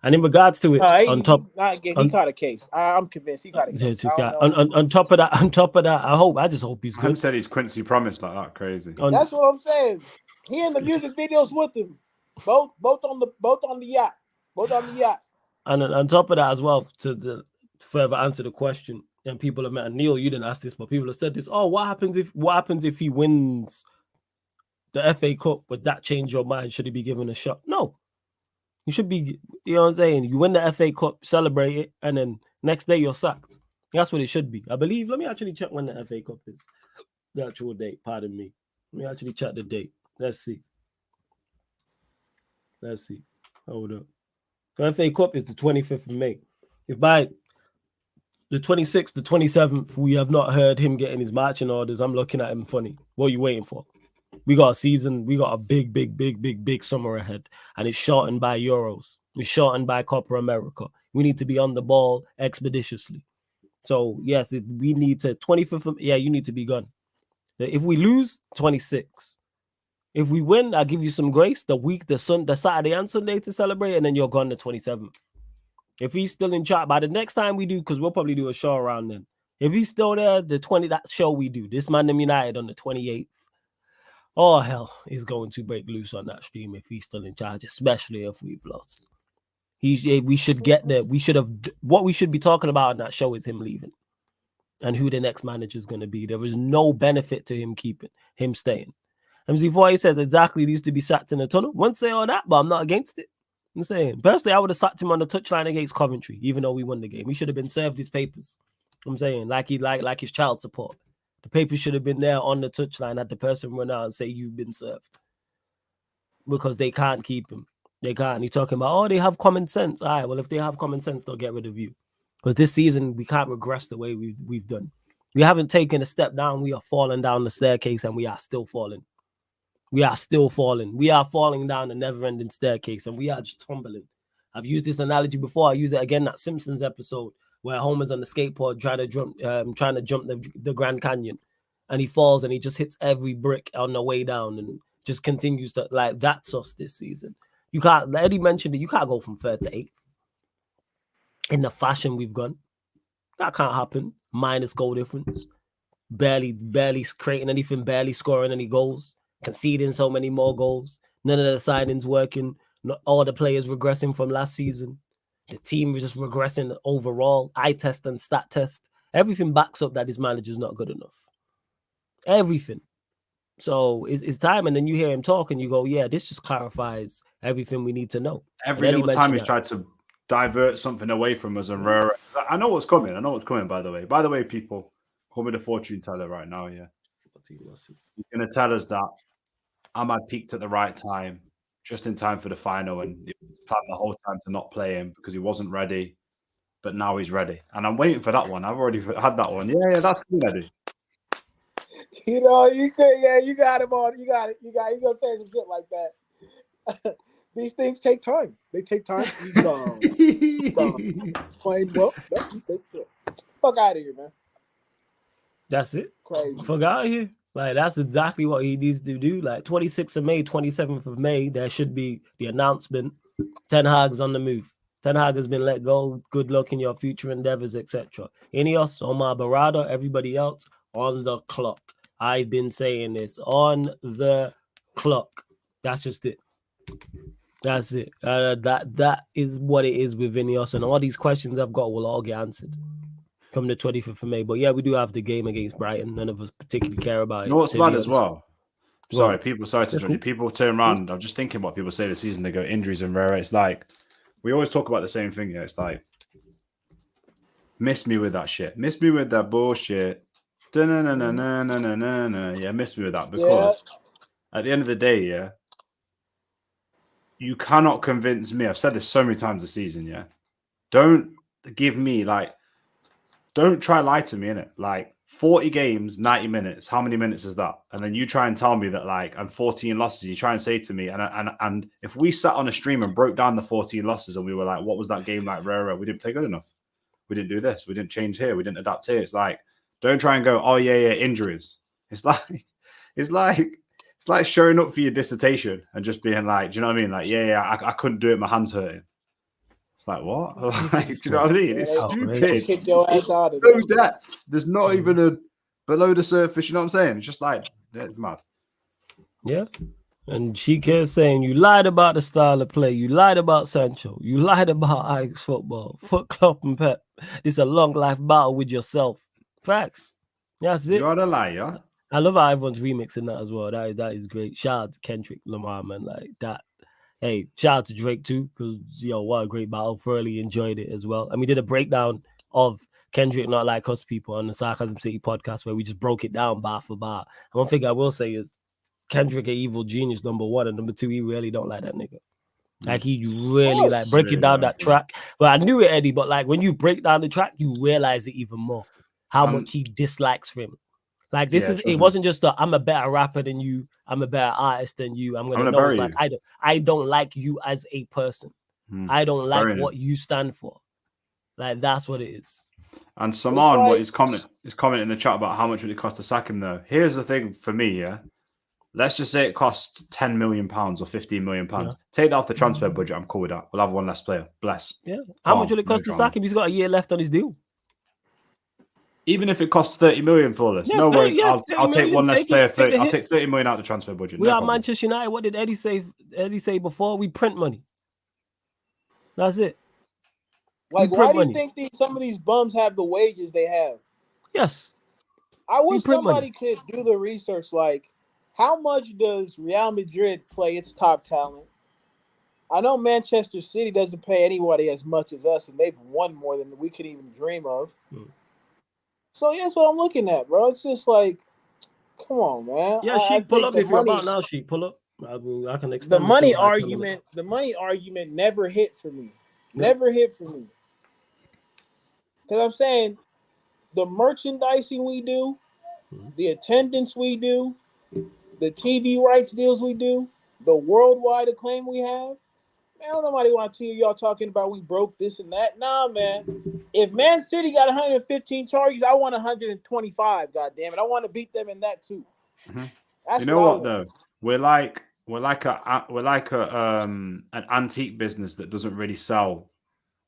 And in regards to it, he caught a case. I'm convinced he caught a case. On top of that, I just hope he's good. I said he's Quincy Promise like that. Crazy. That's what I'm saying. He in the music videos with him, both on the yacht. And on top of that as well, to further answer the question, and people have met. And Neil, you didn't ask this, but people have said this. Oh, what happens if he wins the FA Cup? Would that change your mind? Should he be given a shot? No. You should be, you know what I'm saying? You win the FA Cup, celebrate it, and then next day you're sacked. That's what it should be. I believe, let me actually check when the FA Cup is. The actual date, pardon me. Let me actually check the date. Let's see. Hold up. The FA Cup is the 25th of May. If by the 26th, the 27th, we have not heard him getting his marching orders, I'm looking at him funny. What are you waiting for? We got a season. We got a big summer ahead. And it's shortened by Euros. It's shortened by Copa America. We need to be on the ball expeditiously. So, yes, we need to, 25th, you need to be gone. If we lose, 26. If we win, I'll give you some grace. The Saturday and Sunday to celebrate, and then you're gone the 27th. If he's still in charge by the next time we do, because we'll probably do a show around then. If he's still there, that show we do, this ManDem United on the 28th. Oh hell, he's going to break loose on that stream if he's still in charge, especially if we've lost. We should get there. What we should be talking about on that show is him leaving and who the next manager is going to be. There is no benefit to him staying. And before he says exactly he used to be sacked in the tunnel. Won't say all that, but I'm not against it. I'm saying personally, I would have sacked him on the touchline against Coventry, even though we won the game. He should have been served his papers. I'm saying like his child support. The papers should have been there on the touchline at the person run out and say you've been served. Because they can't keep him. They can't. He's talking about, oh, they have common sense. All right, well, if they have common sense, they'll get rid of you. Because this season, we can't regress the way we've done. We haven't taken a step down. We are falling down the staircase and we are still falling. We are still falling. We are falling down the never-ending staircase and we are just tumbling. I've used this analogy before. I use it again in that Simpsons episode where Homer's on the skateboard trying to jump the Grand Canyon. And he falls and he just hits every brick on the way down and just continues to, like, that's us this season. You can't, Eddie mentioned it, you can't go from 3rd to 8th in the fashion we've gone. That can't happen. Minus goal difference. Barely creating anything, barely scoring any goals, conceding so many more goals. None of the signings working. Not all the players regressing from last season. The team was just regressing overall. Eye test and stat test. Everything backs up that this manager's not good enough. Everything. So it's time, and then you hear him talk and you go, yeah, this just clarifies everything we need to know. Every little time he's tried to divert something away from us and rare. I know what's coming. By the way, people, call me the fortune teller right now, yeah. 14 losses. He's going to tell us that Ahmad peaked at the right time, just in time for the final, and he planned the whole time to not play him because he wasn't ready, but now he's ready. And I'm waiting for that one. I've already had that one. Yeah, that's good, Eddie. You know, you got him on. You got it. You're gonna say some shit like that. These things take time. They take time. Playing well. Fuck out of here, man. That's it. Crazy. Fuck out of here. Like, that's exactly what he needs to do. Like, 26th of May, 27th of May, there should be the announcement. Ten Hag's on the move. Ten Hag has been let go. Good luck in your future endeavors, etc. Ineos, Omar Barada, everybody else on the clock. I've been saying this, on the clock. That's just it. That's it. That is what it is with Ineos, and all these questions I've got will all get answered come the 25th of May. But yeah, we do have the game against Brighton. None of us particularly care about it. You know what's bad as well? Sorry to interrupt you. Cool. People turn around. I'm just thinking what people say this season. They go injuries and rare. It's like, we always talk about the same thing. Yeah, it's like, miss me with that shit. Miss me with that bullshit. Yeah, miss me with that, because at the end of the day, yeah, you cannot convince me. I've said this so many times this season, yeah. Don't give me, like, don't try lie to me, innit? Like, 40 games, 90 minutes. How many minutes is that? And then you try and tell me that, like, I'm 14 losses. You try and say to me, and if we sat on a stream and broke down the 14 losses and we were like, what was that game like? Rare, we didn't play good enough. We didn't do this. We didn't change here. We didn't adapt here. It's like, don't try and go, oh yeah, injuries. It's like showing up for your dissertation and just being like, do you know what I mean? Like, I couldn't do it. My hand's hurting. It's like, what? Like, do you know what I mean? It's stupid. Kick your ass out of no depth. There's not even a below the surface. You know what I'm saying? It's just like, it's mad. Yeah. And Sheikh is saying, you lied about the style of play. You lied about Sancho. You lied about Ajax football. Fuck Klopp and Pep. It's a long life battle with yourself. Facts. That's it. You're a liar. I love how everyone's remixing that as well. That is great. Shout out to Kendrick Lamar, man. Like that. Hey, shout out to Drake too, because what a great battle. Thoroughly enjoyed it as well. And we did a breakdown of Kendrick Not Like Us People on the Sarcasm City podcast where we just broke it down bar for bar. And one thing I will say is Kendrick, an evil genius, number one, and number two, he really don't like that nigga. Like, he really like breaking down that track. Well, I knew it, Eddie, but like when you break down the track, you realize it even more. How much he dislikes him. Like, this it wasn't just I'm a better rapper than you, I'm a better artist than you. I'm gonna know it's like I don't like you as a person. I don't like what you stand for. Like, that's what it is. And Saman, what he's commenting in the chat about how much would it cost to sack him though. Here's the thing for me, yeah. let's just say it costs £10 million or £15 million. Take that off the transfer budget. I'm cool with that. We'll have one less player. Bless. Yeah. How much will it cost to sack him? He's got a year left on his deal. Even if it costs 30 million for us, no worries. I'll take one less player. I'll take 30 million out of the transfer budget. We are Manchester United. What did Eddie say before? We print money. That's it. Like, why do you think some of these bums have the wages they have? Yes. I wish somebody could do the research. Like, how much does Real Madrid play its top talent? I know Manchester City doesn't pay anybody as much as us, and they've won more than we could even dream of. So yeah, that's what I'm looking at, bro. It's just like, come on, man. Yeah, Sheik, pull up if you're about now, Sheik. Pull up. I can extend the money argument. The money argument never hit for me. Never hit for me. Because I'm saying the merchandising we do, the attendance we do, the TV rights deals we do, the worldwide acclaim we have. Man, I don't nobody want to hear y'all talking about we broke this and that. Nah, man. If Man City got 115 charges, I want 125. God damn it, I want to beat them in that too. That's you know what though? We're like an antique business that doesn't really sell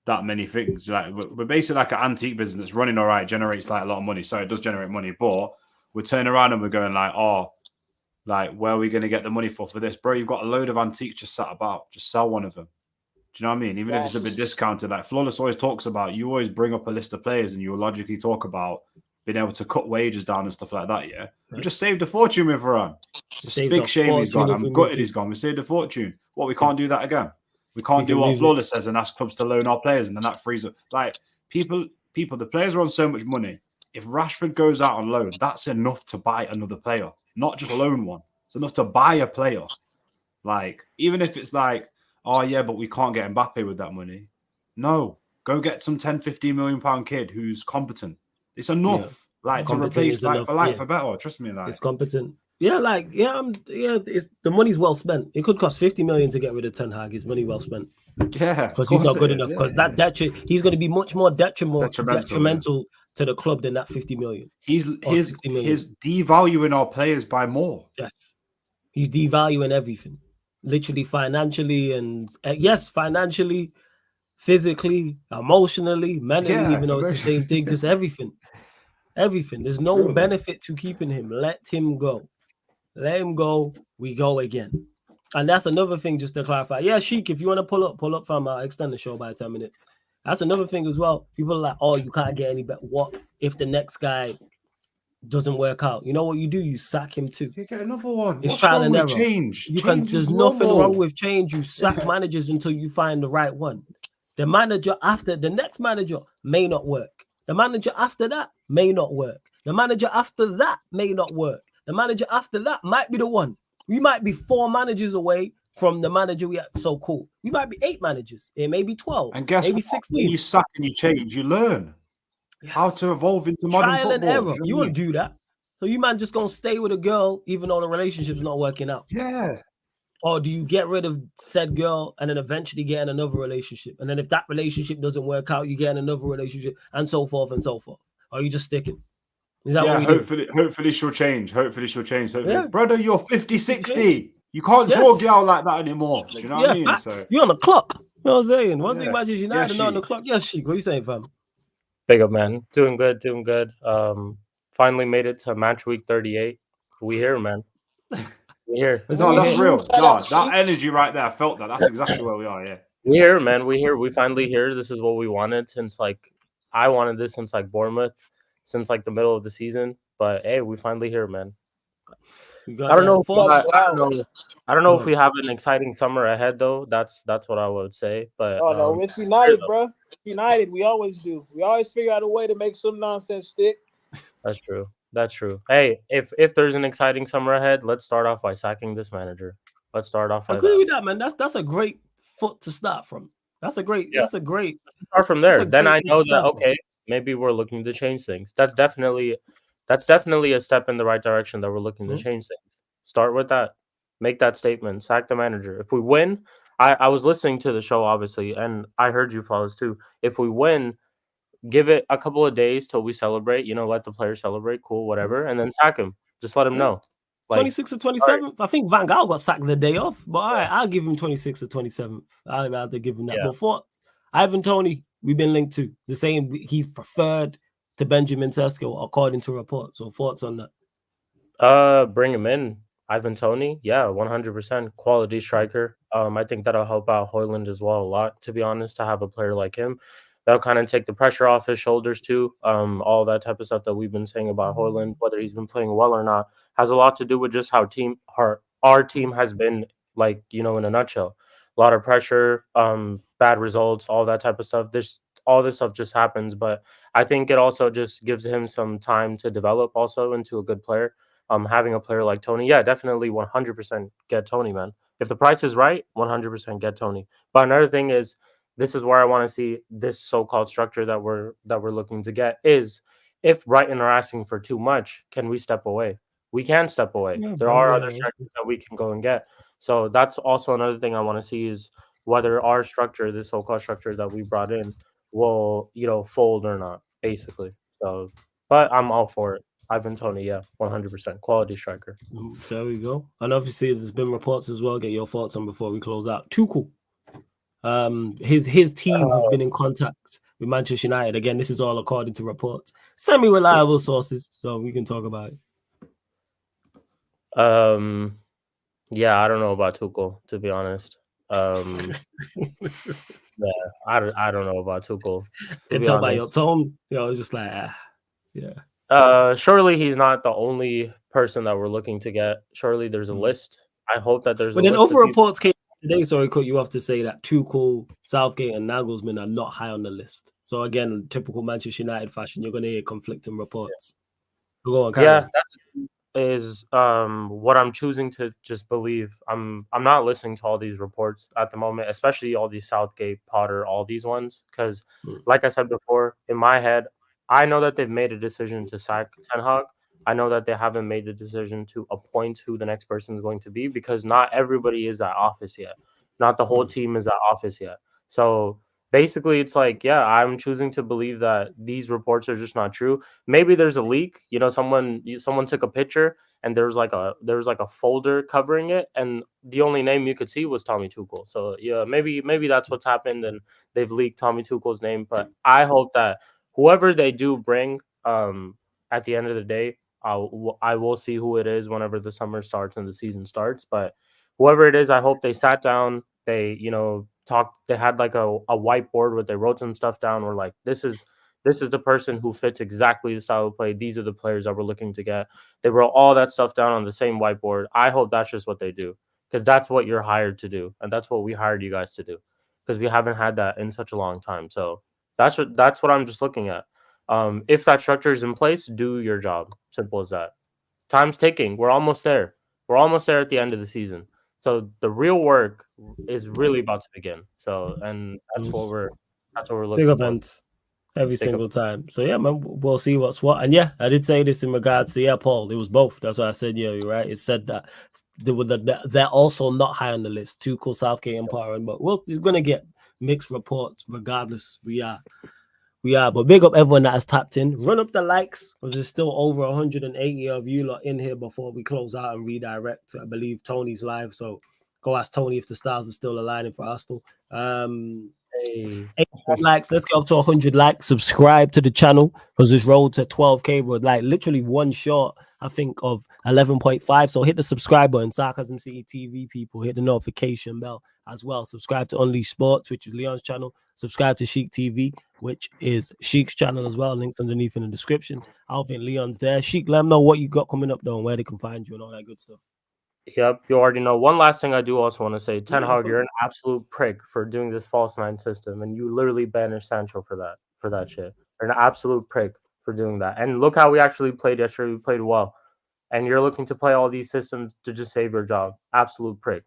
that many things. Like we're basically like an antique business that's running all right, generates like a lot of money. So it does generate money, but we're turning around and we're going like, oh. Like, where are we going to get the money for this? Bro, you've got a load of antiques just sat about. Just sell one of them. Do you know what I mean? Even if it's a bit discounted. Like, Flawless always talks about, you always bring up a list of players and you will logically talk about being able to cut wages down and stuff like that, yeah? We just saved a fortune with Varane. It's a big shame he's gone. I'm gutted he's gone. We saved a fortune. What, we can't do that again? We can't do what Flawless says and ask clubs to loan our players and then that frees up. Like, people, the players are on so much money. If Rashford goes out on loan, that's enough to buy another player. Not just loan one. It's enough to buy a player. Like, even if it's like, oh, yeah, but we can't get Mbappe with that money. No. Go get some 10, 15 million pound kid who's competent. It's enough. Yeah. Like, to replace for better. Trust me. Like, it's competent. Yeah, it's the money's well spent. It could cost 50 million to get rid of Ten Hag. It's money well spent. Yeah. Because he's not good enough. Because he's going to be much more detrimental to the club than that 50 million. He's devaluing our players by more. Yes. He's devaluing everything. Literally financially and financially, physically, emotionally, mentally, even though it's the same thing, just everything. Everything. There's no benefit to keeping him. Let him go. Let him go. We go again. And that's another thing just to clarify. Yeah, Sheik, if you want to pull up from extend the show by 10 minutes. That's another thing as well. People are like, oh, you can't get any better. What if the next guy doesn't work out? You know what you do? You sack him too. You get another one. It's trial and error. Change. There's nothing wrong with change. You sack managers until you find the right one. The next manager may not work. The manager after that may not work. The manager after that may not work. The manager after that might be the one. We might be 4 managers away from the manager we had. So cool. We might be 8 managers. It may be 12. And guess maybe what? 16. When you sack and you change, you learn how to evolve into modern trial football. And error. You won't do that. So you man just gonna stay with a girl even though the relationship's not working out. Yeah. Or do you get rid of said girl and then eventually get in another relationship? And then if that relationship doesn't work out, you get in another relationship and so forth and so forth. Or are you just sticking? Is that what hopefully she'll change. Yeah. Brother, you're 50, 60. You can't draw a girl like that anymore. Do you know what I mean? Facts. You're on the clock. You know what I'm saying? One thing Manchester United not on the clock. Yes, Sheik. What are you saying, fam? Big up, man. Doing good. Finally made it to match week 38. We here, man. We here. No, that's real. No, that energy right there, I felt that. That's exactly where we are, yeah. We here, man. We here. We finally here. This is what we wanted since, I wanted this since, Bournemouth, since, the middle of the season. But, hey, we finally here, man. I don't know if we have an exciting summer ahead, though. That's what I would say. But no, it's United, bro. United, we always do. We always figure out a way to make some nonsense stick. That's true. Hey, if there's an exciting summer ahead, let's start off by sacking this manager. Let's start off. I agree with that, man. That's a great foot to start from. That's a great. Start from there. Then I know that maybe we're looking to change things. That's definitely a step in the right direction that we're looking to change things. Start with that. Make that statement. Sack the manager. If we win, I was listening to the show, obviously, and I heard you, fellas, too. If we win, give it a couple of days till we celebrate. Let the players celebrate. Cool, whatever. And then sack him. Just let him know. Like 26th or 27th. I think Van Gaal got sacked the day off, but all right, I'll give him 26th or 27th. I'll have to give him that. Yeah. But thoughts, Ivan Toney, we've been linked to the same. He's preferred to Benjamin Sesko according to reports. So thoughts on that? Bring him in. Ivan Toney, yeah, 100% quality striker. I think that'll help out Hoyland as well a lot, to be honest, to have a player like him. That'll kind of take the pressure off his shoulders too. All that type of stuff that we've been saying about Hoyland, whether he's been playing well or not, has a lot to do with just how our team has been, like, in a nutshell. A lot of pressure, bad results, all that type of stuff. All this stuff just happens, but I think it also just gives him some time to develop also into a good player. Having a player like Toney, yeah, definitely 100% get Toney, man. If the price is right, 100% get Toney. But another thing is, this is where I want to see this so-called structure that we're looking to get is, if Brighton are asking for too much, can we step away? We can step away. There are other structures that we can go and get. So that's also another thing I want to see is whether our structure, this so-called structure that we brought in, will fold or not, basically. So, but I'm all for it. Ivan Toney, yeah, 100% quality striker. There we go. And obviously, there's been reports as well. Get your thoughts on before we close out. Tuchel, his team have been in contact with Manchester United. Again, this is all according to reports, semi-reliable sources, so we can talk about it. Yeah, I don't know about Tuchel, to be honest. Yeah, I don't know about Tuchel. Can tell by your tone. It's just like, yeah. Surely he's not the only person that we're looking to get. Surely there's a list. I hope that there's. But then other reports came today. Sorry, cut you off to say that Tuchel, Southgate, and Nagelsmann are not high on the list. So again, typical Manchester United fashion, you're going to hear conflicting reports. Yeah, go on, that's what I'm choosing to just believe. I'm not listening to all these reports at the moment, especially all these Southgate, Potter, all these ones, because like I said before, in my head, I know that they've made a decision to sack Ten Hag. I know that they haven't made the decision to appoint who the next person is going to be, because not everybody is at office yet. Not the whole team is at office yet. So basically, it's like, yeah, I'm choosing to believe that these reports are just not true. Maybe there's a leak. Someone took a picture and there was like a folder covering it, and the only name you could see was Tommy Tuchel. So yeah, maybe that's what's happened, and they've leaked Tommy Tuchel's name. But I hope that whoever they do bring, at the end of the day, I will see who it is whenever the summer starts and the season starts. But whoever it is, I hope they sat down, they talked, they had like a whiteboard where they wrote some stuff down, or like, this is the person who fits exactly the style of play. These are the players that we're looking to get. They wrote all that stuff down on the same whiteboard. I hope that's just what they do, because that's what you're hired to do, and that's what we hired you guys to do, because we haven't had that in such a long time. So that's what I'm just looking at. If that structure is in place, do your job. Simple as that. Time's ticking. We're almost there. We're almost there at the end of the season. So the real work is really about to begin. So, and that's what we're looking big for. Events every single time. So yeah, man, we'll see what's what. And yeah, I did say this in regards to Paul. It was both. That's why I said you're right. It said that they're also not high on the list. Tuchel, Southgate, and Potter. But we're gonna get mixed reports regardless. We are. But big up everyone that has tapped in. Run up the likes, because there's still over 180 of you lot in here before we close out and redirect. I believe Tony's live, so go ask Toney if the stars are still aligning for Arsenal. 8 likes. Let's get up to 100 likes. Subscribe to the channel, because this road to 12k, we're like literally one short, I think, of 11.5. So hit the subscribe button. Sarcasm City TV people, hit the notification bell as well. Subscribe to Unleash Sports, which is Leon's channel. Subscribe to Sheik TV, which is Sheik's channel as well. Links underneath in the description. I think Leon's there. Sheik, let them know what you got coming up though, and where they can find you and all that good stuff. Yep, you already know. One last thing I do also want to say, Ten Hag, you're an absolute prick for doing this false nine system, and you literally banished Sancho for that shit. You're an absolute prick for doing that. And look how we actually played yesterday. We played well. And you're looking to play all these systems to just save your job. Absolute prick.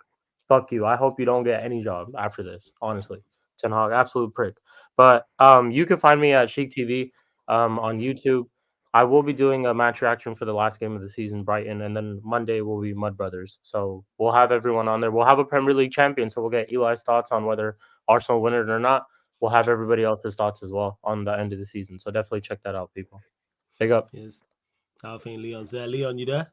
Fuck you. I hope you don't get any job after this, honestly. Ten Hag, absolute prick. But you can find me at Sheik TV on YouTube. I will be doing a match reaction for the last game of the season, Brighton, and then Monday will be Mud Brothers. So we'll have everyone on there. We'll have a Premier League champion, so we'll get Eli's thoughts on whether Arsenal win it or not. We'll have everybody else's thoughts as well on the end of the season. So definitely check that out, people. Big up. Yes. I think Leon's there. Leon, you there?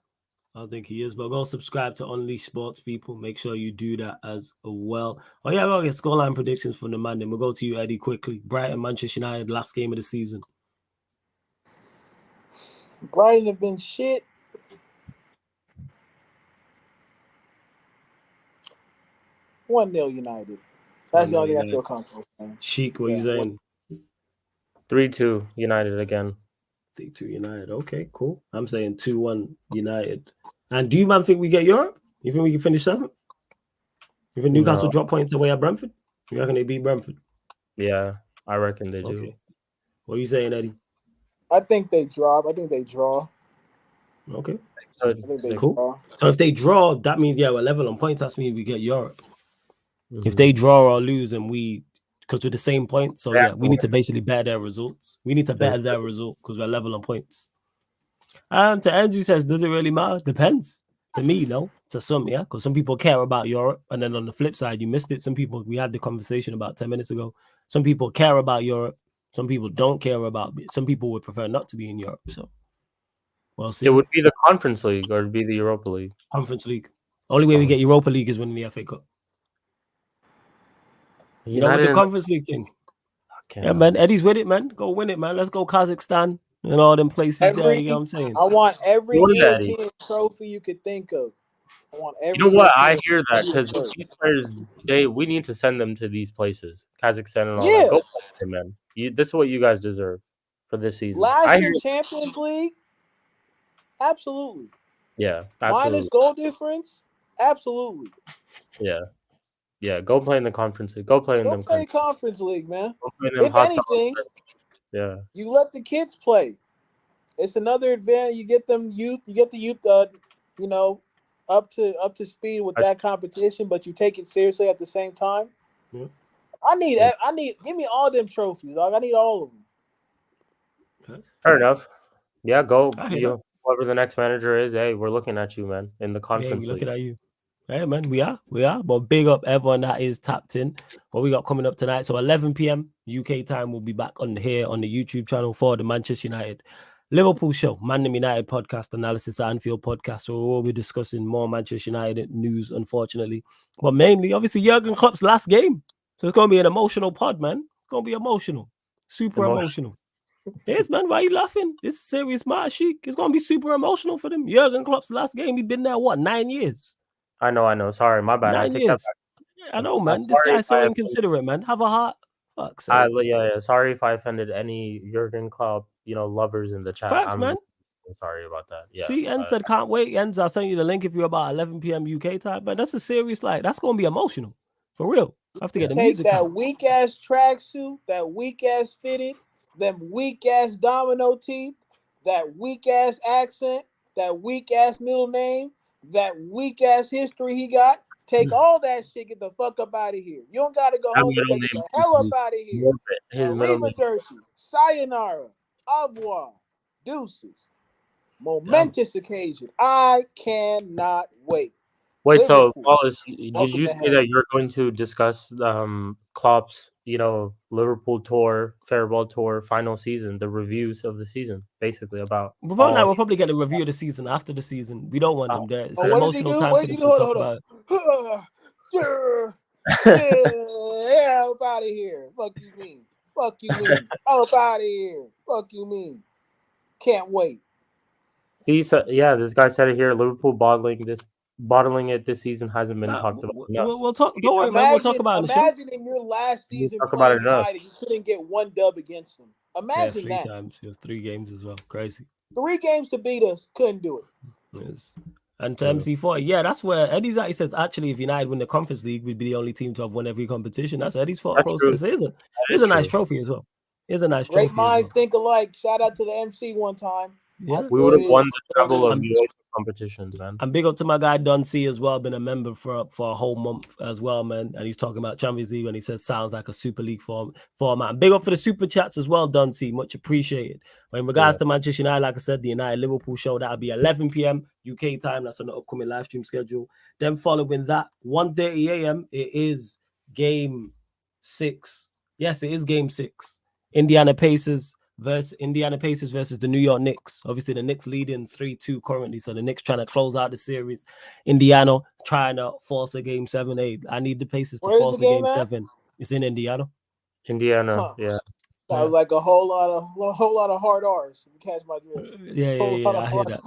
I think he is, but go subscribe to Unleash Sports, people. Make sure you do that as well. Oh yeah, we'll get scoreline predictions from the man. Then we'll go to you, Eddie, quickly. Brighton, Manchester United, last game of the season. Brighton have been shit. 1-0 United. That's the only thing I feel comfortable saying. Sheik, what are you saying? 3-2 United again. 3-2 United. Okay, cool. I'm saying 2-1 United. And do you, man, think we get Europe? You think we can finish 7th? You think Newcastle drop points away at Brentford? You reckon they beat Brentford? Yeah, I reckon they do. What are you saying, Eddie? I think they drop. I think they draw. Okay. I think they cool. draw. So if they draw, that means, yeah, we're level on points. That means we get Europe. If they draw or lose and we, because we're the same points, so yeah, we need to basically better their results. We need to better their result because we're level on points. To Andrew says, does it really matter? Depends. To me, no. To some, yeah, because some people care about Europe, and then on the flip side, you missed it. Some people, we had the conversation about 10 minutes ago. Some people care about Europe. Some people don't care about it. Some people would prefer not to be in Europe. So, we'll see. It would be the Conference League or it'd be the Europa League. Conference League. Only way we get Europa League is winning the FA Cup. You know, with the Conference League thing. Yeah, man. Eddie's with it, man. Go win it, man. Let's go Kazakhstan and all them places there. You know what I'm saying? I want every European trophy you could think of. I want every. You know what? I hear that because these players, we need to send them to these places, Kazakhstan and all that. Go play them, man. This is what you guys deserve for this season. Last year Champions League, absolutely. Yeah, absolutely. Minus goal difference, absolutely. Yeah. Yeah, go play in the Conference League. Go play in them. Play Conference League, man. Go play in them. If anything, you let the kids play. It's another advantage. You get them youth. You get the youth. You know, up to speed with that competition, but you take it seriously at the same time. Yeah. I need. Give me all them trophies, dog. I need all of them. Fair enough. Yeah, go. Whoever the next manager is, hey, we're looking at you, man. In the Conference League. Looking at you. Hey, man, we are. But big up everyone that is tapped in. What we got coming up tonight. So 11 p.m. UK time, we'll be back on the YouTube channel for the Manchester United Liverpool show, ManDem United podcast, analysis at Anfield podcast. So we'll be discussing more Manchester United news, unfortunately. But mainly, obviously, Jurgen Klopp's last game. So it's going to be an emotional pod, man. It's going to be emotional. Super emotional. Yes, man. Why are you laughing? This is serious matter, Sheik. It's going to be super emotional for them. Jurgen Klopp's last game. He's been there, 9 years? I know. Sorry, my bad. 9 years. I know, man. This guy's so inconsiderate, man. Have a heart. Fuck. Yeah. Sorry if I offended any Jurgen Klopp, lovers in the chat. Facts, man. Sorry about that. Yeah. See, Enz said, can't wait. Enz, I'll send you the link if you're about 11 p.m. UK time. But that's a serious, that's going to be emotional. For real. I have to get the music that out. Weak-ass tracksuit, that weak-ass fitted, them weak-ass domino teeth, that weak-ass accent, that weak-ass middle name, that weak-ass history he got. Take all that shit, get the fuck up out of here. You don't got to go home. Get the hell up out of here. Arrivederci, sayonara, au revoir, deuces. Momentous occasion. I cannot wait. Wait, so Wallace, did you say that you're going to discuss Klopp's, Liverpool tour, farewell tour, final season, the reviews of the season, basically about? We'll probably get a review of the season after the season. We don't want them there. It's an emotional time for them to talk about it. Yeah, up out of here. Fuck you mean? Up out of here. Fuck you mean? Can't wait. This guy said it here. Liverpool bottling it this season hasn't been talked about enough. We'll talk. Don't worry, man. We'll talk about it. Imagine in your last season playing United, you couldn't get one dub against them. Imagine that. 3 times. It was 3 games as well. Crazy. 3 games to beat us. Couldn't do it. Yes. And to MC40, that's where Eddie's at. He says, actually, if United win the Conference League, we'd be the only team to have won every competition. That's Eddie's thought process. It's a nice trophy as well. It's a nice trophy. Great minds think alike. Shout out to the MC one time. Yeah. We would have won the treble of the competitions, man. And big up to my guy Don C as well, been a member for a whole month as well, man. And he's talking about Champions League and he says sounds like a Super League format. And big up for the super chats as well, Don C. Much appreciated. But in regards to Manchester United, like I said, the United Liverpool show, that'll be 11 p.m. UK time. That's on the upcoming live stream schedule. Then following that, 1:30 a.m. it is game 6. Yes, it is game 6. Indiana Pacers versus Indiana Pacers versus the New York Knicks. Obviously, the Knicks leading 3-2 currently, so the Knicks trying to close out the series. Indiana trying to force a game 7. Hey, I need the Pacers to force a game 7. It's in Indiana. Indiana, yeah. That was like a whole lot of hard R's. You catch my drift. Yeah, I hear that.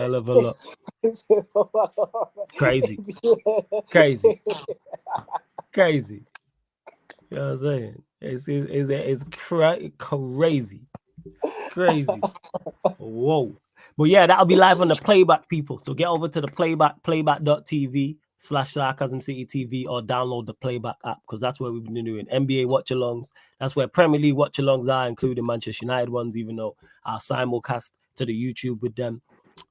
I love a lot. Crazy. Crazy. Crazy. You know what I'm saying? It's crazy. Crazy. Whoa. But yeah, that'll be live on the Playback, people. So get over to the playback.tv/Sarcasm City TV, or download the Playback app, because that's where we've been doing NBA watch-alongs. That's where Premier League watch-alongs are, including Manchester United ones, even though our simulcast to the YouTube with them.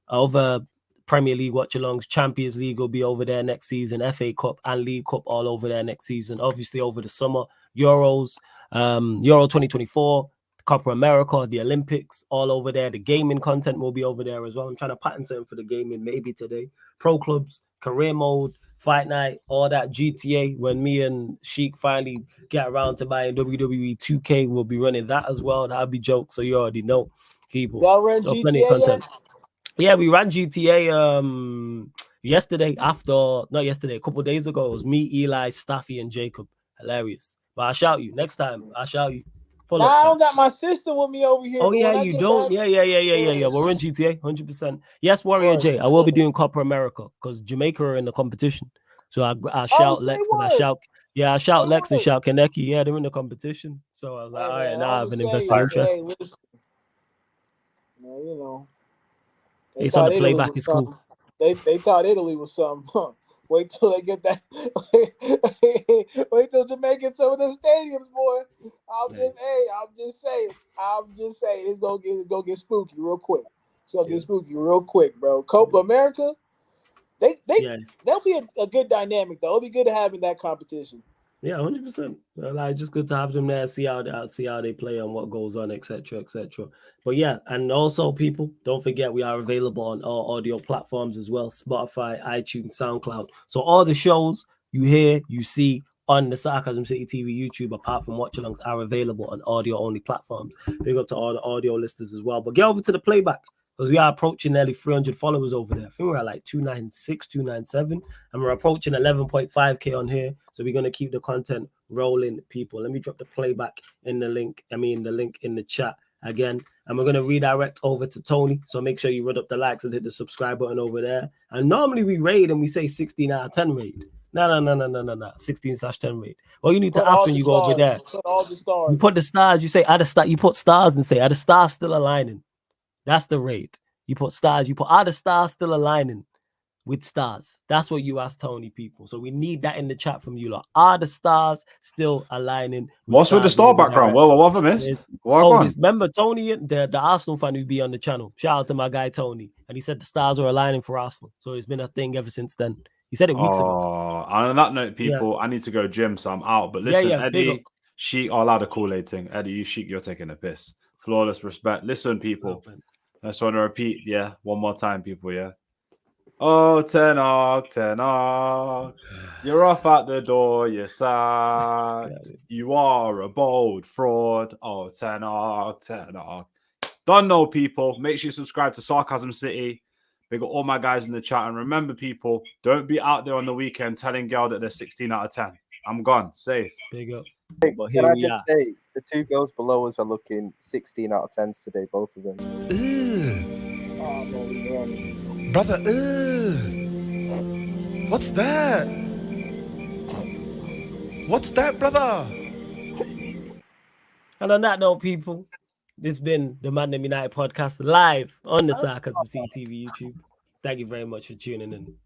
Over Premier League watch-alongs, Champions League will be over there next season, FA Cup and League Cup all over there next season. Obviously over the summer, Euros, Euro 2024, Copa America, the Olympics, all over there. The gaming content will be over there as well. I'm trying to pattern something for the gaming maybe today. Pro clubs, career mode, fight night, all that. GTA, when me and Sheik finally get around to buying WWE 2K, we'll be running that as well. That'll be jokes, so you already know, people. Y'all ran so GTA plenty of content. Yet? Yeah, we ran GTA yesterday, a couple of days ago. It was me, Eli, Staffy, and Jacob. Hilarious. But I'll shout you. Next time, I'll shout you. Nah, I don't got my sister with me over here. Oh, yeah, you don't? Yeah. We're in GTA, 100%. Yes, Warrior J, I will be doing Copa America, because Jamaica are in the competition. So I shout Lex and I shout Lex and shout Kaneki. Yeah, they're in the competition. So I was like, all right, now I have an invested interest. Hey, listen. Now, you know. It's on the Playback. It's cool. They thought Italy was something. Huh? Wait till they get that. Wait till Jamaica get some of them stadiums, boy. I'm just saying. It's gonna get spooky real quick. It's gonna get spooky real quick, bro. Copa America, they'll be a good dynamic though. It'll be good to have in that competition. Yeah, 100%. Like, just good to have them there, see how they play and what goes on, etc., etc. But yeah, and also, people, don't forget we are available on all audio platforms as well: Spotify, iTunes, SoundCloud. So all the shows you hear, you see on the Sarcasm City TV YouTube, apart from watch-alongs, are available on audio-only platforms. Big up to all the audio listeners as well. But get over to the Playback, because we are approaching nearly 300 followers over there. I think we're at like 296, 297, and we're approaching 11.5K on here. So we're going to keep the content rolling, people. Let me drop the Playback in the link. The link in the chat again. And we're going to redirect over to Toney. So make sure you run up the likes and hit the subscribe button over there. And normally we raid and we say 16 out of 10 raid. No. 16/10 raid. Well, you need to ask when you go over there. Put all the stars. You put the stars. You say, you put stars and say, are the stars still aligning? That's the rate. You put stars. You put, are the stars still aligning with stars? That's what you ask Toney, people. So we need that in the chat from you lot. Are the stars still aligning with What's with the star background? Well, what have I missed? Remember Toney, the Arsenal fan who'd be on the channel. Shout out to my guy Toney. And he said the stars are aligning for Arsenal. So it's been a thing ever since then. He said it weeks ago. And on that note, people, I need to go gym, so I'm out. But listen, Eddie, Sheik, I'll add a Kool-Aid thing. Eddie, you Sheik, you're taking a piss. Flawless respect. Listen, people. I just want to repeat, one more time, people, Oh, Ten Hag, you're off at the door, you're sacked. You are a bold fraud. Oh, Ten Hag. Don't know, people. Make sure you subscribe to Sarcasm City. Big up all my guys in the chat. And remember, people, don't be out there on the weekend telling girl that they're 16 out of 10. I'm gone. Safe. Big up. But can I just say, the two girls below us are looking 16 out of 10s today, both of them. Brother, what's that? What's that, brother? And on that note, people, this has been the ManDem United podcast live on the Sarcasm City TV YouTube. Thank you very much for tuning in.